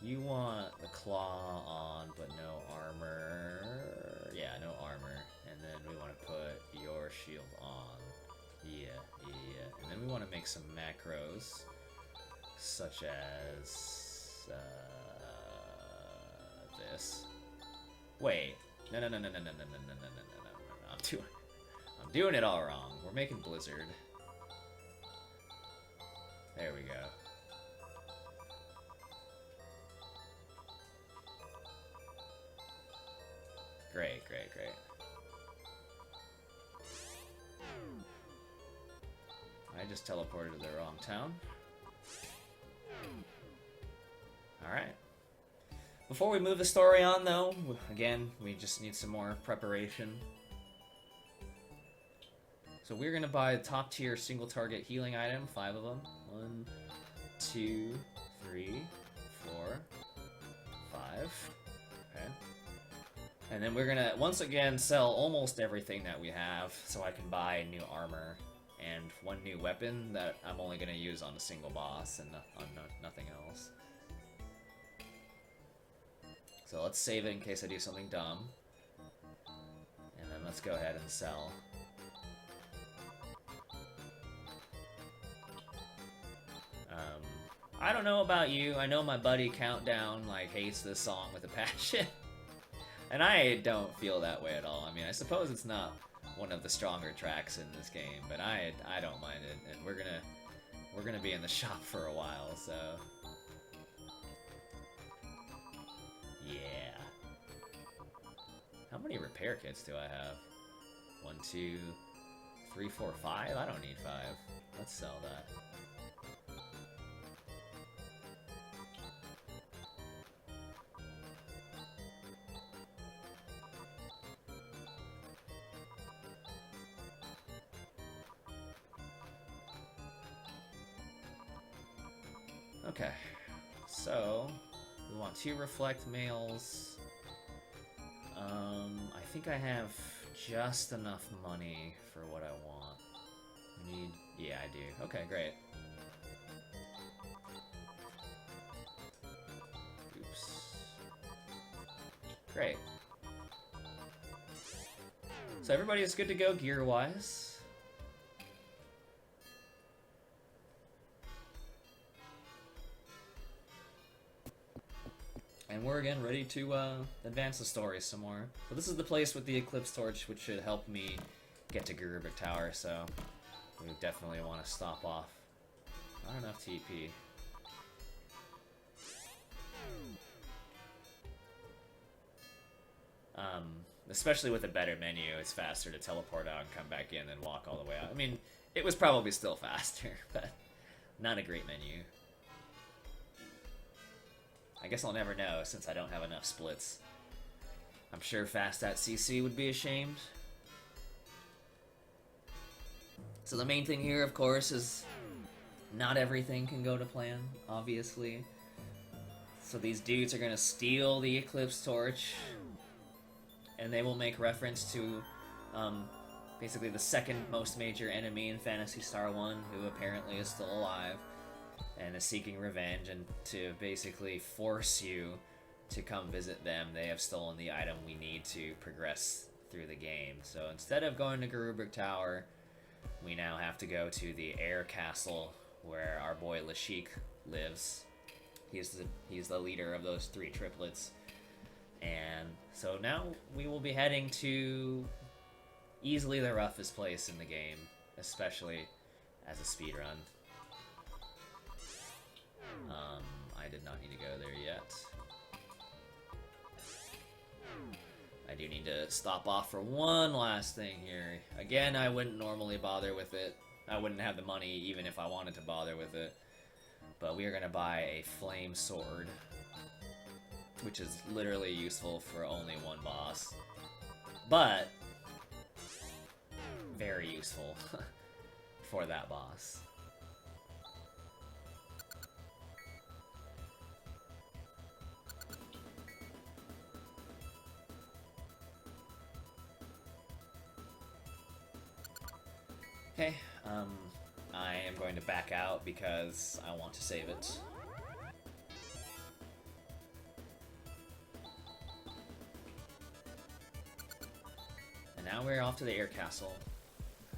You want the claw on, but no armor. Yeah, no armor. And then we want to put your shield on. Yeah. And then we want to make some macros, such as this. Wait. No. I'm doing it all wrong. We're making Blizzard. There we go. Great. I just teleported to the wrong town. Alright. Before we move the story on, though, again, we just need some more preparation. So we're gonna buy a top-tier single-target healing item, 5 of them. 1, 2, 3, 4, 5. Okay. And then we're gonna, once again, sell almost everything that we have, so I can buy new armor and 1 new weapon that I'm only gonna use on a single boss and on nothing else. So let's save it in case I do something dumb. And then let's go ahead and sell. I don't know about you, I know my buddy Countdown, like, hates this song with a passion. And I don't feel that way at all. I mean, I suppose it's not one of the stronger tracks in this game, but I don't mind it, and we're gonna be in the shop for a while, so yeah. How many repair kits do I have? 1, 2, 3, 4, 5? I don't need 5. Let's sell that. Okay, so we want 2 reflect mails. I think I have just enough money for what I want. Yeah, I do. Okay, great. Oops. Great. So everybody is good to go gear-wise. And we're again ready to advance the story some more. So this is the place with the Eclipse Torch, which should help me get to Garubik Tower, so we definitely want to stop off. Not enough TP. Especially with a better menu, it's faster to teleport out and come back in than walk all the way out. I mean, it was probably still faster, but not a great menu. I guess I'll never know, since I don't have enough splits. I'm sure Fast.cc would be ashamed. So the main thing here, of course, is not everything can go to plan, obviously. So these dudes are gonna steal the Eclipse Torch, and they will make reference to, basically the second most major enemy in Phantasy Star 1, who apparently is still alive. And is seeking revenge, and to basically force you to come visit them, they have stolen the item we need to progress through the game. So instead of going to Garubik Tower, we now have to go to the Air Castle, where our boy Lashik lives. He's the leader of those 3 triplets. And so now we will be heading to easily the roughest place in the game, especially as a speedrun. I did not need to go there yet. I do need to stop off for one last thing here. Again, I wouldn't normally bother with it. I wouldn't have the money even if I wanted to bother with it. But we are going to buy a flame sword, which is literally useful for only 1 boss. But very useful for that boss. Okay, I am going to back out because I want to save it. And now we're off to the air castle.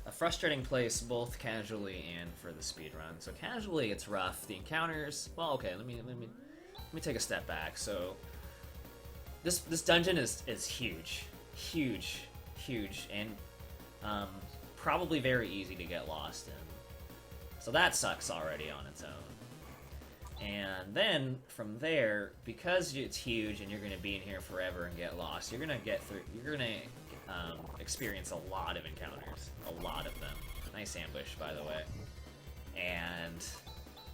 A frustrating place both casually and for the speedrun. So casually it's rough. The encounters, well, okay, let me take a step back. So this dungeon is huge. Huge, and probably very easy to get lost in. So that sucks already on its own. And then from there, because it's huge and you're going to be in here forever and get lost, you're going to experience a lot of encounters. A lot of them. Nice ambush, by the way. And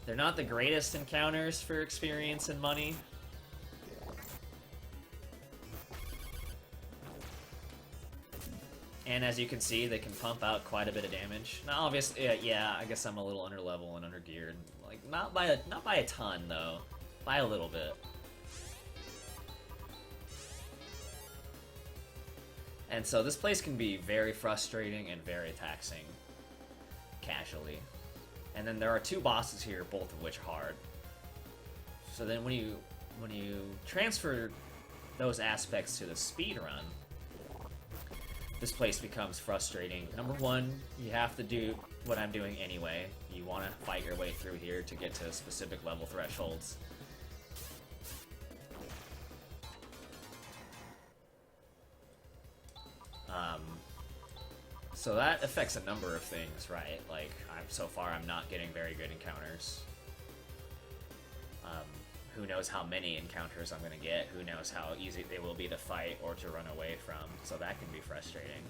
they're not the greatest encounters for experience and money. And as you can see, they can pump out quite a bit of damage. Now, obviously, yeah, I guess I'm a little under level and under geared. Like, not by a ton though, by a little bit. And so this place can be very frustrating and very taxing, casually. And then there are two bosses here, both of which are hard. So then when you transfer those aspects to the speedrun, this place becomes frustrating. Number one, you have to do what I'm doing anyway. You want to fight your way through here to get to specific level thresholds. So that affects a number of things, right? Like, so far I'm not getting very good encounters. Who knows how many encounters I'm going to get, who knows how easy they will be to fight or to run away from, so that can be frustrating.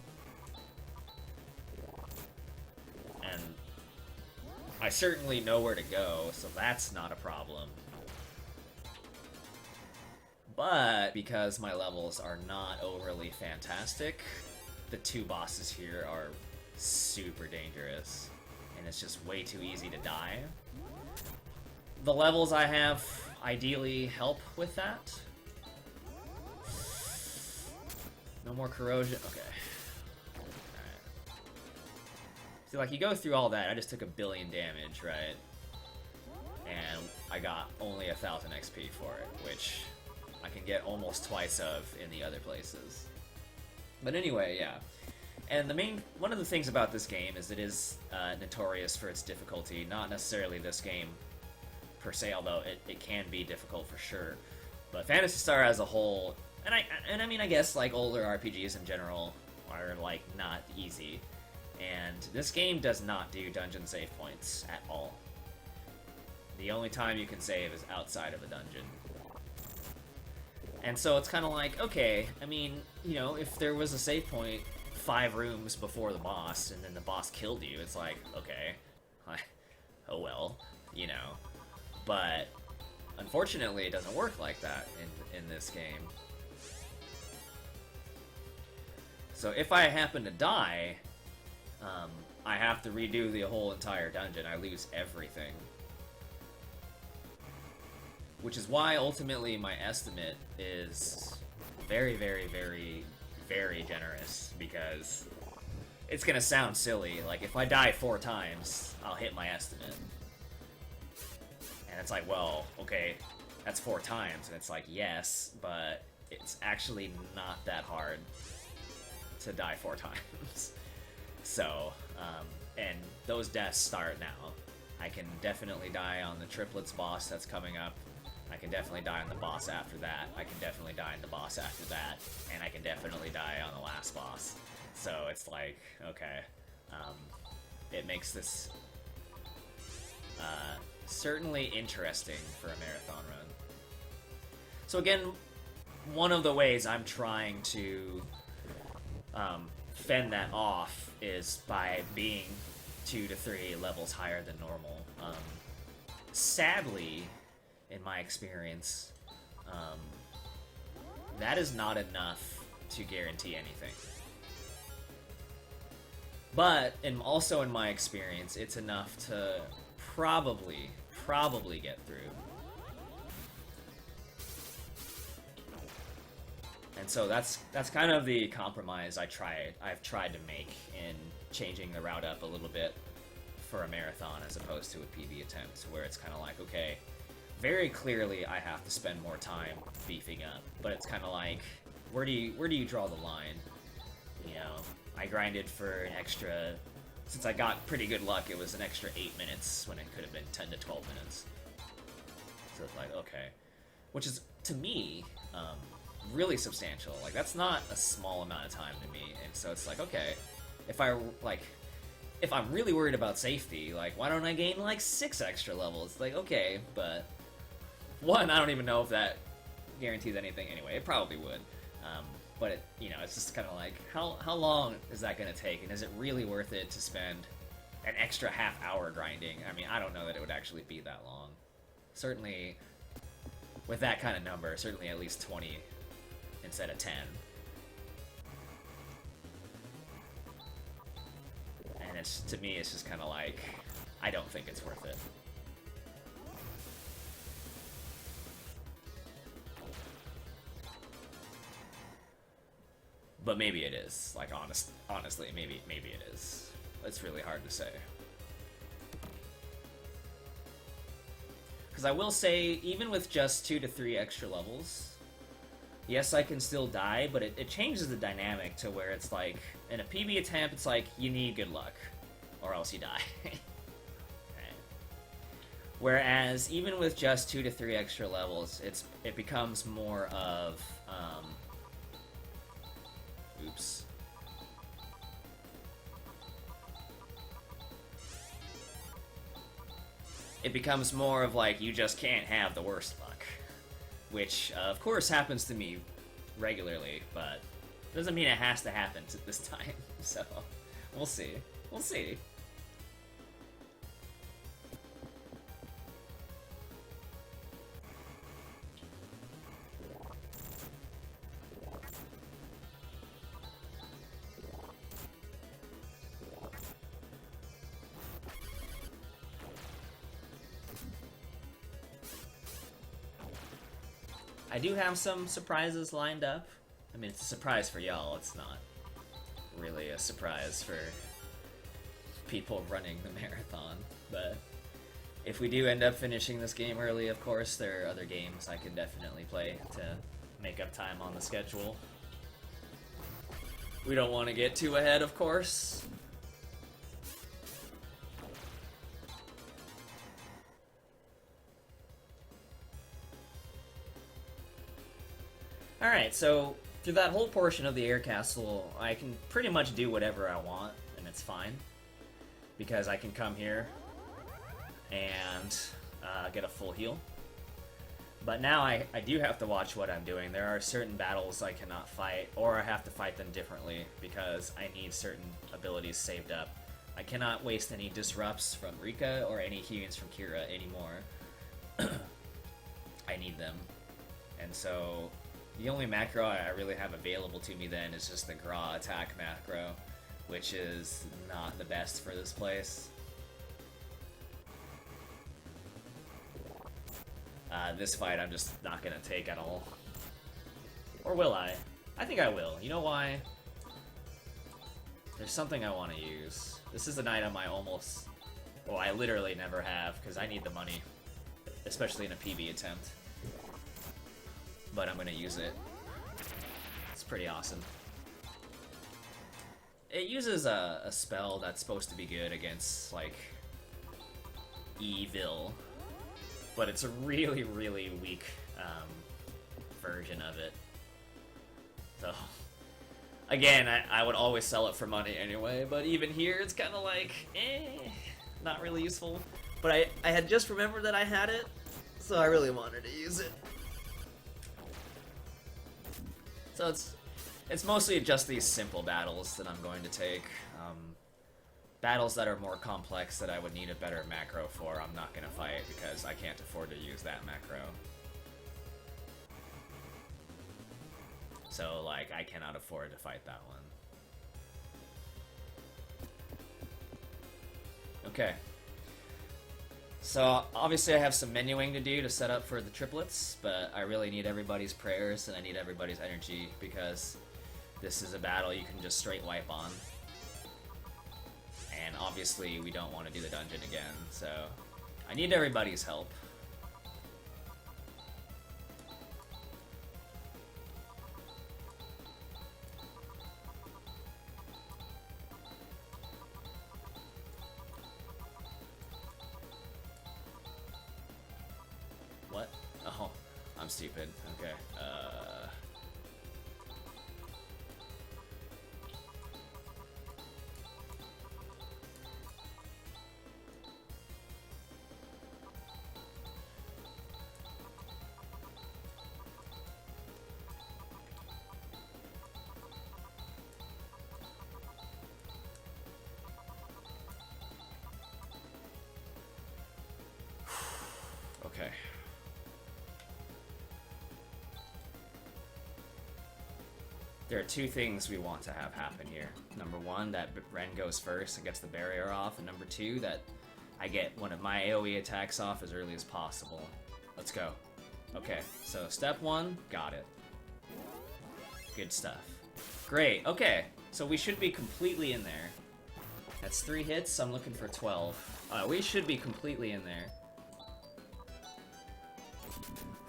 And I certainly know where to go, so that's not a problem. But because my levels are not overly fantastic, the two bosses here are super dangerous, and it's just way too easy to die. The levels I have ideally help with that. No more corrosion. Okay. Alright. See, like, you go through all that, I just took 1 billion damage, right? And I got only 1,000 XP for it, which I can get almost twice of in the other places. But anyway, yeah. And one of the things about this game is it is notorious for its difficulty. Not necessarily this game per se, although it can be difficult for sure. But Phantasy Star as a whole, and I mean, I guess like older RPGs in general are like not easy. And this game does not do dungeon save points at all. The only time you can save is outside of a dungeon. And so it's kind of like, okay, I mean, you know, if there was a save point 5 rooms before the boss and then the boss killed you, it's like, okay, oh well, you know. But unfortunately, it doesn't work like that in this game. So if I happen to die, I have to redo the whole entire dungeon. I lose everything. Which is why, ultimately, my estimate is very, very, very, very generous, because it's gonna sound silly. Like, if I die 4 times, I'll hit my estimate. And it's like, well, okay, that's 4 times, and it's like, yes, but it's actually not that hard to die 4 times. So, and those deaths start now. I can definitely die on the triplets boss that's coming up. I can definitely die on the boss after that. I can definitely die on the boss after that. And I can definitely die on the last boss. So it's like, okay. It makes this certainly interesting for a marathon run. So again, one of the ways I'm trying to fend that off is by being 2 to 3 levels higher than normal. Sadly, in my experience, that is not enough to guarantee anything. But, and also in my experience, it's enough to probably get through. And so that's kind of the compromise I've tried to make in changing the route up a little bit for a marathon as opposed to a PB attempt, where it's kind of like, okay, very clearly I have to spend more time beefing up, but it's kind of like, where do you draw the line? You know, I grinded for an extra, since I got pretty good luck, it was an extra 8 minutes when it could have been 10 to 12 minutes. So it's like, okay. Which is, to me, really substantial. Like, that's not a small amount of time to me. And so it's like, okay, if I'm really worried about safety, like, why don't I gain, like, 6 extra levels? It's like, okay, but... One, I don't even know if that guarantees anything anyway. It probably would. But, it's just kind of like, how long is that going to take? And is it really worth it to spend an extra half hour grinding? I mean, I don't know that it would actually be that long. Certainly, with that kind of number, certainly at least 20 instead of 10. And to me, it's just kind of like, I don't think it's worth it. But maybe it is. Like, honestly, maybe it is. It's really hard to say. Because I will say, even with just 2 to 3 extra levels, yes, I can still die, but it changes the dynamic to where it's like, in a PB attempt, it's like, you need good luck, or else you die. Okay. Whereas, even with just 2 to 3 extra levels, it becomes more of, oops. It becomes more of like, you just can't have the worst luck. Which, of course, happens to me regularly, but doesn't mean it has to happen this time. So, we'll see. We'll see. I do have some surprises lined up. I mean, it's a surprise for y'all. It's not really a surprise for people running the marathon. But if we do end up finishing this game early, of course, there are other games I can definitely play to make up time on the schedule. We don't want to get too ahead, of course. Alright, so through that whole portion of the air castle, I can pretty much do whatever I want, and it's fine. Because I can come here and get a full heal. But now I do have to watch what I'm doing. There are certain battles I cannot fight, or I have to fight them differently, because I need certain abilities saved up. I cannot waste any disrupts from Rika or any healings from Kira anymore. I need them. And so the only macro I really have available to me then is just the Gra attack macro, which is not the best for this place. This fight I'm just not gonna take at all. Or will I? I think I will. You know why? There's something I want to use. This is an item I literally never have, because I need the money. Especially in a PB attempt. But I'm gonna use it. It's pretty awesome. It uses a spell that's supposed to be good against, like, evil. But it's a really, really weak version of it. So, again, I would always sell it for money anyway, but even here it's kind of like, not really useful. But I had just remembered that I had it, so I really wanted to use it. So it's mostly just these simple battles that I'm going to take. Battles that are more complex that I would need a better macro for, I'm not going to fight because I can't afford to use that macro. So, like, I cannot afford to fight that one. Okay. So, obviously I have some menuing to do to set up for the triplets, but I really need everybody's prayers and I need everybody's energy because this is a battle you can just straight wipe on. And obviously we don't want to do the dungeon again, so I need everybody's help. What? Oh, I'm stupid. Okay. Okay. There are two things we want to have happen here. Number one, that Ren goes first and gets the barrier off, and number two, that I get one of my AoE attacks off as early as possible. Let's go. Okay, so step one, got it. Good stuff. Great, okay, so we should be completely in there. That's 3 hits, I'm looking for 12. We should be completely in there.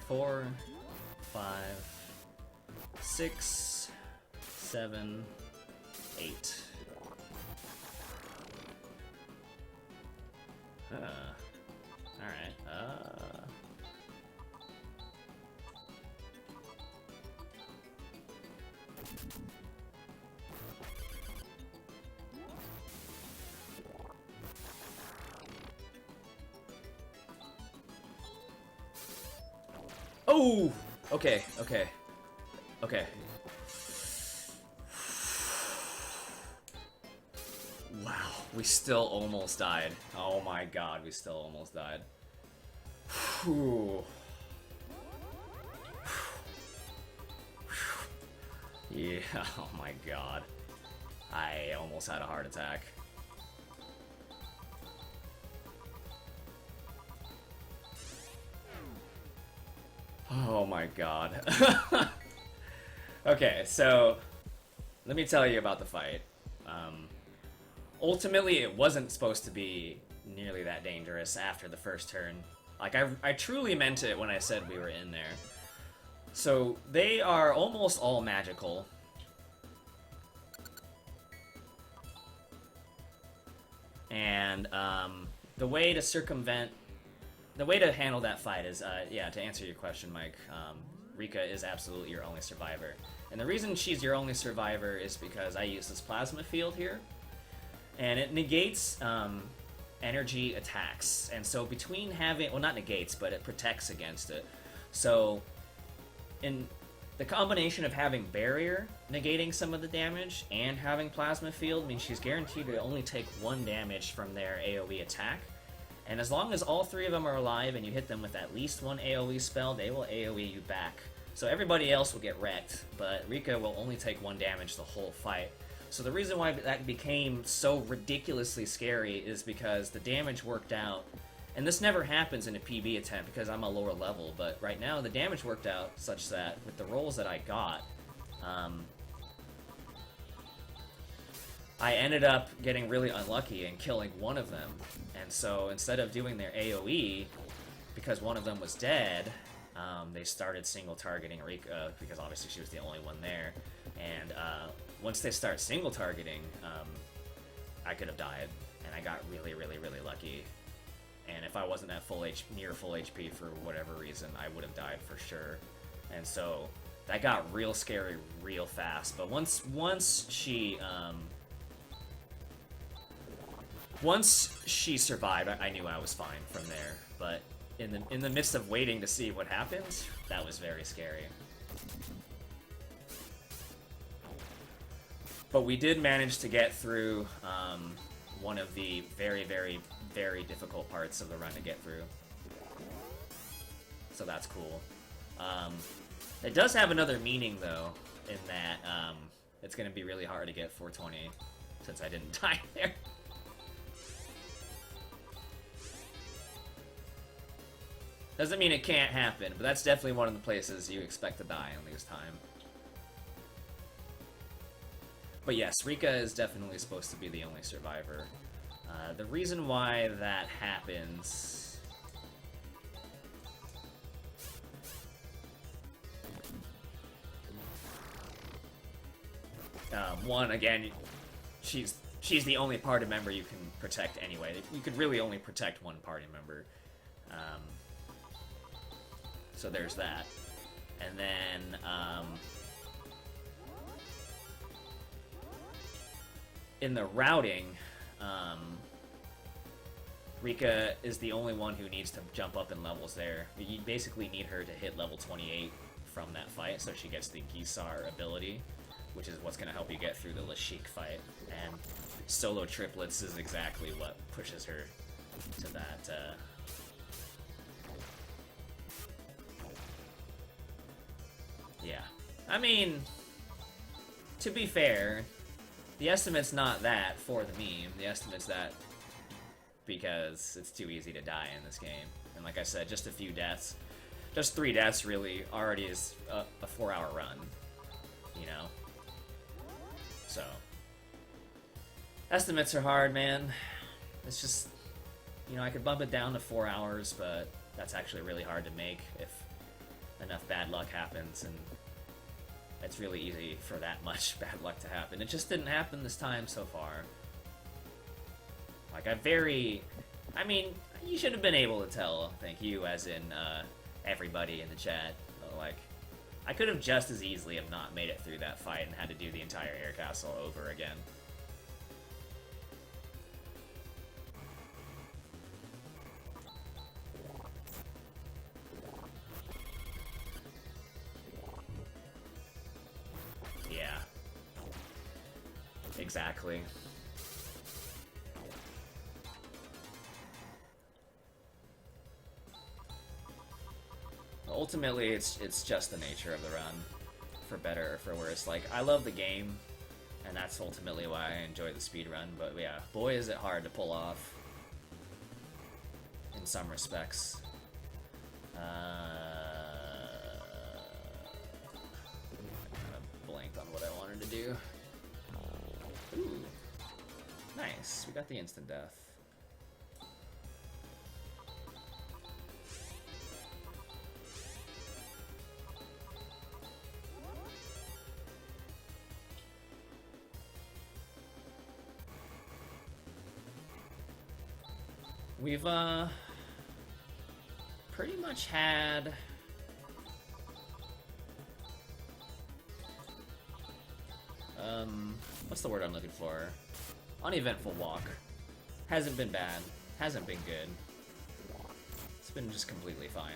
4, 5, 6, 7, 8. Alright, Oh! Okay, okay. Okay. Wow, we still almost died. Oh my god, we still almost died. Whew. Yeah, oh my god. I almost had a heart attack. Oh my god. Okay, so let me tell you about the fight. Ultimately, it wasn't supposed to be nearly that dangerous after the first turn. Like, I truly meant it when I said we were in there. So, they are almost all magical. And the way to circumvent... The way to handle that fight is, yeah, to answer your question, Mike, Rika is absolutely your only survivor. And the reason she's your only survivor is because I use this plasma field here, and it negates energy attacks. And so between having, well, not negates, but it protects against it. So in the combination of having barrier negating some of the damage and having plasma field means she's guaranteed to only take 1 damage from their AoE attack. And as long as all 3 of them are alive and you hit them with at least 1 AoE spell, they will AoE you back. So everybody else will get wrecked, but Rika will only take 1 damage the whole fight. So the reason why that became so ridiculously scary is because the damage worked out. And this never happens in a PB attempt because I'm a lower level, but right now the damage worked out such that with the rolls that I got, I ended up getting really unlucky and killing one of them. And so instead of doing their AoE, because one of them was dead, they started single targeting Rika, because obviously she was the only one there. And once they start single targeting, I could have died. And I got really, really, really lucky. And if I wasn't at near full HP for whatever reason, I would have died for sure. And so that got real scary real fast. But once she survived, I knew I was fine from there. But in the midst of waiting to see what happened, that was very scary. But we did manage to get through one of the very, very, very difficult parts of the run to get through. So that's cool. It does have another meaning, though, in that it's going to be really hard to get 420 since I didn't die there. Doesn't mean it can't happen, but that's definitely one of the places you expect to die and lose time. But yes, Rika is definitely supposed to be the only survivor. The reason why that happens... one, again, she's the only party member you can protect anyway. You could really only protect one party member. So there's that. And then, in the routing, Rika is the only one who needs to jump up in levels there. You basically need her to hit level 28 from that fight, so she gets the Gisar ability, which is what's going to help you get through the Lashik fight. And solo triplets is exactly what pushes her to that. Yeah. I mean, to be fair, the estimate's not that for the meme. The estimate's that because it's too easy to die in this game. And like I said, just a few deaths. Just 3 deaths really already is a 4-hour run, you know? So, estimates are hard, man. It's just, you know, I could bump it down to 4 hours, but that's actually really hard to make if enough bad luck happens, and it's really easy for that much bad luck to happen. It just didn't happen this time so far. Like, I mean, you should have been able to tell, thank you, as in, everybody in the chat. Like, I could have just as easily have not made it through that fight and had to do the entire air castle over again. Yeah. Exactly. Ultimately, it's just the nature of the run, for better or for worse. Like, I love the game, and that's ultimately why I enjoy the speedrun, but yeah, boy is it hard to pull off in some respects. I kind of blanked on what I wanted to do. Ooh. Nice, we got the instant death. We've, pretty much had... what's the word I'm looking for? Uneventful walk. Hasn't been bad. Hasn't been good. It's been just completely fine.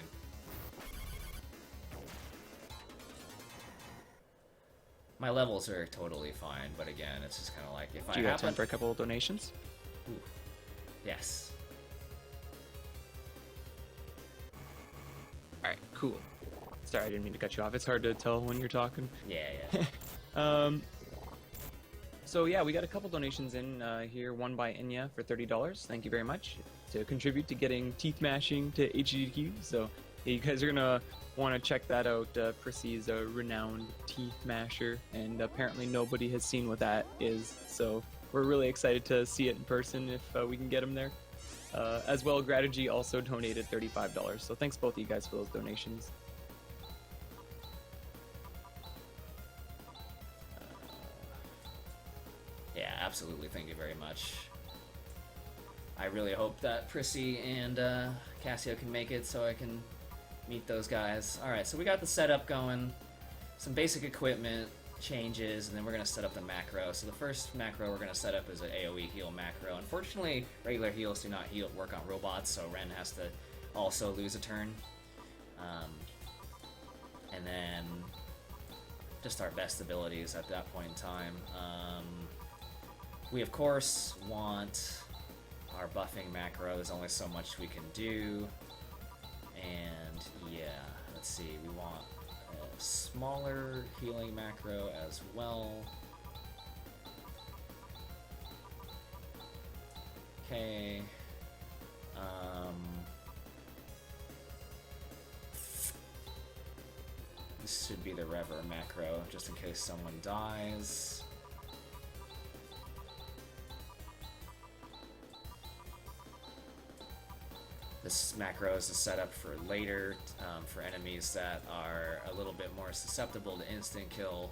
My levels are totally fine, but again, it's just kind of like, if I Do you have time for a couple of donations? Ooh. Yes. Alright, cool. Sorry, I didn't mean to cut you off. It's hard to tell when you're talking. Yeah. So yeah, we got a couple donations in here. One by Enya for $30. Thank you very much to contribute to getting teeth mashing to HDQ. So yeah, you guys are gonna want to check that out. Prissy is a renowned teeth masher, and apparently nobody has seen what that is. So we're really excited to see it in person if we can get him there. As well, Gratitude also donated $35. So thanks both of you guys for those donations. Yeah, absolutely. Thank you very much. I really hope that Prissy and Cassio can make it so I can meet those guys. Alright, so we got the setup going, some basic equipment changes, and then we're going to set up the macro. So the first macro we're going to set up is an AoE heal macro. Unfortunately, regular heals do not work on robots, so Ren has to also lose a turn. And then just our best abilities at that point in time. We, of course, want our buffing macro. There's only so much we can do. And, yeah, let's see. We want a smaller healing macro as well. Okay. This should be the Rever macro, just in case someone dies. This macro is a setup for later, for enemies that are a little bit more susceptible to instant kill.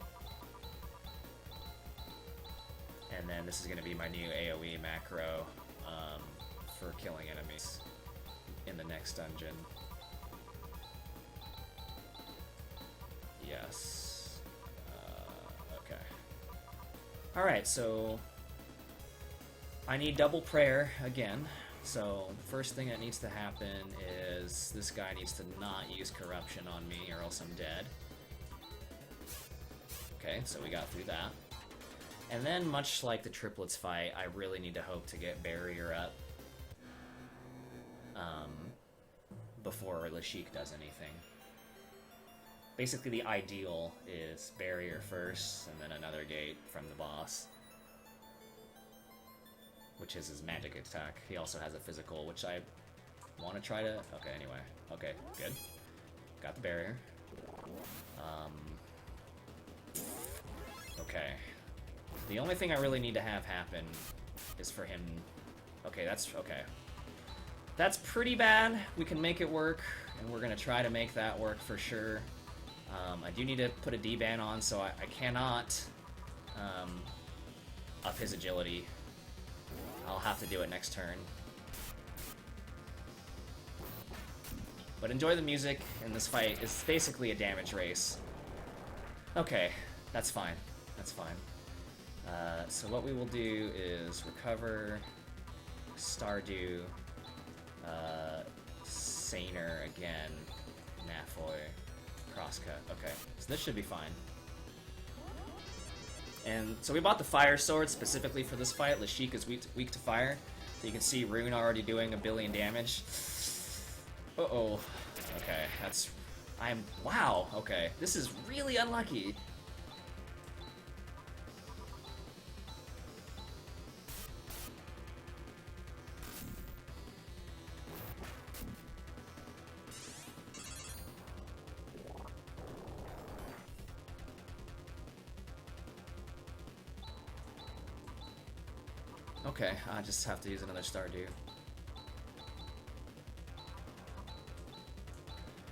And then this is going to be my new AoE macro for killing enemies in the next dungeon. Yes. Okay. Alright, so I need double prayer again. So first thing that needs to happen is this guy needs to not use corruption on me or else I'm dead. Okay, so we got through that. And then, much like the triplets fight, I really need to hope to get barrier up before Lashik does anything. Basically, the ideal is barrier first, and then another gate from the boss, which is his magic attack. He also has a physical, which I want to try to... Okay, anyway. Okay, good. Got the barrier. Okay. The only thing I really need to have happen is for him... Okay, that's... Okay. That's pretty bad. We can make it work, and we're going to try to make that work for sure. I do need to put a D-ban on, so I cannot up his agility. I'll have to do it next turn. But enjoy the music, and this fight is basically a damage race. Okay, that's fine. That's fine. So what we will do is recover, Stardew, Saner again, Nafoy, Crosscut. Okay, so this should be fine. And so we bought the Fire Sword specifically for this fight. Lashik is weak to fire. So you can see Rune already doing 1 billion damage. Uh-oh. Okay, that's... Wow, okay. This is really unlucky. Okay, I just have to use another Stardew.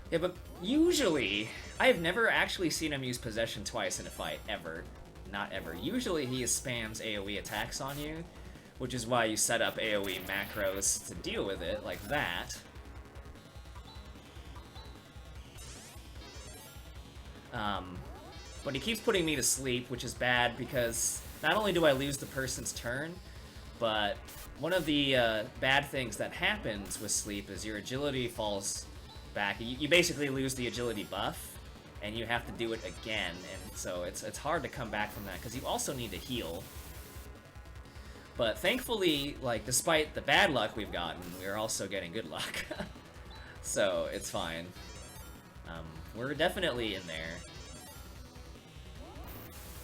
Yeah, but usually, I have never actually seen him use Possession twice in a fight, ever. Not ever. Usually he spams AoE attacks on you, which is why you set up AoE macros to deal with it, like that. But he keeps putting me to sleep, which is bad because not only do I lose the person's turn, but one of the bad things that happens with sleep is your agility falls back. You basically lose the agility buff, and you have to do it again, and so it's hard to come back from that, because you also need to heal. But thankfully, like, despite the bad luck we've gotten, we're also getting good luck. So, it's fine. We're definitely in there.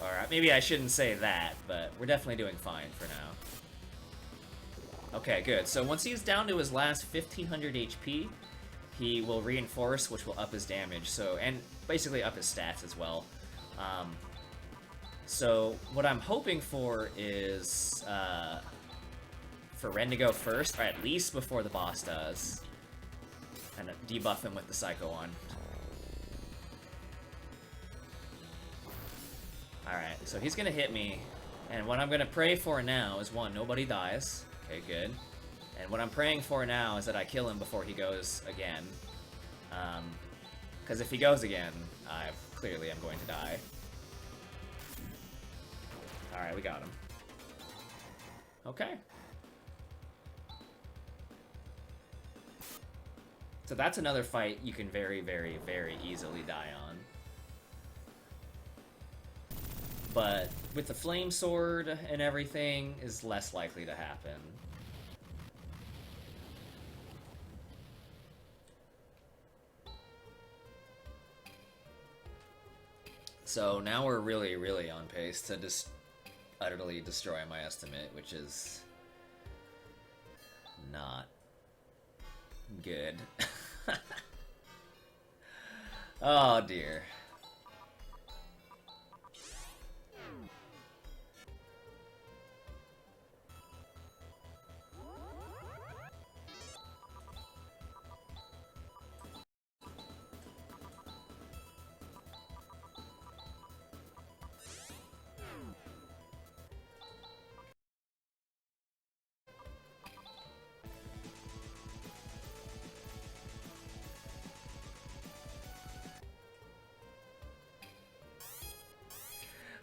Or maybe I shouldn't say that, but we're definitely doing fine for now. Okay, good. So once he's down to his last 1500 HP, he will reinforce, which will up his damage. So, and basically up his stats as well. So what I'm hoping for is for Ren to go first, or at least before the boss does, and debuff him with the Psycho one. Alright, so he's gonna hit me, and what I'm gonna pray for now is, one, nobody dies. Okay, good. And what I'm praying for now is that I kill him before he goes again. Because if he goes again, clearly I'm going to die. Alright, we got him. Okay. So that's another fight you can very, very, very easily die on. But with the Flame Sword and everything, is less likely to happen. So now we're really, really on pace to just utterly destroy my estimate, which is not good. Oh dear.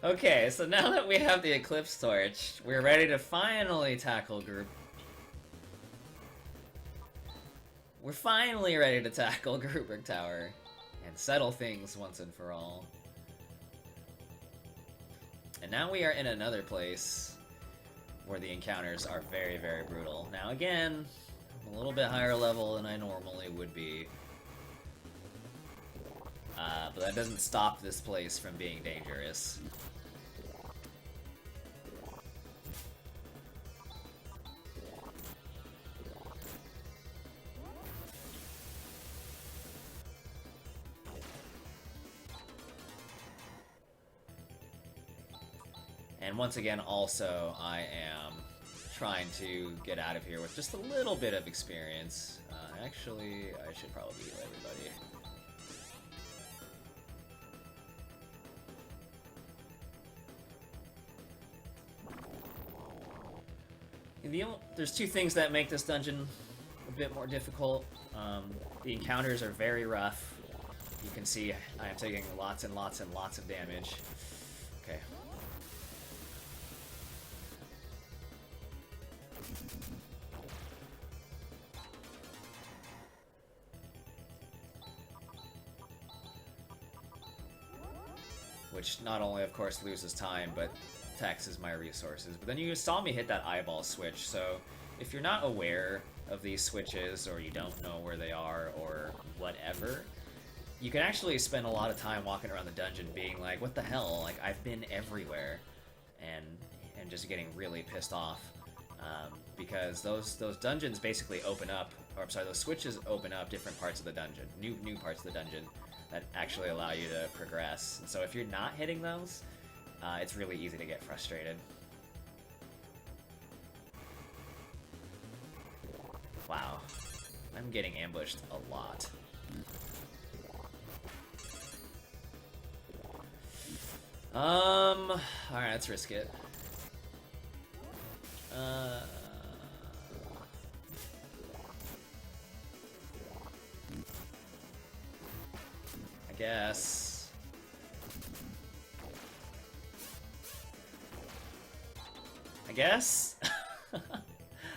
Okay, so now that we have the Eclipse Torch, we're ready to finally tackle group. We're finally ready to tackle Gruberg Tower and settle things once and for all. And now we are in another place where the encounters are very, very brutal. Now again, I'm a little bit higher level than I normally would be. But that doesn't stop this place from being dangerous. And once again, also, I am trying to get out of here with just a little bit of experience. Actually, I should probably heal everybody. There's two things that make this dungeon a bit more difficult. The encounters are very rough. You can see I am taking lots and lots and lots of damage. Okay. Which not only, of course, loses time, but taxes my resources. But then you saw me hit that eyeball switch, so if you're not aware of these switches, or you don't know where they are, or whatever, you can actually spend a lot of time walking around the dungeon being like, what the hell, like, I've been everywhere, and just getting really pissed off. Because those dungeons basically open up, or I'm sorry, those switches open up different parts of the dungeon, new parts of the dungeon, that actually allow you to progress. And so if you're not hitting those, it's really easy to get frustrated. Wow. I'm getting ambushed a lot. Alright, let's risk it. I guess.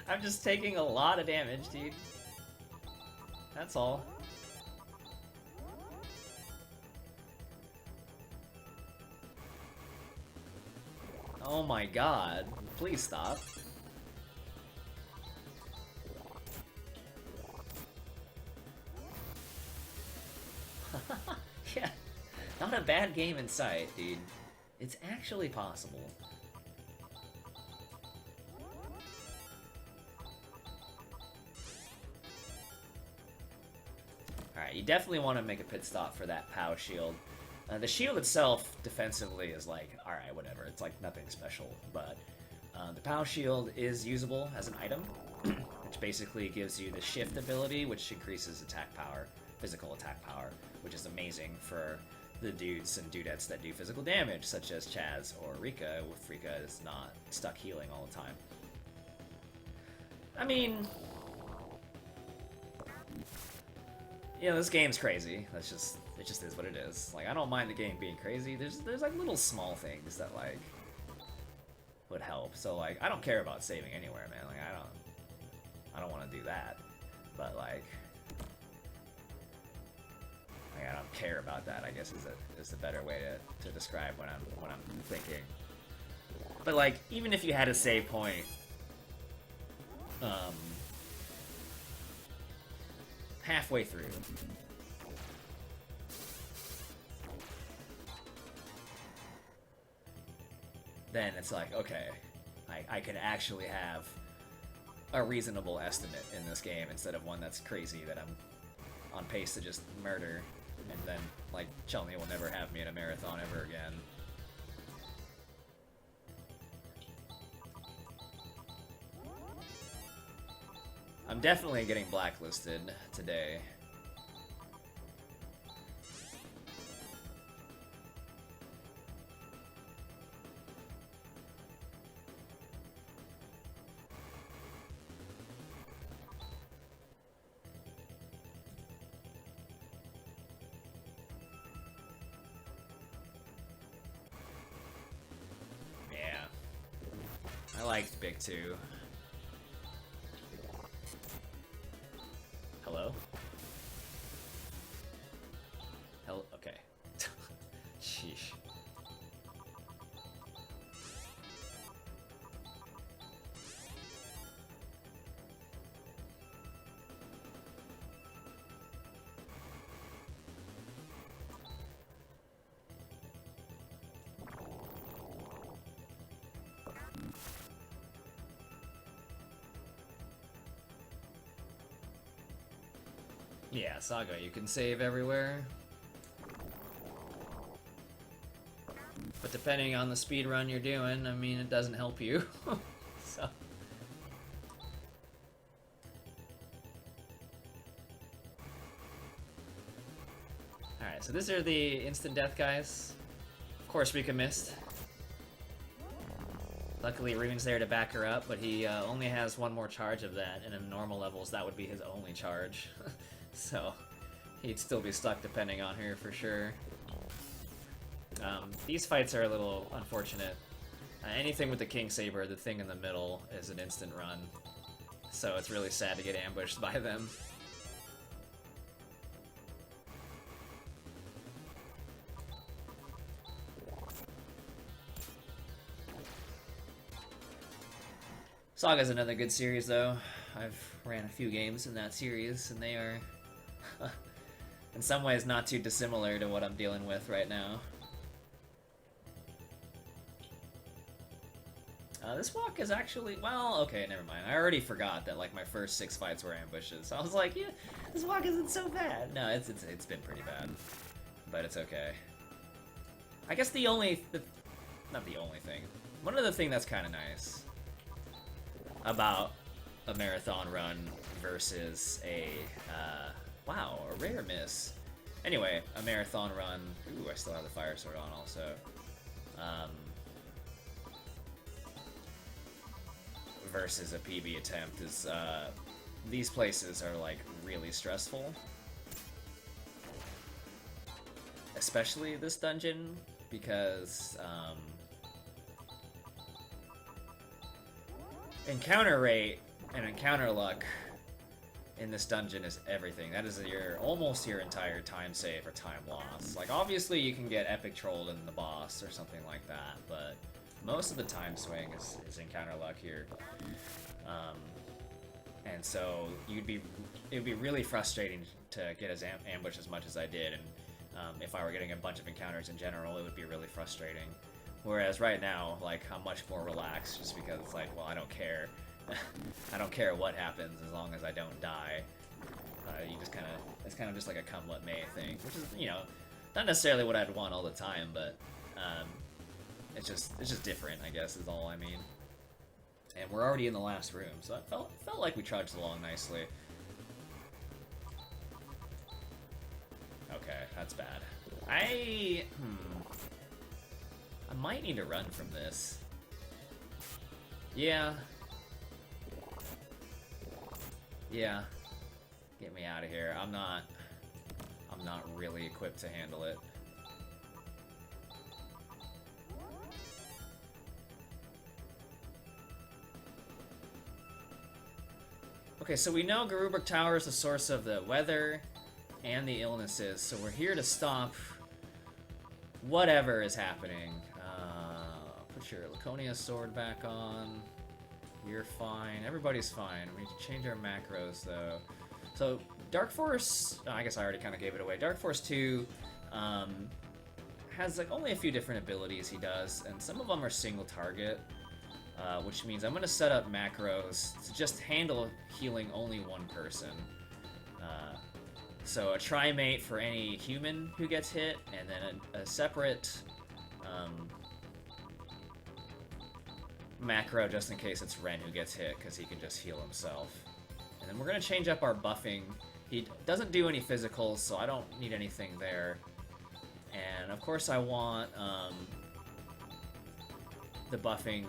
I'm just taking a lot of damage, dude. That's all. Oh my god. Please stop. Yeah. Not a bad game in sight, dude. It's actually possible. Alright, you definitely want to make a pit stop for that POW shield. The shield itself, defensively, is like, alright, whatever. It's like nothing special, but the POW shield is usable as an item, which basically gives you the shift ability, which increases attack power, physical attack power, which is amazing for the dudes and dudettes that do physical damage, such as Chaz or Rika, if Rika is not stuck healing all the time. I mean, you know, this game's crazy. It just is what it is. Like, I don't mind the game being crazy. There's like little small things that like would help. So like, I don't care about saving anywhere, man. Like, I don't want to do that. But like, I don't care about that, I guess is a better way to describe what I'm thinking. But like, even if you had a save point, halfway through, then it's like, okay, I could actually have a reasonable estimate in this game instead of one that's crazy that I'm on pace to just murder, and then, like, Chelmy will never have me in a marathon ever again. I'm definitely getting blacklisted today. I liked Big 2. Hello? Hello? Okay. Sheesh. Yeah, Saga, you can save everywhere. But depending on the speed run you're doing, I mean, it doesn't help you. So. Alright, so these are the instant death guys. Of course, Rika missed. Luckily, Rune's there to back her up, but he only has one more charge of that, and in normal levels, that would be his only charge. So, he'd still be stuck depending on her for sure. These fights are a little unfortunate. Anything with the King Saber, the thing in the middle, is an instant run. So it's really sad to get ambushed by them. Saga's another good series though. I've ran a few games in that series, and they are in some ways not too dissimilar to what I'm dealing with right now. This walk is actually, well, okay, never mind. I already forgot that like my first 6 fights were ambushes. I was like, yeah, this walk isn't so bad. No, it's been pretty bad, but it's okay. I guess not the only thing. One other thing that's kind of nice about a marathon run versus a wow, a rare miss. Anyway, a marathon run. Ooh, I still have the fire sword on also. Versus a PB attempt is these places are like really stressful, especially this dungeon, because encounter rate and encounter luck in this dungeon is everything. That is almost your entire time save or time loss. Like obviously you can get epic trolled in the boss or something like that, but most of the time swing is encounter luck here. And so it would be really frustrating to get as ambushed as much as I did, and if I were getting a bunch of encounters in general, it would be really frustrating. Whereas right now, like, I'm much more relaxed just because it's like, well, I don't care. I don't care what happens as long as I don't die. It's kind of just like a come what may thing, which is, you know, not necessarily what I'd want all the time, but it's just different, I guess, is all I mean. And we're already in the last room, so it felt like we trudged along nicely. Okay, that's bad. I might need to run from this. Yeah. Yeah. Get me out of here. I'm not really equipped to handle it. Okay, so we know Garubrik Tower is the source of the weather and the illnesses, so we're here to stop whatever is happening. Put your Laconia sword back on. You're fine. Everybody's fine. We need to change our macros, though. So, Dark Force... Oh, I guess I already kind of gave it away. Dark Force 2 has like only a few different abilities he does, and some of them are single target. Which means I'm going to set up macros to just handle healing only one person. So a tri-mate for any human who gets hit, and then a separate macro just in case it's Ren who gets hit, because he can just heal himself. And then we're going to change up our buffing. He doesn't do any physicals, so I don't need anything there. And of course I want the buffing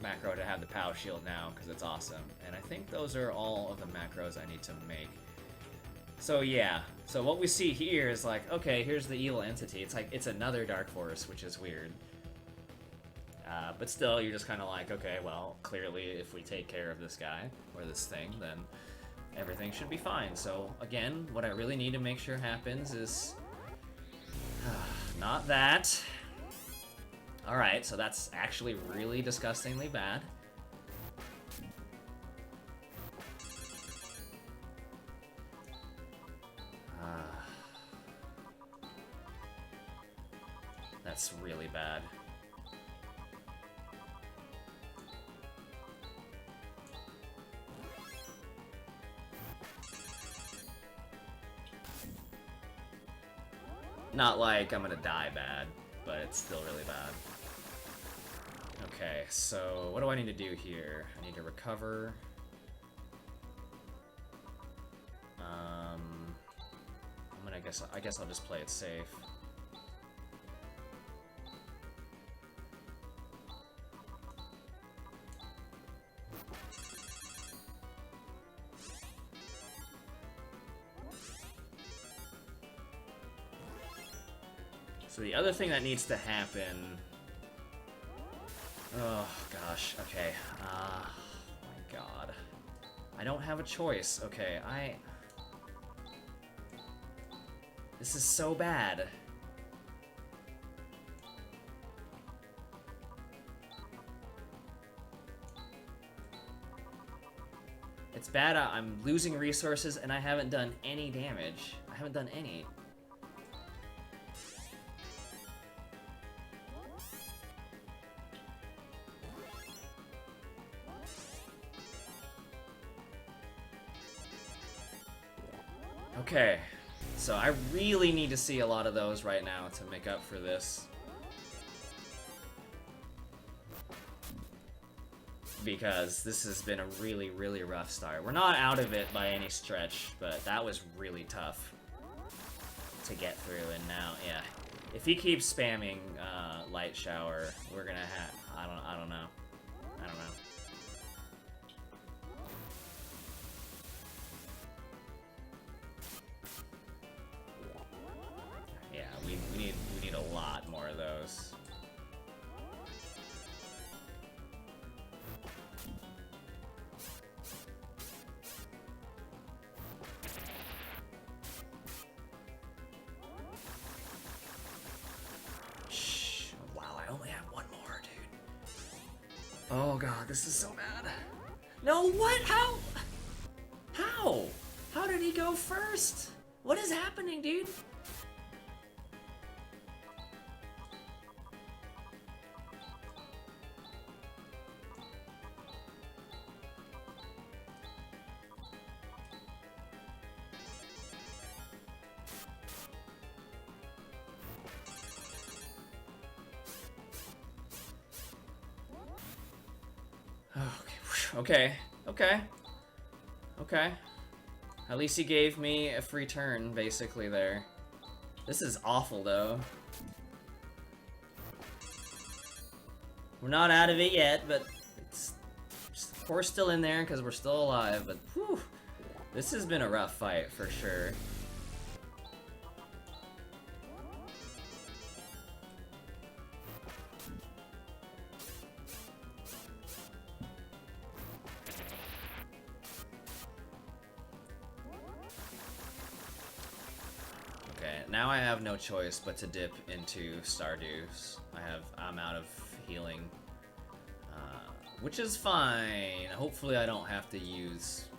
macro to have the POW shield now, because it's awesome. And I think those are all of the macros I need to make. So yeah, so what we see here is like, okay, here's the evil entity. It's like, it's another Dark Force, which is weird. But still, you're just kind of like, okay, well, clearly if we take care of this guy or this thing, then everything should be fine. So again, what I really need to make sure happens is not that. Alright, so that's actually really disgustingly bad. That's really bad. Not like I'm gonna die bad, but it's still really bad. Okay, so what do I need to do here? I need to recover. I guess I'll just play it safe. So the other thing that needs to happen... Oh, gosh. Okay. Oh, my God. I don't have a choice. Okay, This is so bad. It's bad. I'm losing resources, and I haven't done any damage. I haven't done any. Okay, so I really need to see a lot of those right now to make up for this. Because this has been a really, really rough start. We're not out of it by any stretch, but that was really tough to get through, and now, yeah. If he keeps spamming Light Shower, we're gonna have... I don't know. I don't know. Yeah, we need a lot more of those. Shh. Wow, I only have one more, dude. Oh god, this is so bad. No, what? How? How? How did he go first? What is happening, dude? Okay, okay, okay. At least he gave me a free turn, basically, there. This is awful, though. We're not out of it yet, but it's, of course, still in there, because we're still alive, but whew, this has been a rough fight, for sure. Now I have no choice but to dip into Stardew's. I'm out of healing, which is fine. Hopefully I don't have to use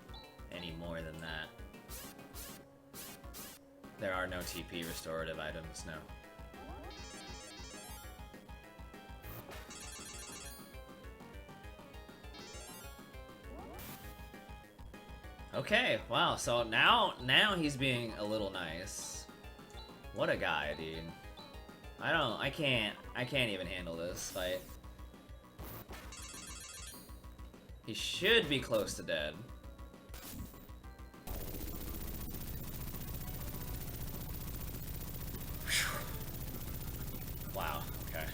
any more than that. There are no TP restorative items, no. Okay, wow, so now he's being a little nice. What a guy, dude. I can't even handle this fight. He should be close to dead. Wow, okay.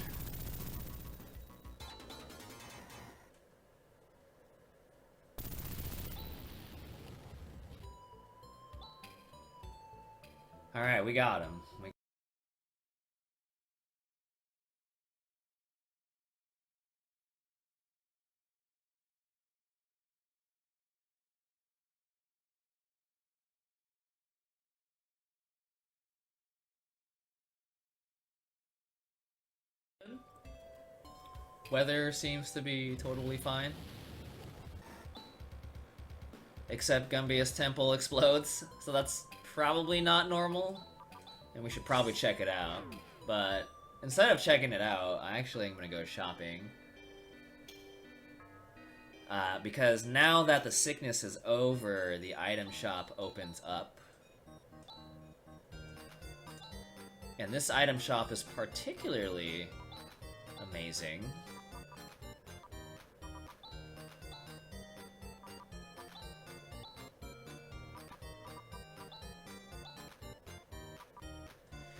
Alright, we got him. Weather seems to be totally fine. Except Gumbia's temple explodes, so that's probably not normal. And we should probably check it out. But instead of checking it out, I actually am going to go shopping. Because now that the sickness is over, the item shop opens up. And this item shop is particularly amazing.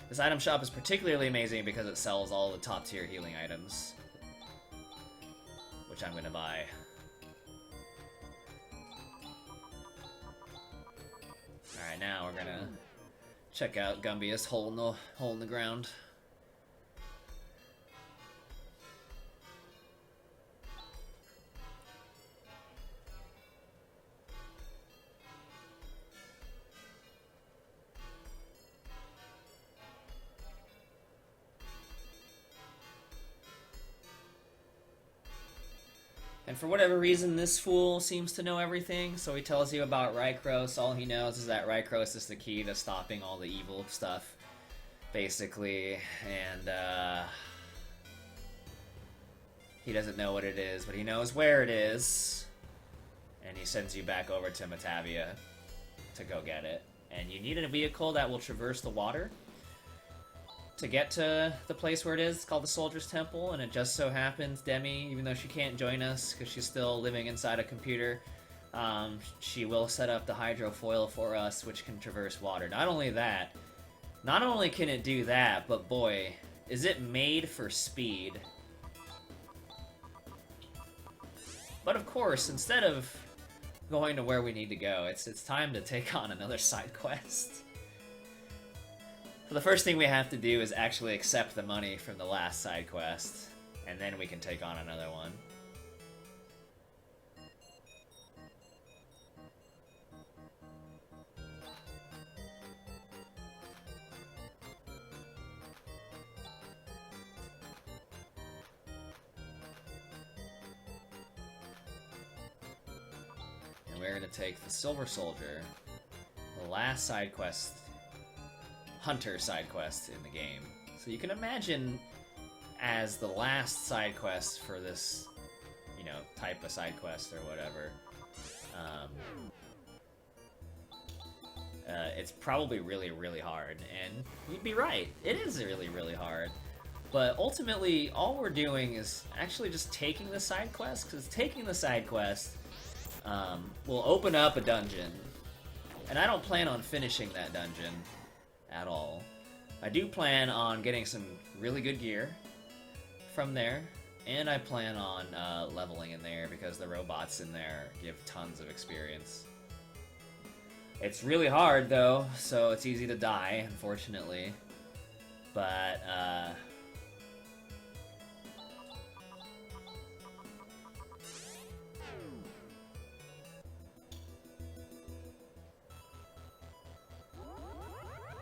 This item shop is particularly amazing because it sells all the top tier healing items, which I'm gonna buy. Alright, now we're gonna check out Gumbia's hole in the ground. And for whatever reason, this fool seems to know everything, so he tells you about Rykros. All he knows is that Rykros is the key to stopping all the evil stuff, basically. And, he doesn't know what it is, but he knows where it is. And he sends you back over to Matavia to go get it. And you need a vehicle that will traverse the water to get to the place where it is. It's called the Soldier's Temple, and it just so happens Demi, even though she can't join us because she's still living inside a computer, she will set up the hydrofoil for us, which can traverse water. Not only that, not only can it do that, but boy, is it made for speed. But of course, instead of going to where we need to go, it's time to take on another side quest. So the first thing we have to do is actually accept the money from the last side quest, and then we can take on another one. And we're going to take the Silver Soldier, the last side quest, Hunter side quest in the game. So you can imagine as the last side quest for this, you know, type of side quest or whatever, it's probably really, really hard. And you'd be right, it is really, really hard. But ultimately, all we're doing is actually just taking the side quest, because taking the side quest will open up a dungeon. And I don't plan on finishing that dungeon at all. I do plan on getting some really good gear from there, and I plan on leveling in there because the robots in there give tons of experience. It's really hard though, so it's easy to die, unfortunately. But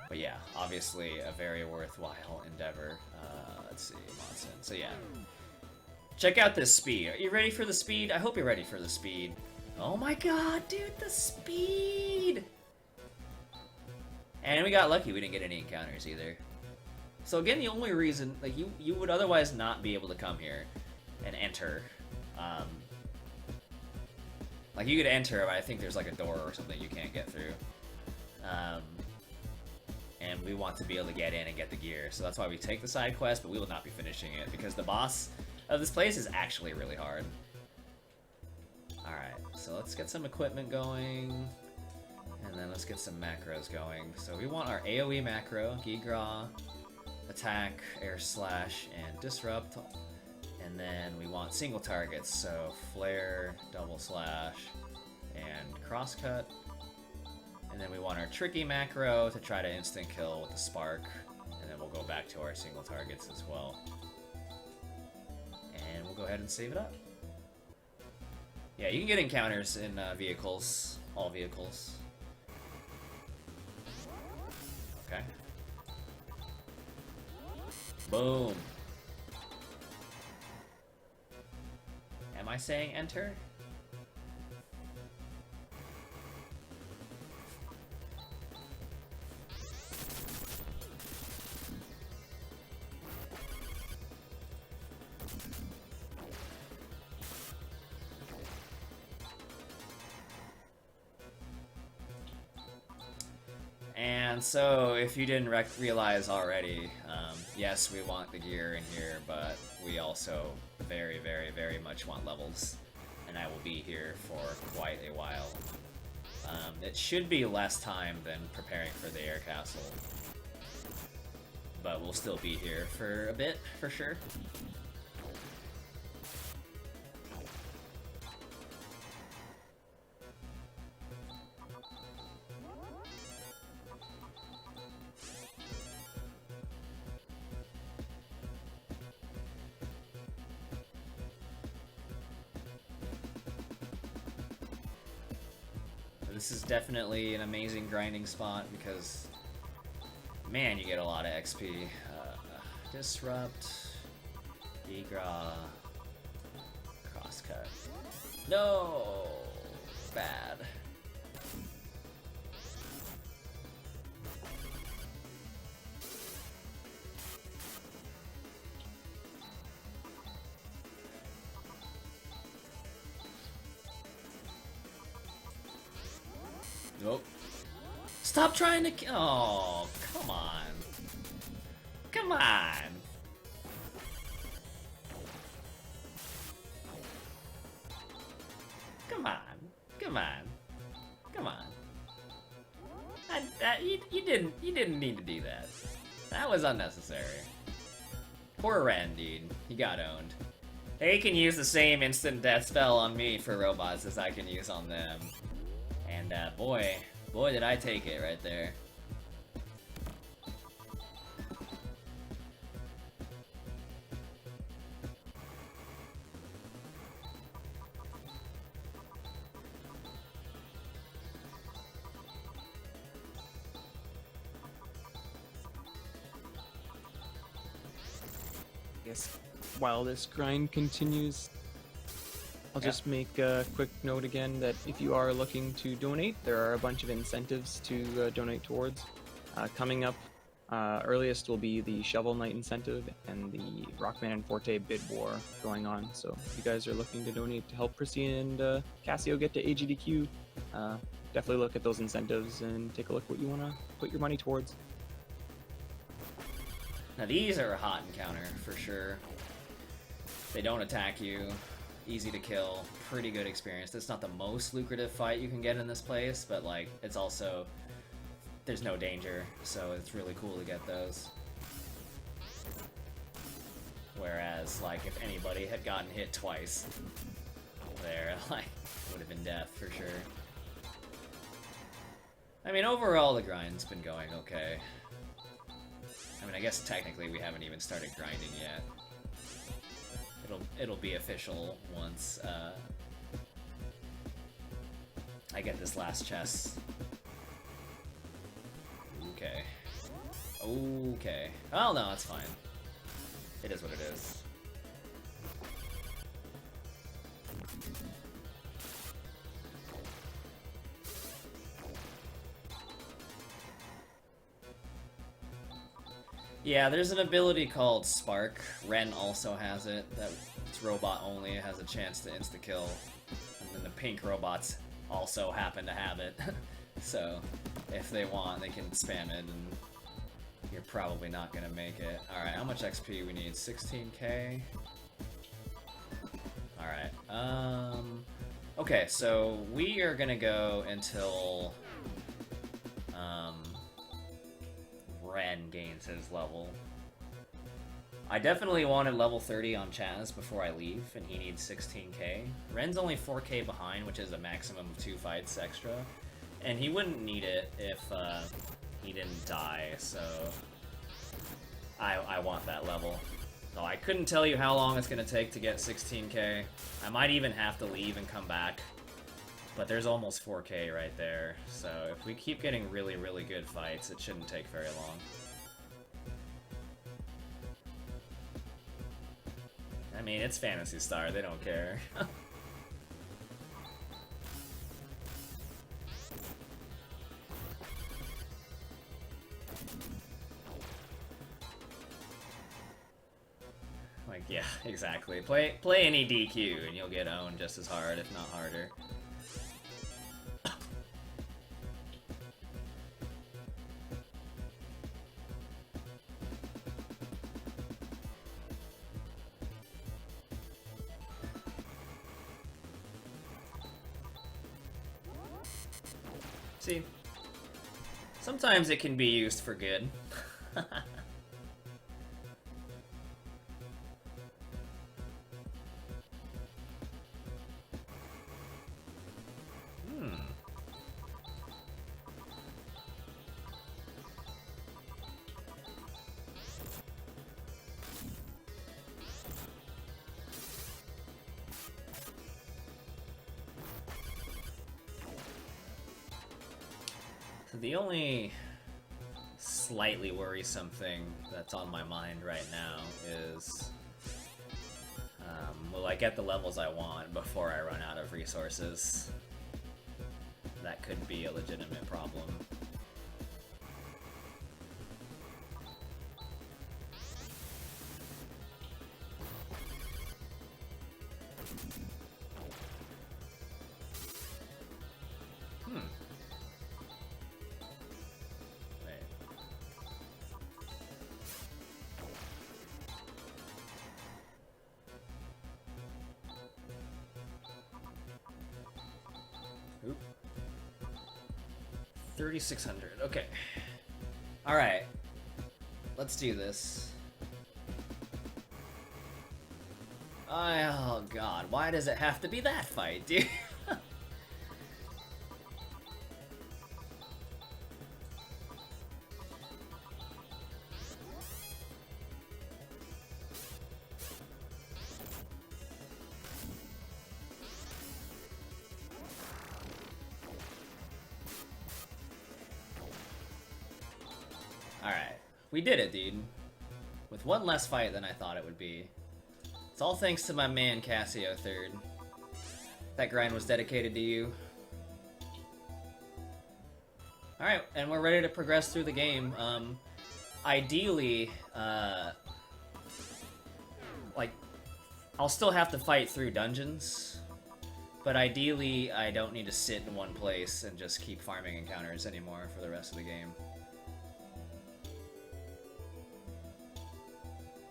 But yeah, obviously a very worthwhile endeavor. Let's see, Monson. So yeah, check out this speed. Are you ready for the speed? I hope you're ready for the speed. Oh my god, dude, the speed! And we got lucky, we didn't get any encounters either. So again, the only reason, like, you would otherwise not be able to come here and enter. Like, you could enter, but I think there's like a door or something you can't get through. And we want to be able to get in and get the gear. So that's why we take the side quest, but we will not be finishing it because the boss of this place is actually really hard. Alright, so let's get some equipment going, and then let's get some macros going. So we want our AoE macro, Gigra, attack, air slash, and disrupt. And then we want single targets, so flare, double slash, and crosscut. And then we want our tricky macro to try to instant kill with the spark, and then we'll go back to our single targets as well. And we'll go ahead and save it up. Yeah, you can get encounters in vehicles, all vehicles. Okay. Boom. I saying enter? And so, if you didn't realize already, yes, we want the gear in here, but we also very, very, very much want levels. And I will be here for quite a while. It should be less time than preparing for the air castle. But we'll still be here for a bit, for sure. This is definitely an amazing grinding spot because, man, you get a lot of XP. Disrupt, Degra, Crosscut. No! Bad. Nope. Stop trying to oh, come on. Come on. Come on. Come on. Come on. You didn't need to do that. That was unnecessary. Poor Ren, dude. He got owned. They can use the same instant death spell on me for robots as I can use on them. And boy did I take it right there. I guess while this grind continues, I'll just make a quick note again that if you are looking to donate, there are a bunch of incentives to donate towards. Coming up, earliest will be the Shovel Knight incentive and the Rockman and Forte bid war going on. So if you guys are looking to donate to help Prissy and Cassio get to AGDQ, definitely look at those incentives and take a look what you want to put your money towards. Now these are a hot encounter for sure. They don't attack you. Easy to kill, pretty good experience. It's not the most lucrative fight you can get in this place, but like, it's also, there's no danger, so it's really cool to get those. Whereas, like, if anybody had gotten hit twice, there, like, would have been death for sure. I mean, overall the grind's been going okay. I mean, I guess technically we haven't even started grinding yet. It'll be official once I get this last chest. Okay. Okay. Oh no, it's fine. It is what it is. Yeah, there's an ability called Spark. Ren also has it. It's robot only. It has a chance to insta-kill. And then the pink robots also happen to have it. So, if they want, they can spam it, and you're probably not gonna make it. Alright, how much XP we need? 16k? Alright, okay, so we are gonna go until Ren gains his level. I definitely wanted level 30 on Chaz before I leave, and he needs 16k. Ren's only 4k behind, which is a maximum of 2 fights extra, and he wouldn't need it if he didn't die, so I want that level. So I couldn't tell you how long it's going to take to get 16k. I might even have to leave and come back, but there's almost 4k right there, so if we keep getting really, really good fights, it shouldn't take very long. I mean, it's Phantasy Star, they don't care. Like, yeah, exactly. Play any DQ and you'll get owned just as hard, if not harder. See, sometimes it can be used for good. The only slightly worrisome thing that's on my mind right now is, will I get the levels I want before I run out of resources? That could be a legitimate problem. Oop. 3,600. Okay. All right. Let's do this. Oh god, why does it have to be that fight, dude? Alright, we did it, dude. With one less fight than I thought it would be. It's all thanks to my man Cassio Third. That grind was dedicated to you. Alright, and we're ready to progress through the game. Ideally, like, I'll still have to fight through dungeons, but ideally I don't need to sit in one place and just keep farming encounters anymore for the rest of the game.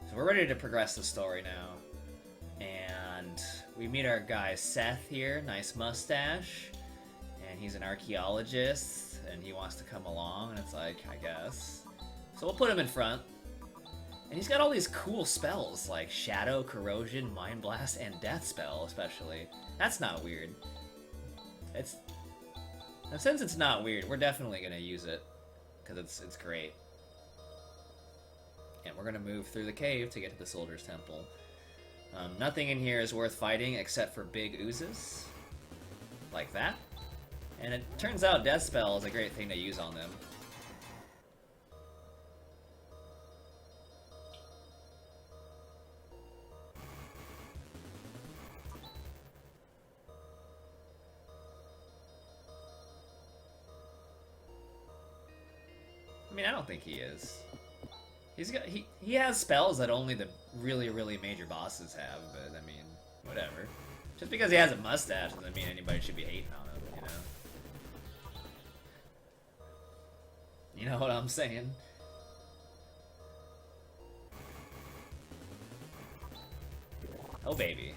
So we're ready to progress the story now, and we meet our guy Seth here, nice mustache, and he's an archaeologist, and he wants to come along, and it's like, I guess. So we'll put him in front. And he's got all these cool spells, like Shadow, Corrosion, Mind Blast, and Death Spell, especially. That's not weird. And since it's not weird, we're definitely going to use it, because it's great. And we're going to move through the cave to get to the Soldier's Temple. Nothing in here is worth fighting except for big oozes. Like that. And it turns out Death Spell is a great thing to use on them. I mean, I don't think he is. He has spells that only the really, really major bosses have, but I mean, whatever. Just because he has a mustache doesn't mean anybody should be hating on him, you know? You know what I'm saying? Oh, baby.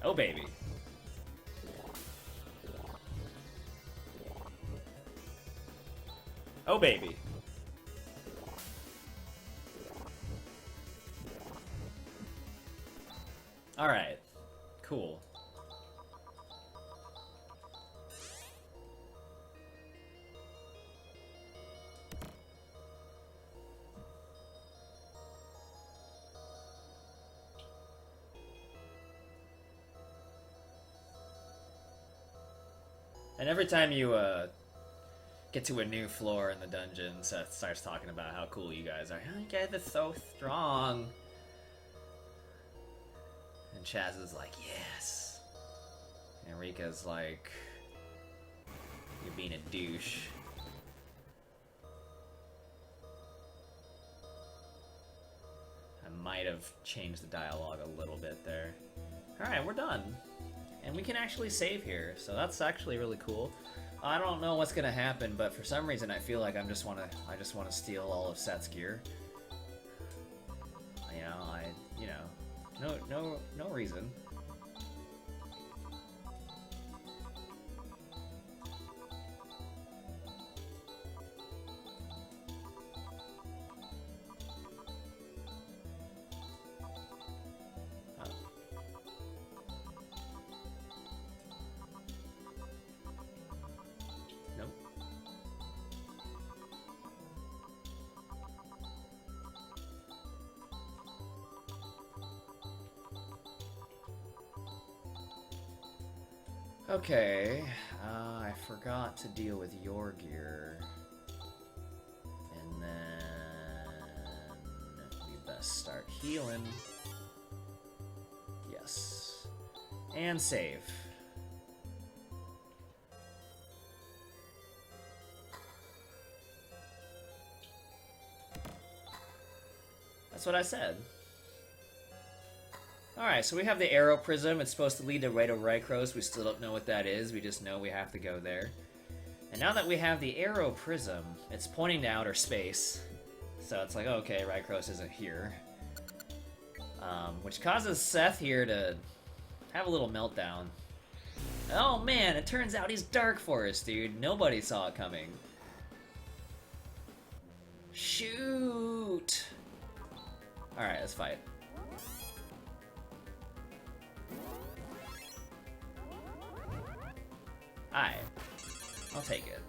Oh, baby. Oh, baby. Alright. Cool. And every time you, get to a new floor in the dungeon, Seth starts talking about how cool you guys are. You guys are so strong. And Chaz is like, yes. And Rika's like, you're being a douche. I might have changed the dialogue a little bit there. Alright, we're done. And we can actually save here, so that's actually really cool. I don't know what's gonna happen, but for some reason I feel like I just wanna steal all of Seth's gear. No reason. Nope. Okay, I forgot to deal with your gear. And then we best start healing. Yes. And save. That's what I said. Alright, so we have the arrow prism. It's supposed to lead to Rite of Rykros. We still don't know what that is. We just know we have to go there. And now that we have the arrow prism, it's pointing to outer space. So it's like, okay, Rykros isn't here. Which causes Seth here to have a little meltdown. Oh man, it turns out he's Dark Forest, dude. Nobody saw it coming. Shoot! Alright, let's fight. Alright. I'll take it.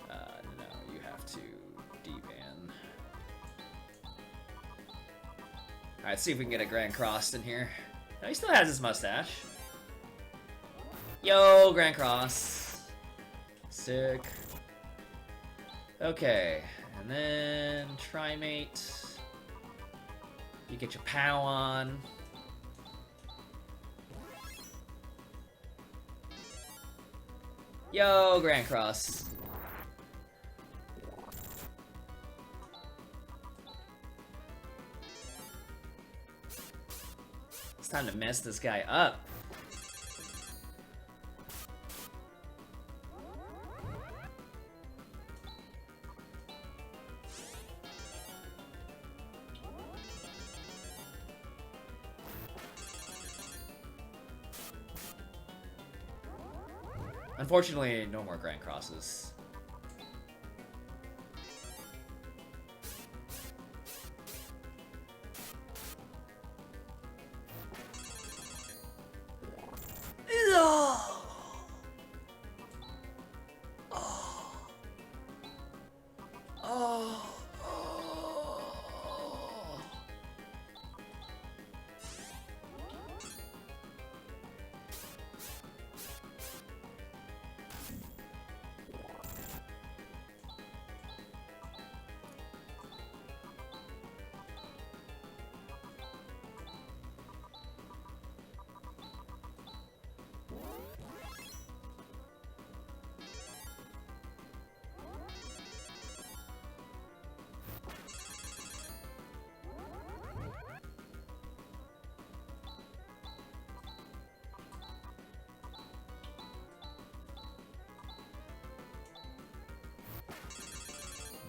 No, you have to D-ban. Alright, let's see if we can get a Grand Cross in here. No, he still has his mustache. Yo, Grand Cross. Sick. Okay, and then Trimate. You get your POW on. Yo, Grand Cross. It's time to mess this guy up. Unfortunately, no more Grand Crosses.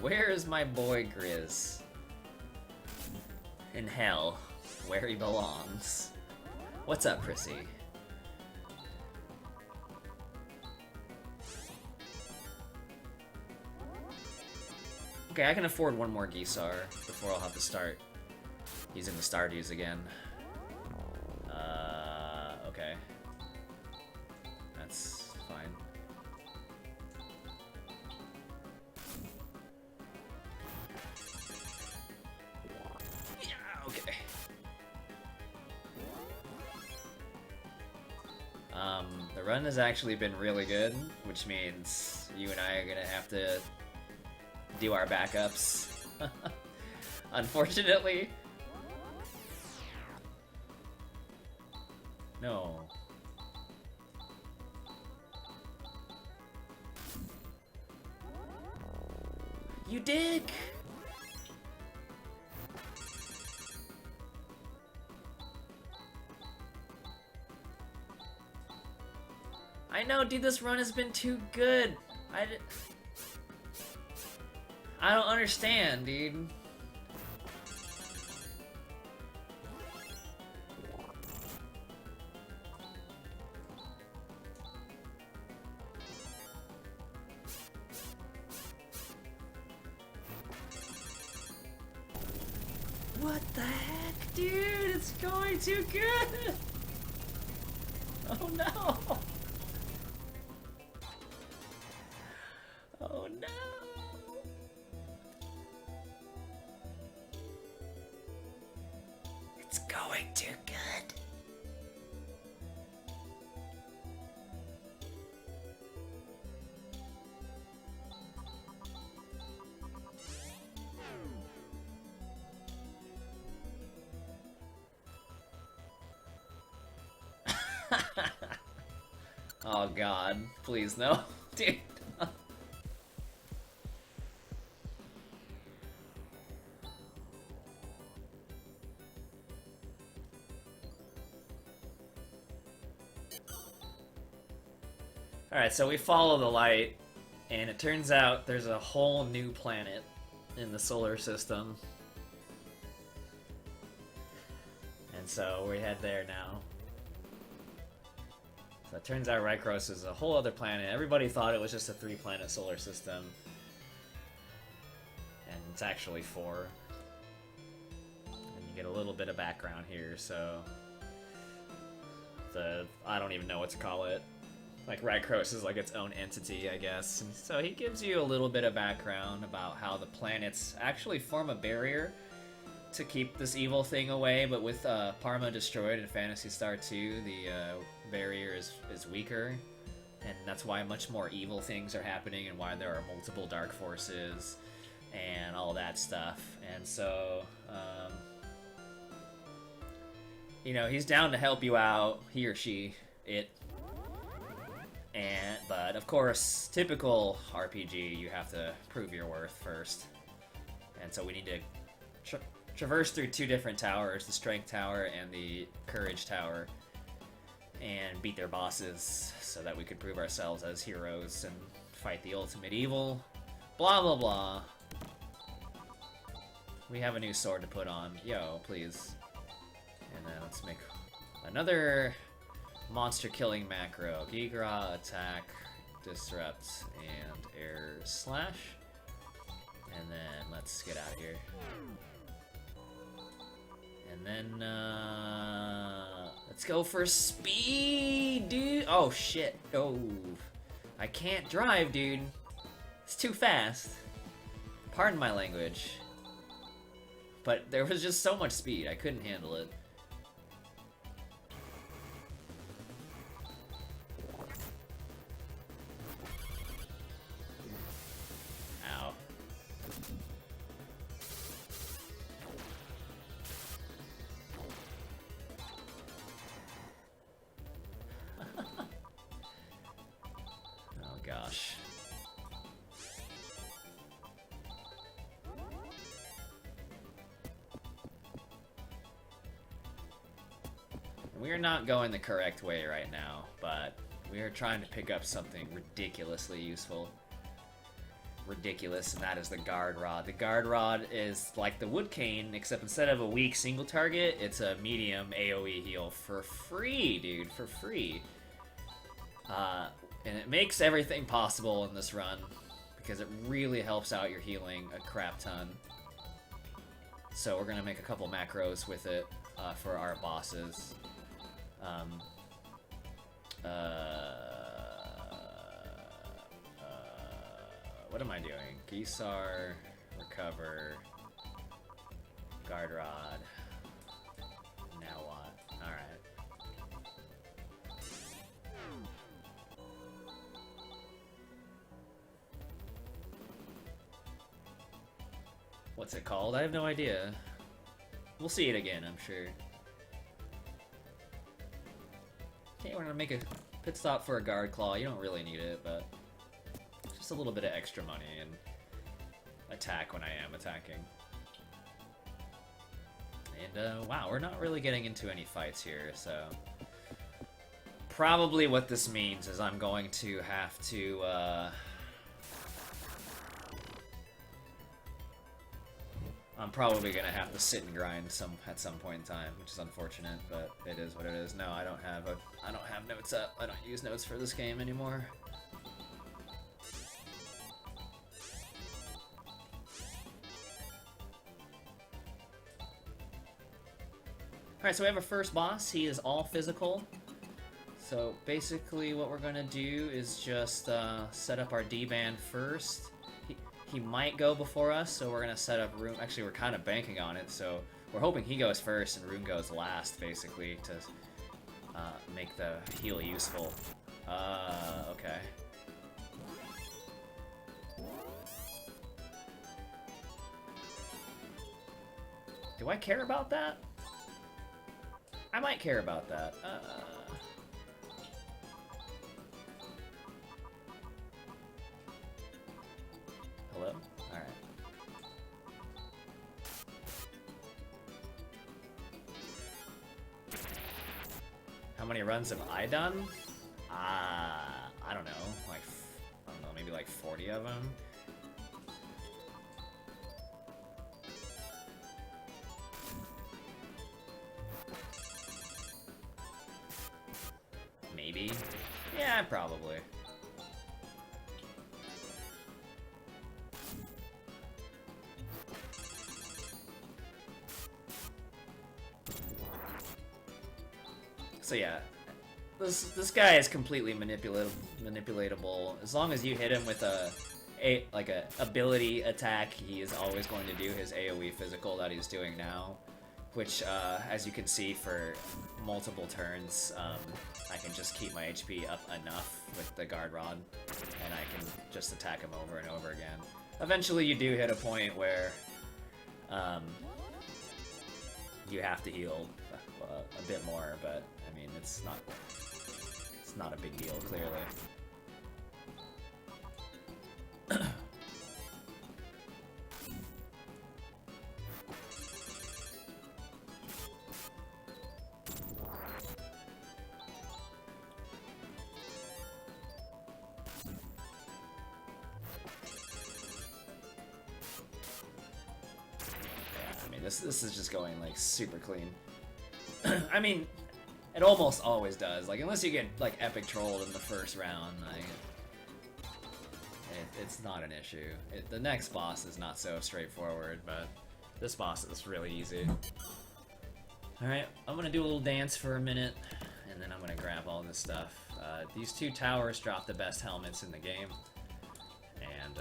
Where is my boy Grizz? In hell, where he belongs. What's up, Prissy? Okay, I can afford one more Gisar before I'll have to start using the Stardews again. Okay. That's fine. Yeah, okay. The run has actually been really good, which means you and I are gonna have to do our backups. Unfortunately. No. You dick! I know, dude, this run has been too good. I don't understand, dude. What the heck, dude? It's going too good! Oh no! Oh no! It's going too good. Oh god, please no, dude. Alright, so we follow the light, and it turns out there's a whole new planet in the solar system. And so we head there now. So it turns out Rykros is a whole other planet. Everybody thought it was just a 3-planet solar system. And it's actually 4. And you get a little bit of background here, so... I don't even know what to call it. Like, Rykros is like its own entity, I guess. And so he gives you a little bit of background about how the planets actually form a barrier to keep this evil thing away, but with Parma destroyed in Phantasy Star 2, the barrier is weaker, and that's why much more evil things are happening and why there are multiple dark forces and all that stuff. And so, you know, he's down to help you out, he or she, it. But of course, typical RPG, you have to prove your worth first. And so we need to traverse through 2 different towers, the Strength Tower and the Courage Tower, and beat their bosses so that we could prove ourselves as heroes and fight the ultimate evil. Blah blah blah. We have a new sword to put on. Yo, please. And then let's make another monster killing macro. Gigra, attack, disrupt, and air slash. And then let's get out of here. And then, let's go for speed, dude! Oh, shit. Oh. I can't drive, dude. It's too fast. Pardon my language. But there was just so much speed, I couldn't handle it. Ow. Oh gosh. We are not going the correct way right now, but we are trying to pick up something ridiculously useful. Ridiculous, and that is the Guard Rod. The Guard Rod is like the Wood Cane, except instead of a weak single target, it's a medium AoE heal for free, dude, for free. And it makes everything possible in this run, because it really helps out your healing a crap ton. So we're gonna make a couple macros with it for our bosses. What am I doing? Gisar, recover, Guard Rod. Now what? Alright. what's it called? I have no idea. We'll see it again, I'm sure. Okay, we're gonna make a pit stop for a guard claw. You don't really need it, but just a little bit of extra money and attack when I am attacking. And wow, we're not really getting into any fights here, so probably what this means is I'm going to have to I'm probably gonna have to sit and grind at some point in time, which is unfortunate, but it is what it is. No, I don't have notes up. I don't use notes for this game anymore. Alright, so we have a first boss. He is all physical. So basically what we're gonna do is just set up our D-band first. He might go before us, so we're gonna set up Room. Actually, we're kind of banking on it, so we're hoping he goes first and Room goes last, basically, to make the heal useful. Okay. Do I care about that? I might care about that. Hello? Alright. How many runs have I done? I don't know. Like, I don't know, maybe like 40 of them? Maybe? Yeah, probably. So yeah, this guy is completely manipulatable. As long as you hit him with a ability attack, he is always going to do his AoE physical that he's doing now, which as you can see for multiple turns, I can just keep my HP up enough with the guard rod, and I can just attack him over and over again. Eventually, you do hit a point where you have to heal a bit more, but I mean, it's not a big deal, clearly. This is just going like super clean. I mean, it almost always does. Like, unless you get like epic trolled in the first round, it's not an issue. The next boss is not so straightforward, but this boss is really easy. All right, I'm gonna do a little dance for a minute, and then I'm gonna grab all this stuff. These two towers drop the best helmets in the game, and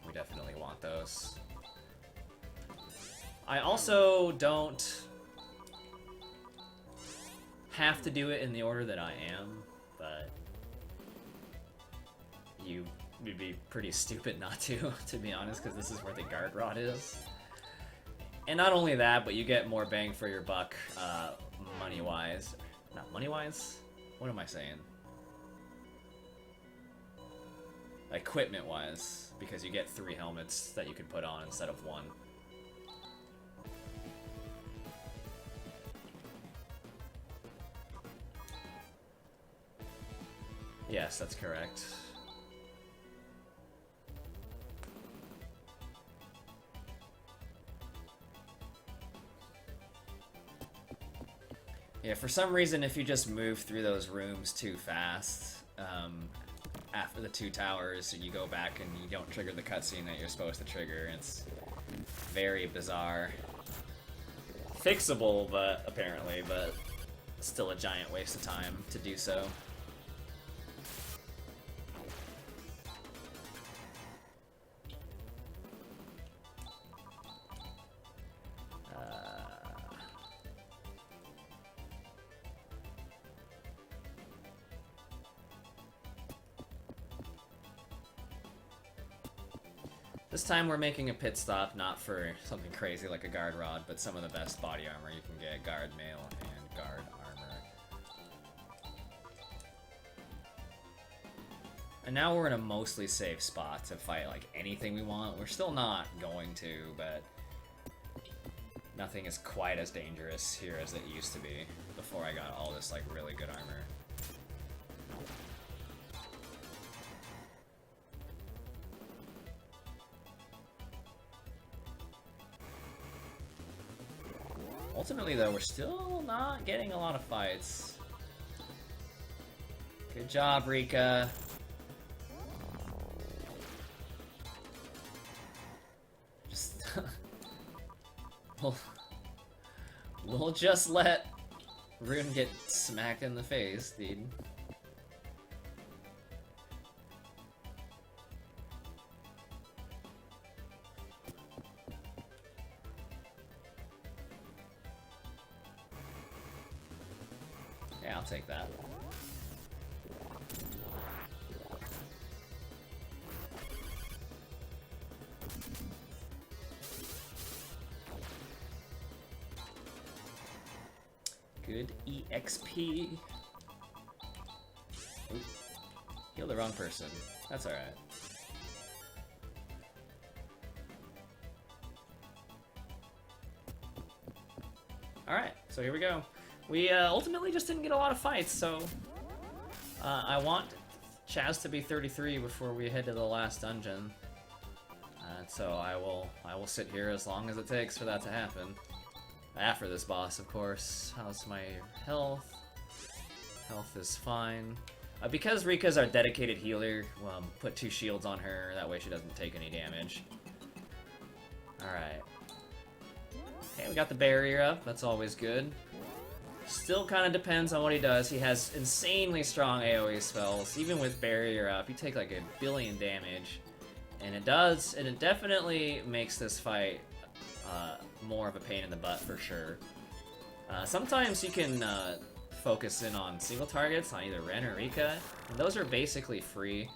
we definitely want those. I also don't have to do it in the order that I am, but would be pretty stupid not to be honest, because this is where the guard rod is. And not only that, but you get more bang for your buck, money-wise. Not money-wise? What am I saying? Equipment-wise, because you get 3 helmets that you can put on instead of 1. Yes, that's correct. Yeah, for some reason, if you just move through those rooms too fast, after the 2 towers, you go back and you don't trigger the cutscene that you're supposed to trigger. It's very bizarre. Fixable, but apparently, but still a giant waste of time to do so. This time we're making a pit stop, not for something crazy like a guard rod, but some of the best body armor you can get, guard mail and guard armor. And now we're in a mostly safe spot to fight like anything we want. We're still not going to, but nothing is quite as dangerous here as it used to be before I got all this like really good armor. Ultimately, though, we're still not getting a lot of fights. Good job, Rika. Just... we'll just let Rune get smacked in the face, dude. Yeah, I'll take that. Good EXP. Oop. Heal the wrong person. That's alright. Alright, so here we go. We ultimately just didn't get a lot of fights, so I want Chaz to be 33 before we head to the last dungeon. So I will sit here as long as it takes for that to happen. After this boss, of course. How's my health? Health is fine. Because Rika's our dedicated healer, put 2 shields on her, that way she doesn't take any damage. Alright. Okay, we got the barrier up, that's always good. Still kind of depends on what he does. He has insanely strong AoE spells. Even with barrier up, you take like 1 billion damage. And it definitely makes this fight more of a pain in the butt for sure. Sometimes you can focus in on single targets on either Ren or Rika, and those are basically free.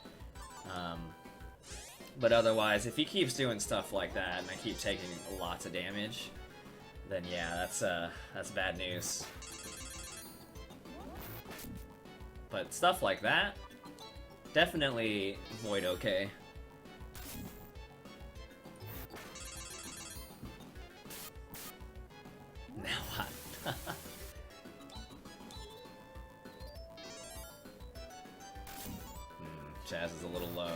But otherwise, if he keeps doing stuff like that and I keep taking lots of damage, then yeah, that's bad news. But stuff like that, definitely Void okay. Now what? Chaz is a little low.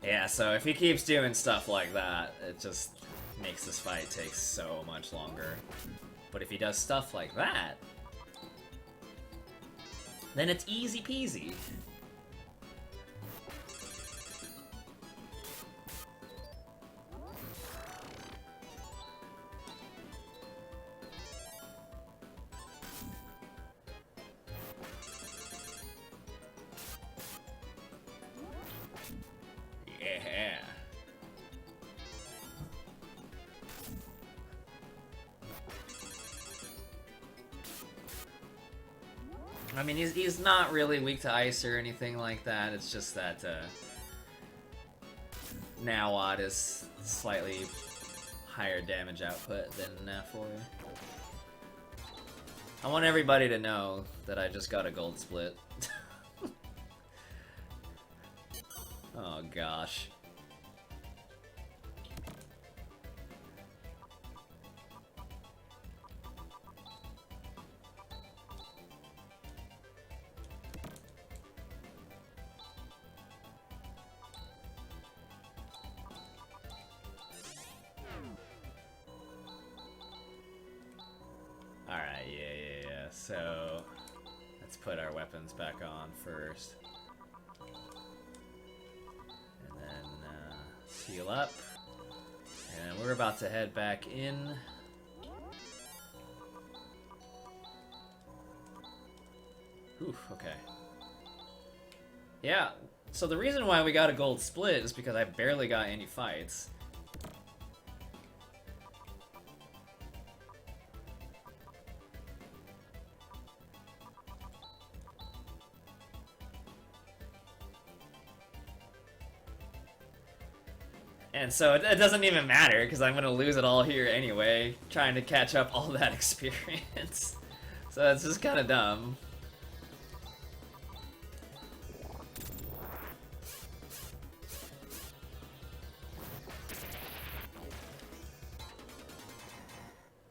Yeah, so if he keeps doing stuff like that, it just makes this fight take so much longer. But if he does stuff like that, then it's easy peasy. Yeah. I mean, he's not really weak to ice or anything like that. It's just that Nawad is slightly higher damage output than Nafor. I want everybody to know that I just got a gold split. Oh gosh. Alright, yeah. So, let's put our weapons back on first. And then, heal up. And we're about to head back in. Oof, okay. Yeah, so the reason why we got a gold split is because I barely got any fights. And so it doesn't even matter, because I'm going to lose it all here anyway, trying to catch up all that experience. So it's just kind of dumb.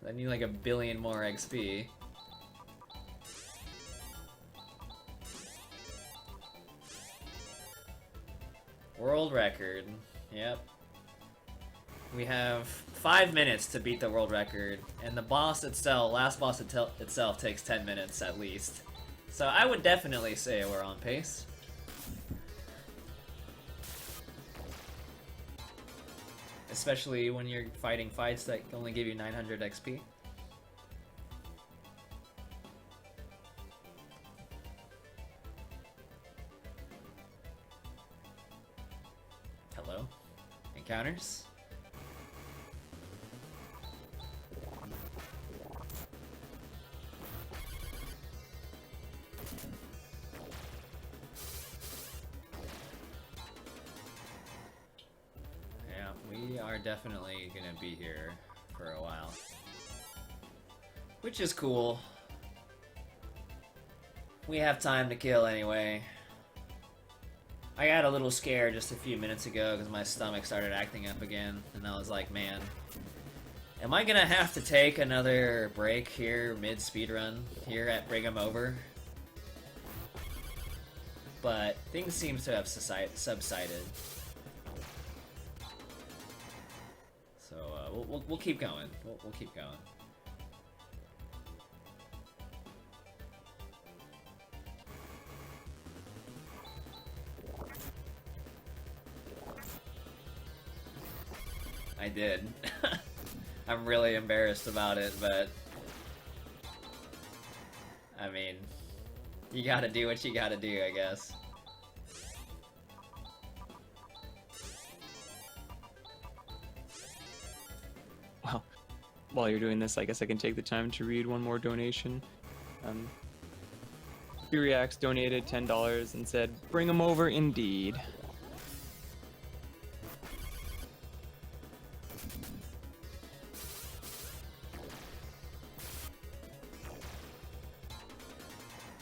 I need like 1 billion more XP. World record. Yep. We have 5 minutes to beat the world record, and the boss itself, last boss itself takes 10 minutes at least. So I would definitely say we're on pace. Especially when you're fighting fights that only give you 900 XP. Hello? Encounters? We are definitely gonna be here for a while. Which is cool. We have time to kill anyway. I got a little scared just a few minutes ago because my stomach started acting up again, and I was like, man, am I gonna have to take another break here mid-speedrun here at Bring 'Em Over? But things seem to have subsided. So we'll keep going. We'll keep going. I did. I'm really embarrassed about it, but I mean, you gotta do what you gotta do, I guess. Well, while you're doing this, I guess I can take the time to read one more donation. Furiax donated $10 and said, "Bring 'em over indeed."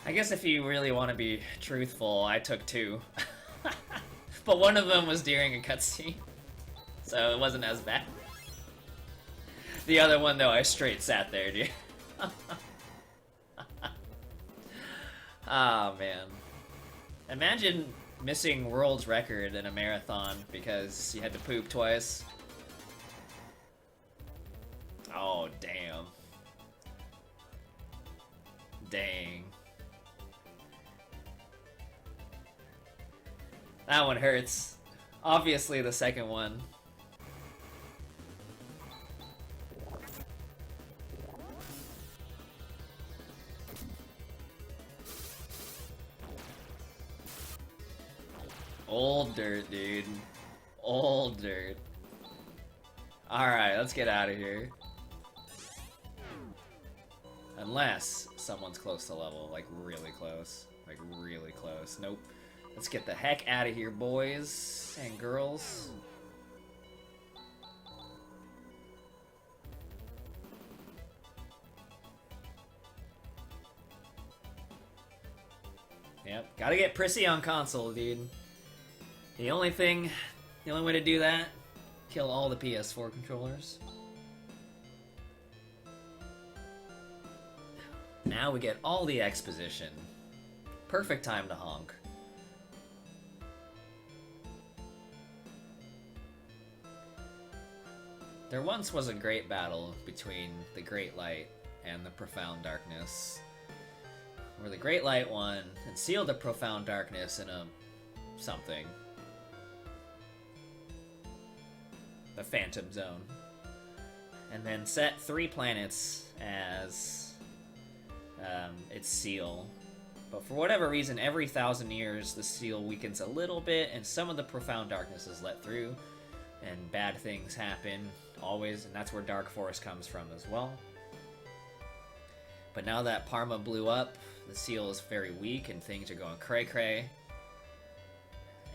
I guess if you really want to be truthful, I took 2. But one of them was during a cutscene, so it wasn't as bad. The other one, though, I straight sat there, dude. Oh, man. Imagine missing world's record in a marathon because you had to poop twice. Oh, damn. Dang. That one hurts. Obviously the second one. Old dirt, dude. Old dirt. Alright, let's get out of here. Unless someone's close to level, like really close. Like really close. Nope. Let's get the heck out of here, boys and girls. Yep, gotta get prissy on console, dude. The only way to do that, kill all the PS4 controllers. Now we get all the exposition. Perfect time to honk. There once was a great battle between the Great Light and the Profound Darkness, where the Great Light won and sealed the Profound Darkness in a something. The Phantom Zone. And then set 3 planets as its seal. But for whatever reason, every 1,000 years the seal weakens a little bit and some of the Profound Darkness is let through and bad things happen always, and that's where Dark Force comes from as well. But now that Parma blew up, the seal is very weak and things are going cray-cray.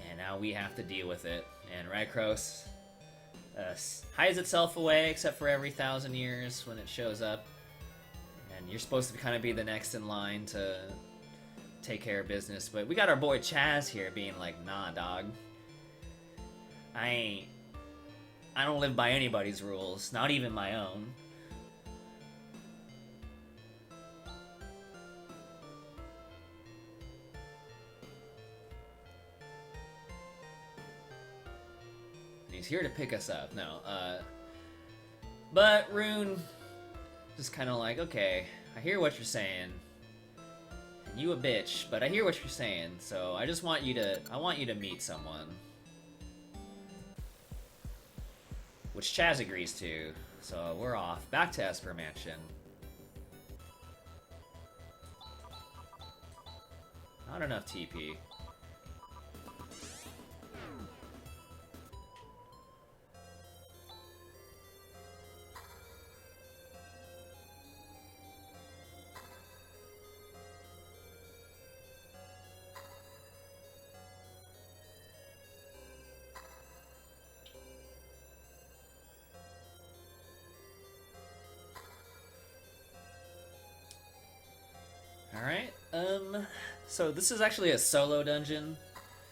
And now we have to deal with it. And Rykros, hides itself away except for every 1,000 years when it shows up. And you're supposed to kind of be the next in line to take care of business. But we got our boy Chaz here being like, nah, dog. I don't live by anybody's rules, not even my own. He's here to pick us up. No, but Rune just kind of like, okay, I hear what you're saying. And you a bitch, but I hear what you're saying. So I just want you to meet someone. Which Chaz agrees to. So we're off. Back to Esper Mansion. Not enough TP. Alright, so this is actually a solo dungeon.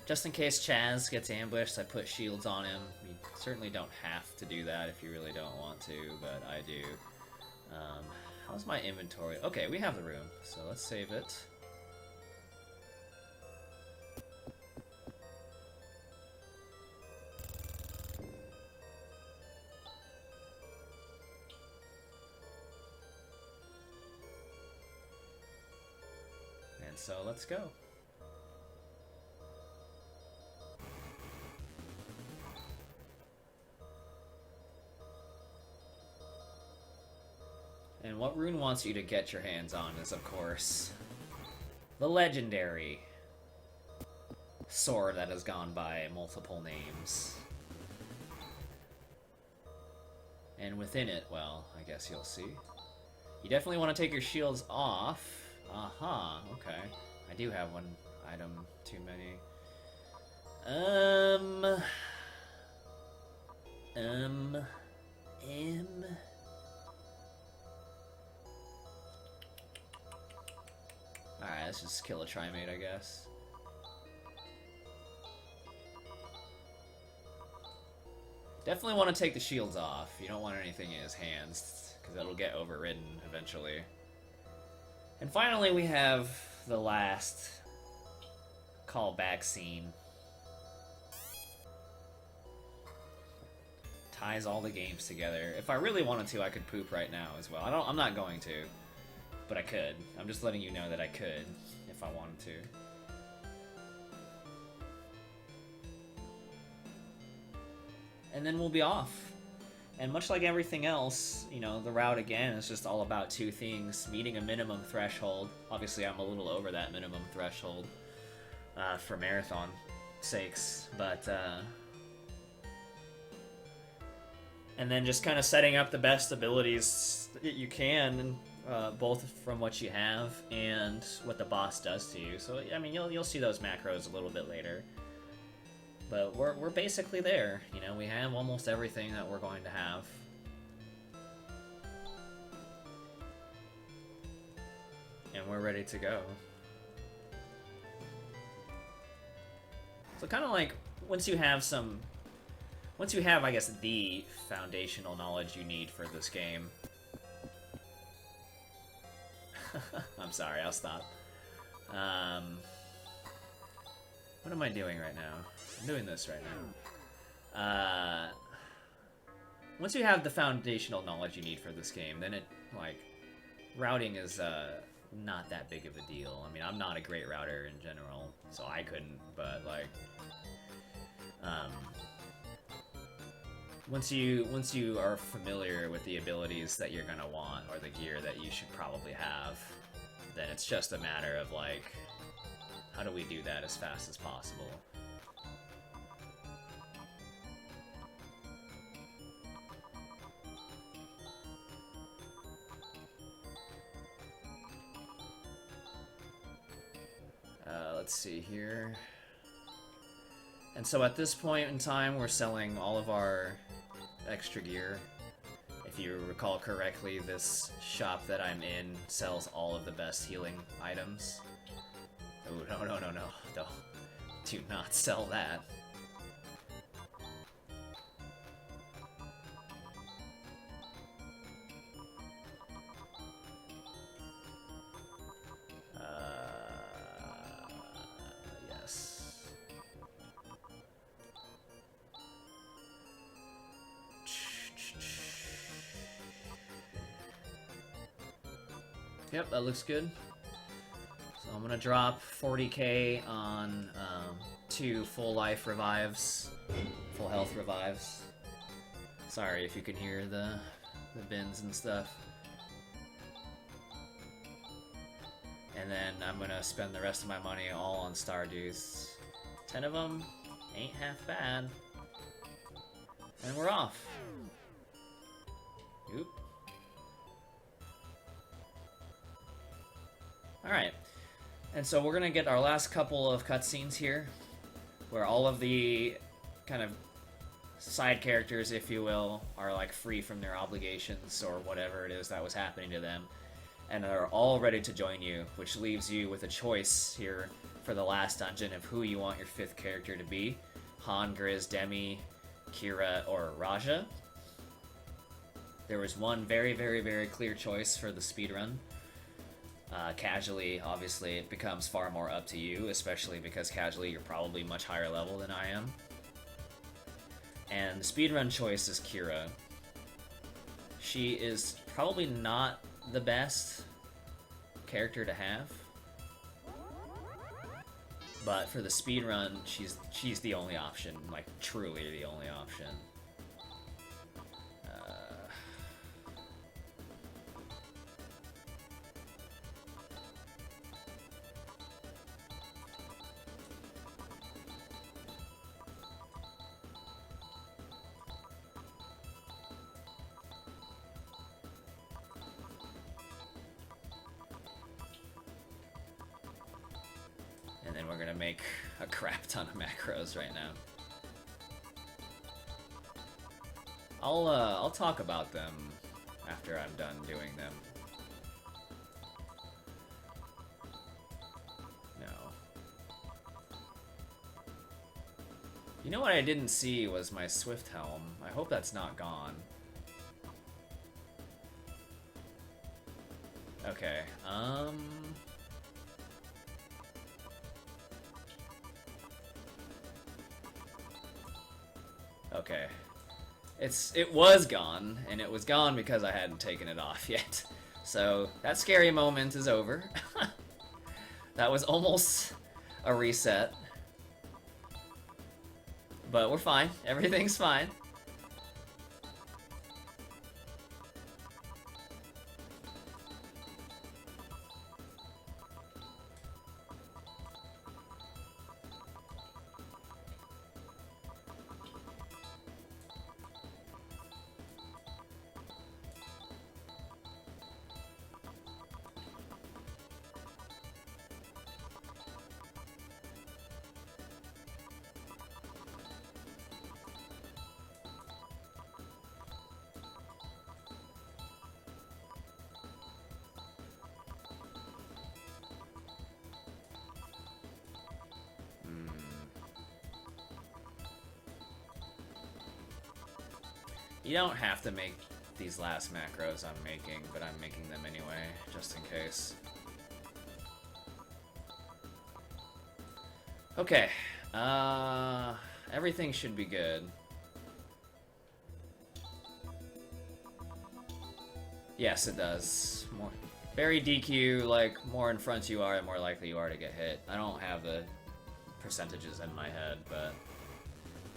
Just in case Chaz gets ambushed, I put shields on him. You certainly don't have to do that if you really don't want to, but I do. How's my inventory? Okay, we have the room, so let's save it. So let's go. And what Rune wants you to get your hands on is, of course, the legendary sword that has gone by multiple names. And within it, well, I guess you'll see. You definitely want to take your shields off. Aha, okay. I do have one item too many. Alright, let's just kill a Trimate, I guess. Definitely want to take the shields off. You don't want anything in his hands, because it'll get overridden eventually. And finally, we have the last callback scene. Ties all the games together. If I really wanted to, I could poop right now as well. I'm not going to, but I could. I'm just letting you know that I could if I wanted to. And then we'll be off. And much like everything else, you know, the route again is just all about two things. Meeting a minimum threshold. Obviously, I'm a little over that minimum threshold for marathon sakes. But, and then just kind of setting up the best abilities that you can, both from what you have and what the boss does to you. So, I mean, you'll see those macros a little bit later. But we're basically there, you know, we have almost everything that we're going to have. And we're ready to go. So kind of like, once you have, I guess, the foundational knowledge you need for this game. I'm sorry, I'll stop. What am I doing right now? I'm doing this right now. Once you have the foundational knowledge you need for this game, then it, like, routing is not that big of a deal. I mean, I'm not a great router in general, so I couldn't, but, like, once you are familiar with the abilities that you're gonna want, or the gear that you should probably have, then it's just a matter of, like, how do we do that as fast as possible? Let's see here. And so at this point in time, we're selling all of our extra gear. If you recall correctly, this shop that I'm in sells all of the best healing items. Oh, no, no, no, no. No. Do not sell that. Yes. Yep, that looks good. So I'm gonna drop 40k on 2 full life revives, full health revives. Sorry if you can hear the bins and stuff. And then I'm gonna spend the rest of my money all on Stardews. 10 of them ain't half bad. And we're off. Oop. Alright. And so we're gonna get our last couple of cutscenes here, where all of the kind of side characters, if you will, are like free from their obligations or whatever it is that was happening to them, and are all ready to join you, which leaves you with a choice here for the last dungeon of who you want your 5th character to be. Han, Grizz, Demi, Kira, or Raja. There was one very, very, very clear choice for the speedrun. Casually, obviously, it becomes far more up to you, especially because casually you're probably much higher level than I am. And the speedrun choice is Kira. She is probably not the best character to have, but for the speedrun, she's the only option, like truly the only option. And then we're gonna make a crap ton of macros right now. I'll talk about them after I'm done doing them. No. You know what I didn't see was my Swift Helm. I hope that's not gone. Okay, okay. It was gone, and it was gone because I hadn't taken it off yet. So, that scary moment is over. That was almost a reset. But we're fine. Everything's fine. You don't have to make these last macros I'm making, but I'm making them anyway, just in case. Okay, everything should be good. Yes, it does. More very DQ, like, more in front you are, the more likely you are to get hit. I don't have the percentages in my head, but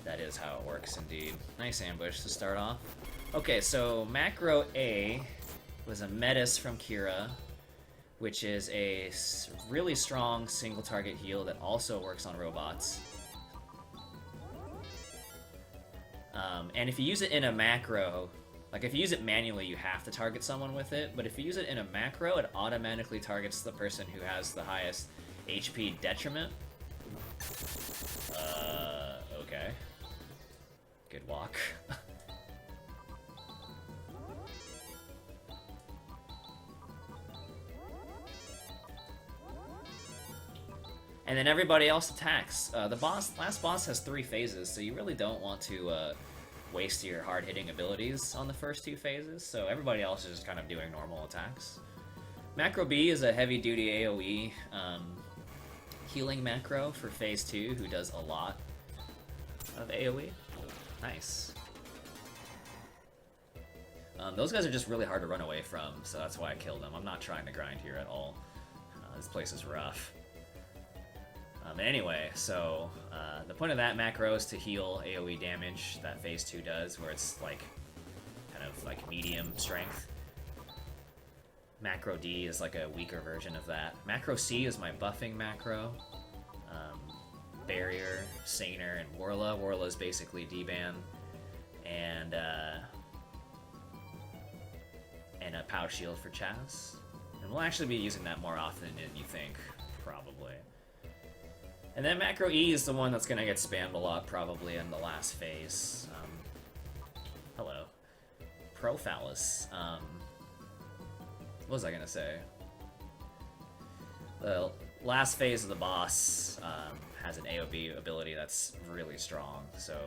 that is how it works indeed. Nice ambush to start off. Okay, so Macro A was a Metis from Kira, which is a really strong single target heal that also works on robots. And if you use it in a macro, like if you use it manually you have to target someone with it, but if you use it in a macro it automatically targets the person who has the highest HP detriment. And then everybody else attacks. The last boss has 3 phases, so you really don't want to waste your hard-hitting abilities on the first 2 phases, so everybody else is just kind of doing normal attacks. Macro B is a heavy-duty AoE healing macro for phase 2, who does a lot of AoE. Nice. Those guys are just really hard to run away from, so that's why I killed them. I'm not trying to grind here at all. This place is rough. Anyway, so the point of that macro is to heal AoE damage that phase 2 does, where it's like kind of like medium strength. Macro D is like a weaker version of that. Macro C is my buffing macro. Barrier, Saner, and Warla. Warla is basically D-ban. And a Pow Shield for Chaz. And we'll actually be using that more often than you think, probably. And then Macro E is the one that's going to get spammed a lot, probably, in the last phase. Hello. Phantasy. What was I going to say? The last phase of the boss has an AoB ability that's really strong, so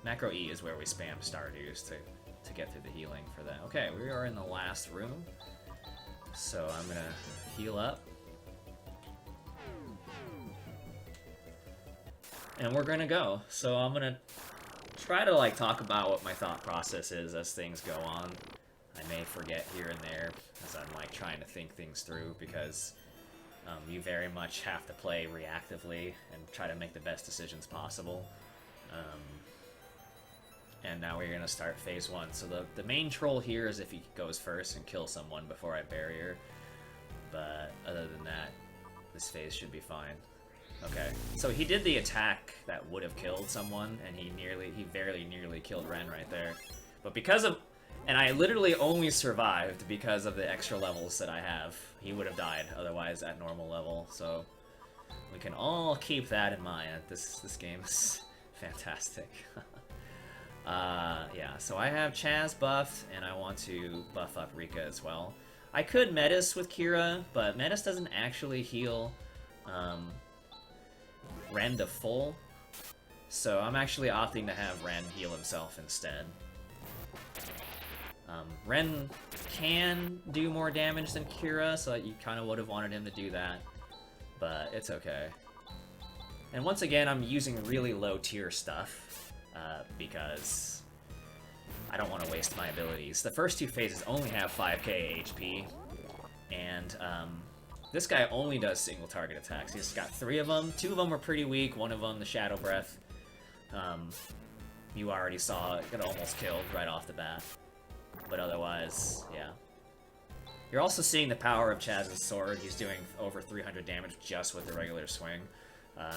Macro E is where we spam Stardew's to get through the healing for that. Okay, we are in the last room, so I'm going to heal up. And we're gonna go. So I'm gonna try to like talk about what my thought process is as things go on. I may forget here and there as I'm like trying to think things through, because you very much have to play reactively and try to make the best decisions possible. And now we're gonna start phase 1. So the main troll here is if he goes first and kills someone before I barrier. But other than that, this phase should be fine. Okay, so he did the attack that would have killed someone, and he very nearly killed Ren right there. But because of, and I literally only survived because of the extra levels that I have. He would have died otherwise at normal level, so we can all keep that in mind. This game is fantastic. Yeah, so I have Chaz buffed, and I want to buff up Rika as well. I could Metis with Kira, but Metis doesn't actually heal Ren to full, so I'm actually opting to have Ren heal himself instead. Ren can do more damage than Kira, so you kind of would have wanted him to do that, but it's okay. And once again, I'm using really low tier stuff, because I don't want to waste my abilities. The first 2 phases only have 5k HP, and this guy only does single target attacks. He's got 3 of them. 2 of them were pretty weak. 1 of them, the Shadow Breath, you already saw it got almost killed right off the bat. But otherwise, yeah. You're also seeing the power of Chaz's sword. He's doing over 300 damage just with the regular swing,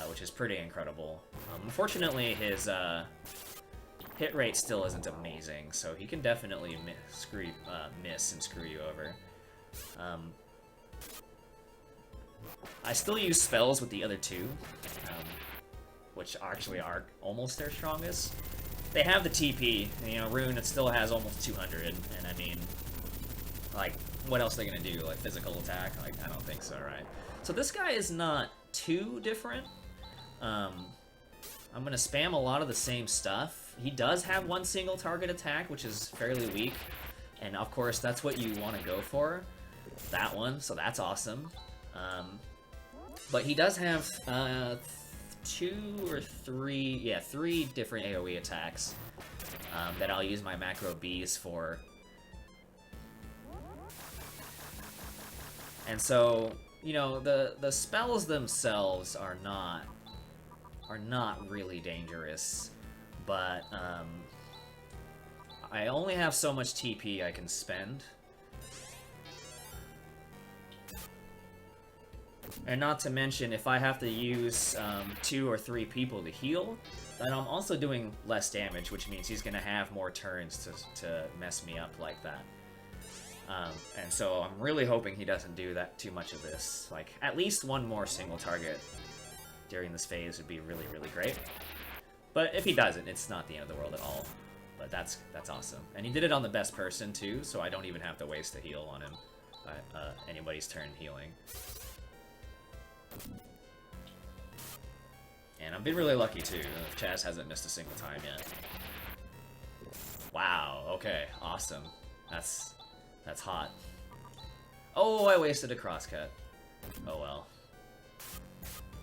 which is pretty incredible. Unfortunately, his hit rate still isn't amazing, so he can definitely miss and screw you over. I still use spells with the other 2, which actually are almost their strongest. They have the TP, and, you know, Rune, it still has almost 200, and I mean, like, what else are they gonna do? Like, physical attack? Like, I don't think so, right? So this guy is not too different. I'm gonna spam a lot of the same stuff. He does have 1 single target attack, which is fairly weak, and of course, that's what you want to go for. That one, so that's awesome. But he does have 2 or 3, yeah, 3 different AoE attacks that I'll use my macro Bs for. And so, you know, the spells themselves are not really dangerous, but I only have so much TP I can spend. And not to mention, if I have to use 2 or 3 people to heal, then I'm also doing less damage, which means he's going to have more turns to mess me up like that. And so I'm really hoping he doesn't do that too much of this. Like, at least 1 more single target during this phase would be really, really great. But if he doesn't, it's not the end of the world at all. But that's awesome. And he did it on the best person, too, so I don't even have to waste a heal on him. Anybody's turn healing. been really lucky too. Chaz hasn't missed a single time yet. Wow, okay, awesome. That's hot. Oh, I wasted a crosscut. Oh well.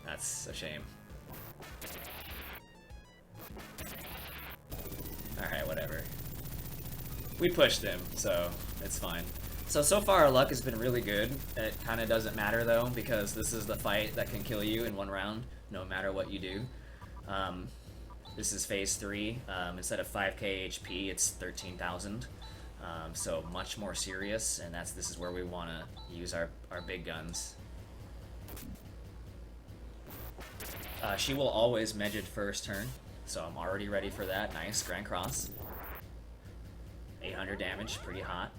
That's a shame. Alright, whatever. We pushed him, so it's fine. So far our luck has been really good. It kind of doesn't matter though, because this is the fight that can kill you in one round, no matter what you do. This is phase 3. Instead of 5k HP, it's 13,000. So much more serious, and this is where we want to use our big guns. She will always Megid first turn, so I'm already ready for that. Nice, Grand Cross. 800 damage, pretty hot.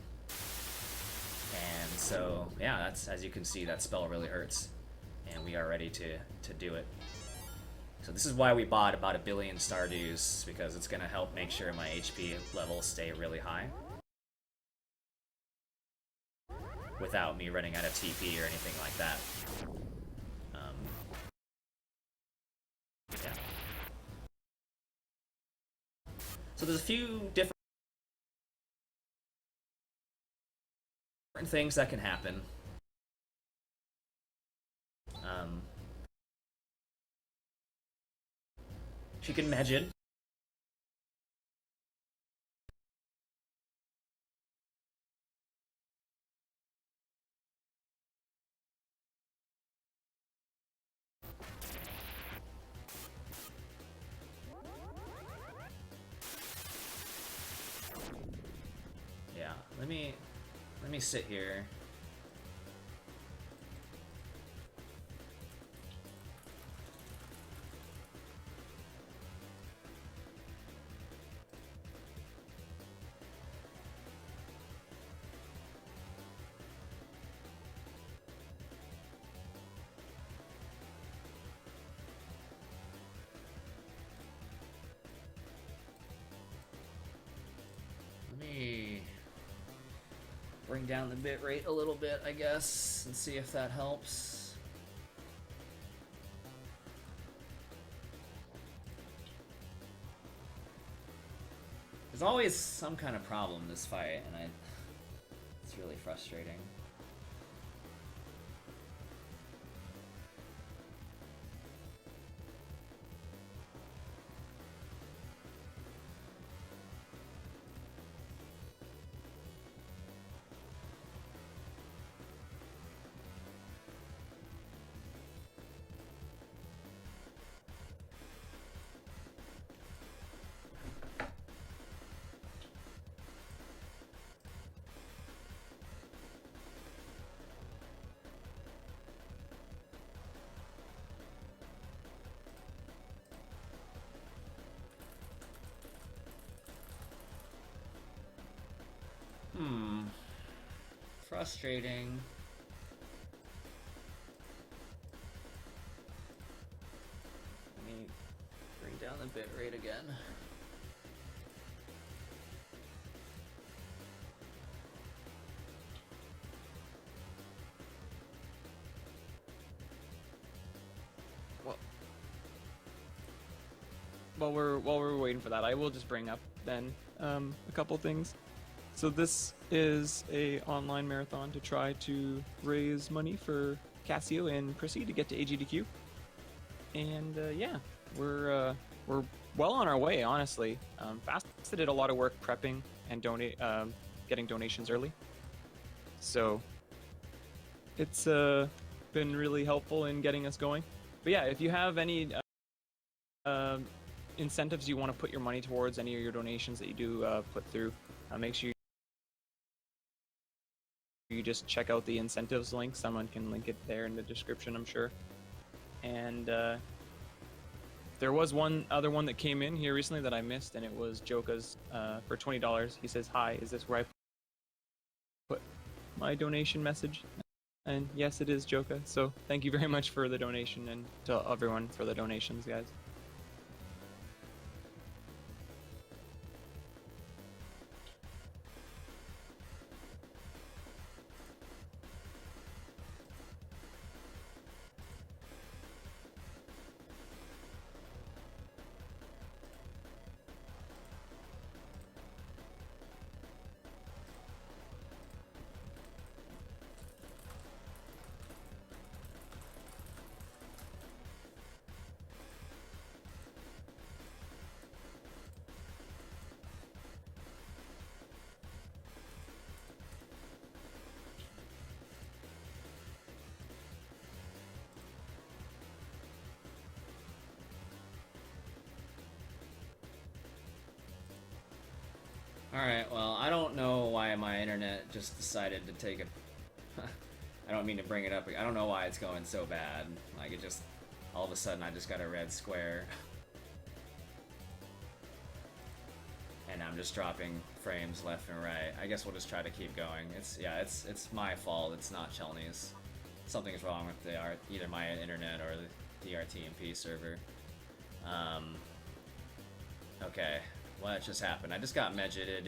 And so, yeah, that's, as you can see, that spell really hurts. And we are ready to do it. So this is why we bought about 1 billion Stardews, because it's going to help make sure my HP levels stay really high. Without me running out of TP or anything like that. Yeah. So there's a few different things that can happen. She can Megid. Yeah, let me sit here. Bring down the bit rate a little bit, I guess, and see if that helps. There's always some kind of problem this fight, and it's really frustrating. Frustrating. Let me bring down the bit rate again. While we're waiting for that, I will just bring up then a couple things. So this is a online marathon to try to raise money for Casio and Prissy to get to AGDQ. And yeah, we're well on our way, honestly. Fasta did a lot of work prepping and getting donations early. So it's been really helpful in getting us going. But yeah, if you have any incentives you want to put your money towards, any of your donations that you do put through, make sure you just check out the incentives link. Someone can link it there in the description, I'm sure. And there was one other one that came in here recently that I missed, and it was Joka's for $20. He says, "Hi, is this where I put my donation message?" And yes, it is Joka. So thank you very much for the donation, and to everyone for the donations, guys. Alright, well, I don't know why my internet just decided to take a... I don't mean to bring it up. I don't know why it's going so bad. Like, it just... All of a sudden, I just got a red square. And I'm just dropping frames left and right. I guess we'll just try to keep going. It's my fault. It's not Chelney's. Something's wrong with either my internet or the DRTMP server. Okay. What just happened? I just got medgeted.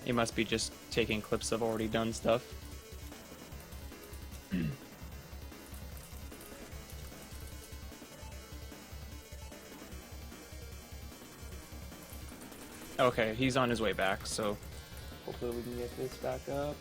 He must be just taking clips of already done stuff. Okay, he's on his way back, so hopefully we can get this back up.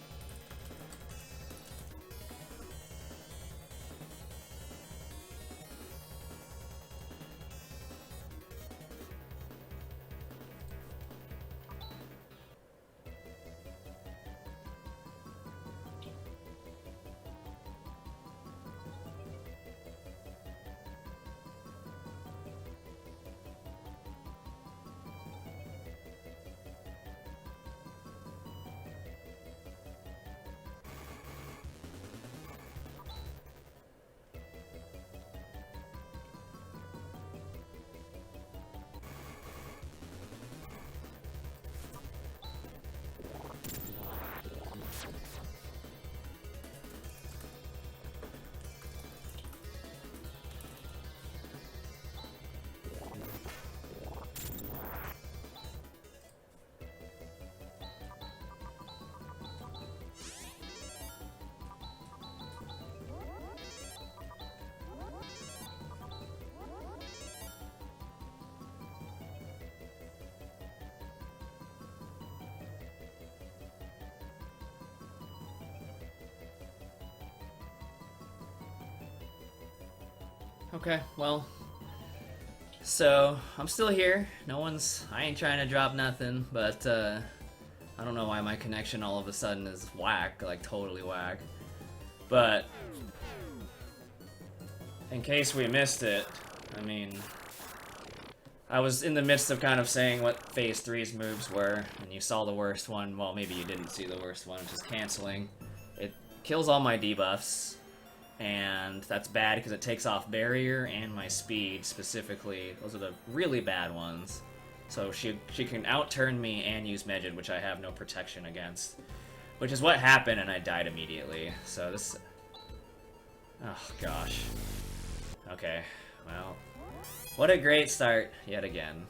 Okay, well, so I'm still here. I ain't trying to drop nothing, but I don't know why my connection all of a sudden is whack, like totally whack. But in case we missed it, I mean, I was in the midst of kind of saying what Phase 3's moves were, and you saw the worst one. Well, maybe you didn't see the worst one, which is canceling. It kills all my debuffs. And that's bad because it takes off barrier and my speed specifically. Those are the really bad ones. So she can outturn me and use Medjed, which I have no protection against. Which is what happened, and I died immediately. So this... Oh, gosh. Okay, well... What a great start, yet again.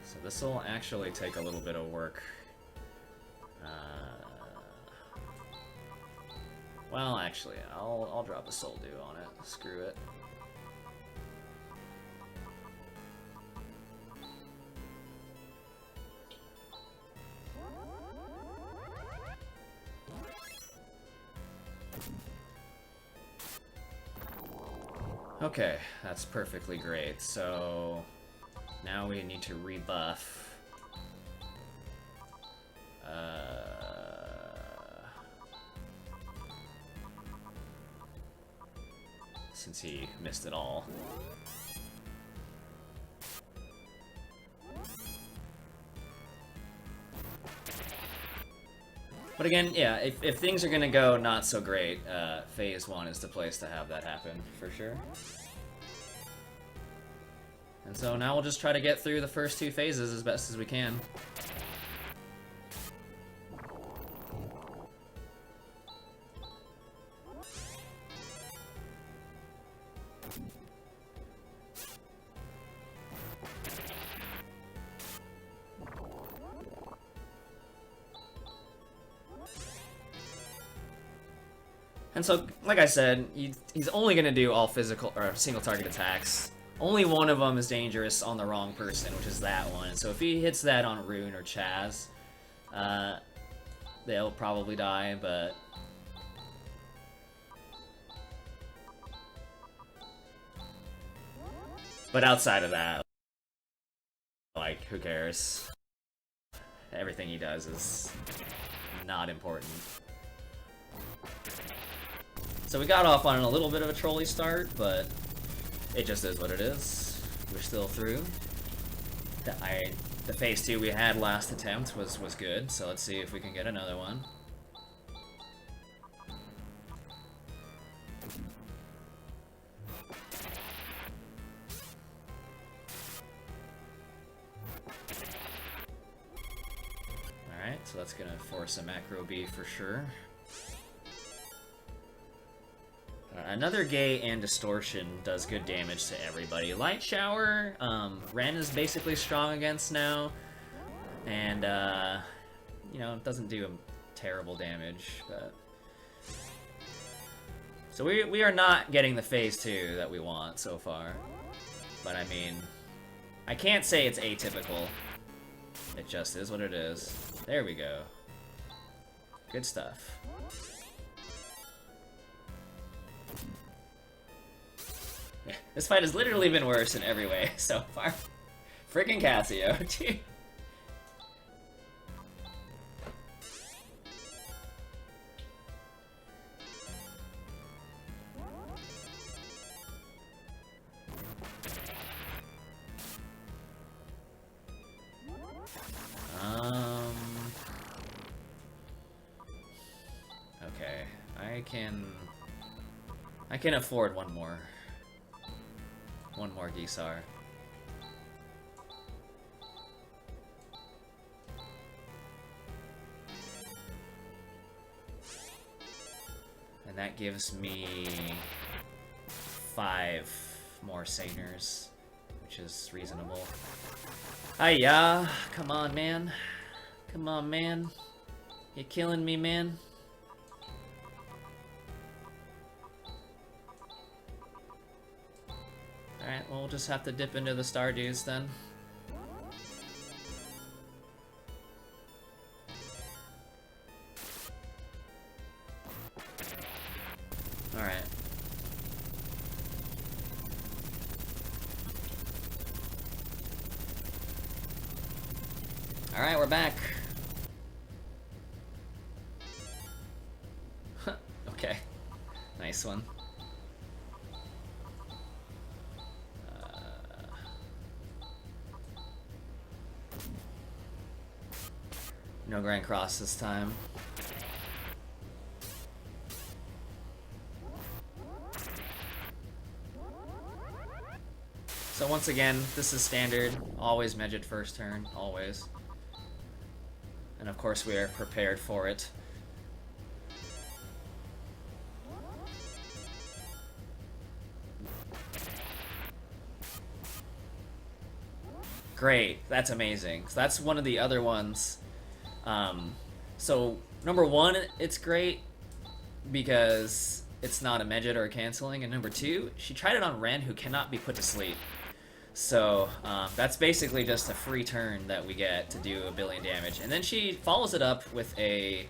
So this will actually take a little bit of work. Well, actually, I'll drop a Soul Dew on it. Screw it. Okay, that's perfectly great. So now we need to rebuff. since he missed it all. But again, yeah, if things are gonna go not so great, Phase 1 is the place to have that happen, for sure. And so now we'll just try to get through the first 2 phases as best as we can. And so, like I said, he's only going to do all physical or single target attacks. Only one of them is dangerous on the wrong person, which is that one. And so if he hits that on Rune or Chaz, they'll probably die, but... But outside of that, like, who cares? Everything he does is not important. So we got off on a little bit of a trolley start, but it just is what it is. We're still through. The phase 2 we had last attempt was good, so let's see if we can get another one. Alright, so that's gonna force a macro B for sure. Another Gay and Distortion does good damage to everybody. Light Shower, Ren is basically strong against now, and, you know, it doesn't do terrible damage, but... So we are not getting the phase 2 that we want so far, but I mean, I can't say it's atypical. It just is what it is. There we go. Good stuff. This fight has literally been worse in every way so far. Freaking Cassio, gee. Okay, I can afford one more Gisar. And that gives me 5 more Saners, which is reasonable. Hiya! Come on, man. Come on, man. You're killing me, man. Alright, well, we'll just have to dip into the Stardews then. Alright. Alright, we're back. Okay. Nice one. No Grand Cross this time. So once again, this is standard. Always Medjed first turn, always. And of course we are prepared for it. Great, that's amazing. So that's one of the other ones. So number 1, it's great because it's not a Medjed or a canceling, and number 2, she tried it on Ren, who cannot be put to sleep. So that's basically just a free turn that we get to do 1 billion damage, and then she follows it up with a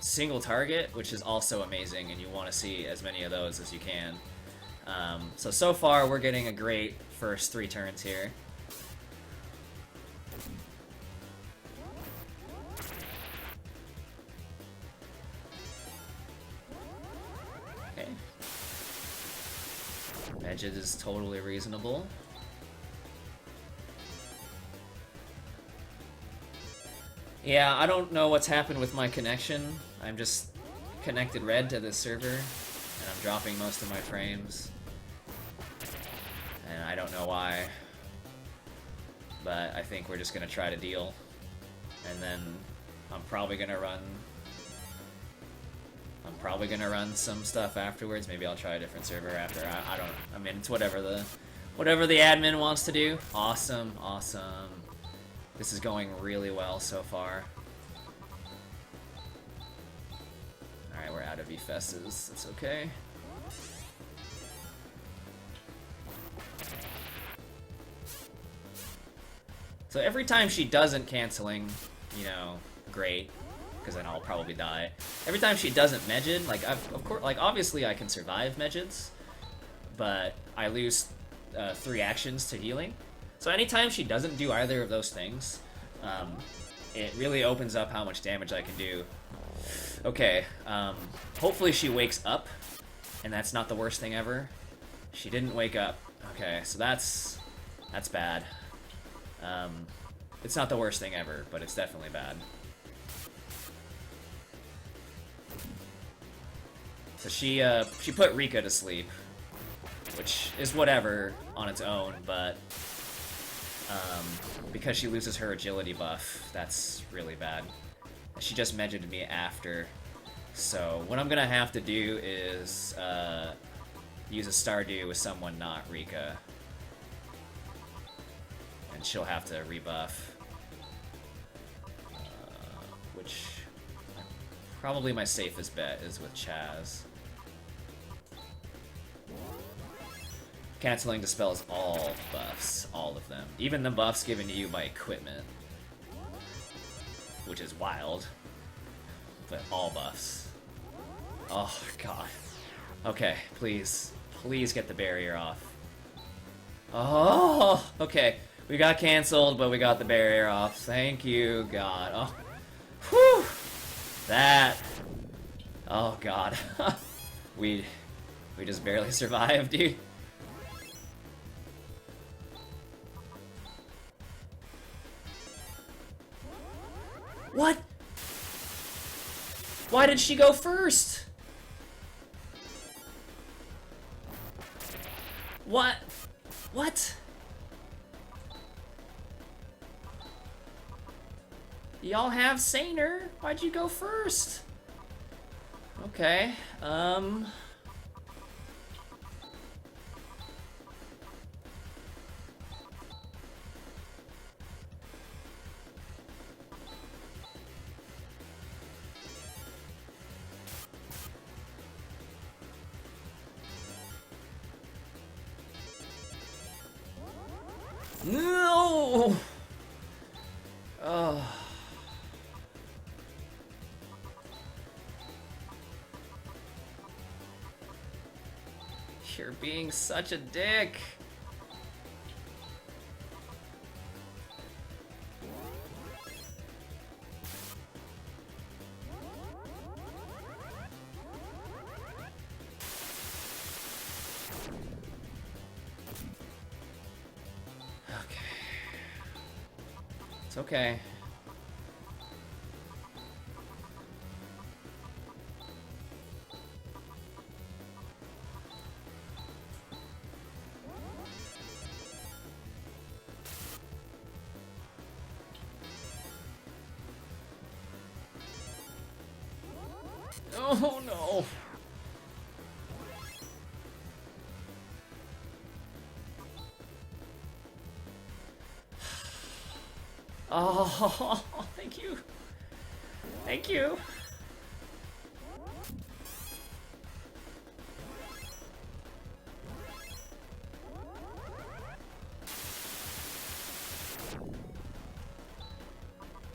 single target, which is also amazing, and you want to see as many of those as you can. So far we're getting a great first 3 turns here. Edged is totally reasonable. Yeah, I don't know what's happened with my connection. I'm just connected red to this server, and I'm dropping most of my frames. And I don't know why. But I think we're just gonna try to deal. And then I'm probably gonna run some stuff afterwards. Maybe I'll try a different server after. I don't know. I mean, it's whatever the admin wants to do. Awesome, awesome. This is going really well so far. Alright, we're out of E-Fesses. It's okay. So every time she doesn't canceling, you know, great, because then I'll probably die. Every time she doesn't Megid, like of course, like obviously I can survive Megids, but I lose 3 actions to healing. So anytime she doesn't do either of those things, it really opens up how much damage I can do. Okay, hopefully she wakes up, and that's not the worst thing ever. She didn't wake up. Okay, so that's bad. It's not the worst thing ever, but it's definitely bad. So she put Rika to sleep, which is whatever on its own, but because she loses her agility buff, that's really bad. She just Megid me after, so what I'm gonna have to do is use a Stardew with someone not Rika. And she'll have to rebuff. Which... probably my safest bet is with Chaz. Canceling dispels all buffs. All of them. Even the buffs given to you by equipment. Which is wild. But all buffs. Oh, God. Okay, please. Please get the barrier off. Oh, okay. We got canceled, but we got the barrier off. Thank you, God. Oh, whew. That. Oh, God. we just barely survived, dude. What? Why did she go first? What? What? Y'all have Saner? Why'd you go first? Okay, no! Oh. You're being such a dick. Okay. It's okay. Oh no. Oh, thank you. Thank you.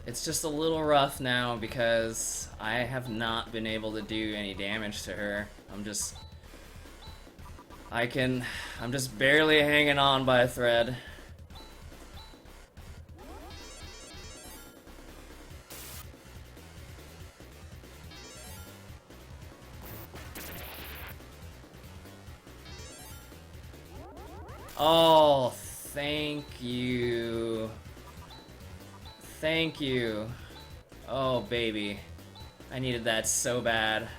It's just a little rough now because I have not been able to do any damage to her. I'm just barely hanging on by a thread. Oh, thank you. Thank you. Oh, baby. I needed that so bad.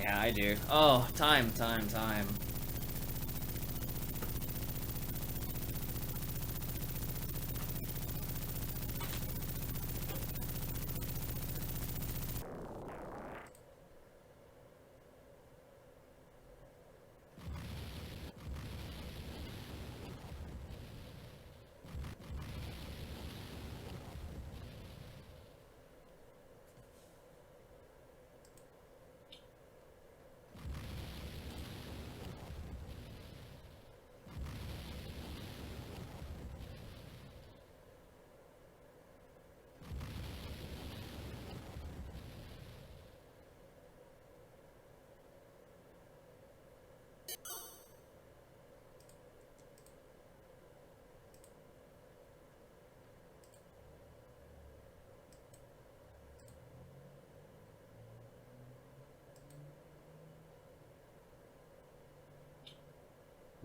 Yeah, I do. Oh, time.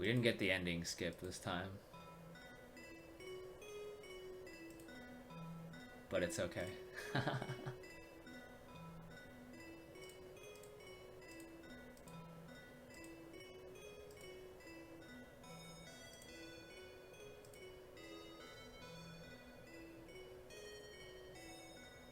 We didn't get the ending skip this time. But it's okay.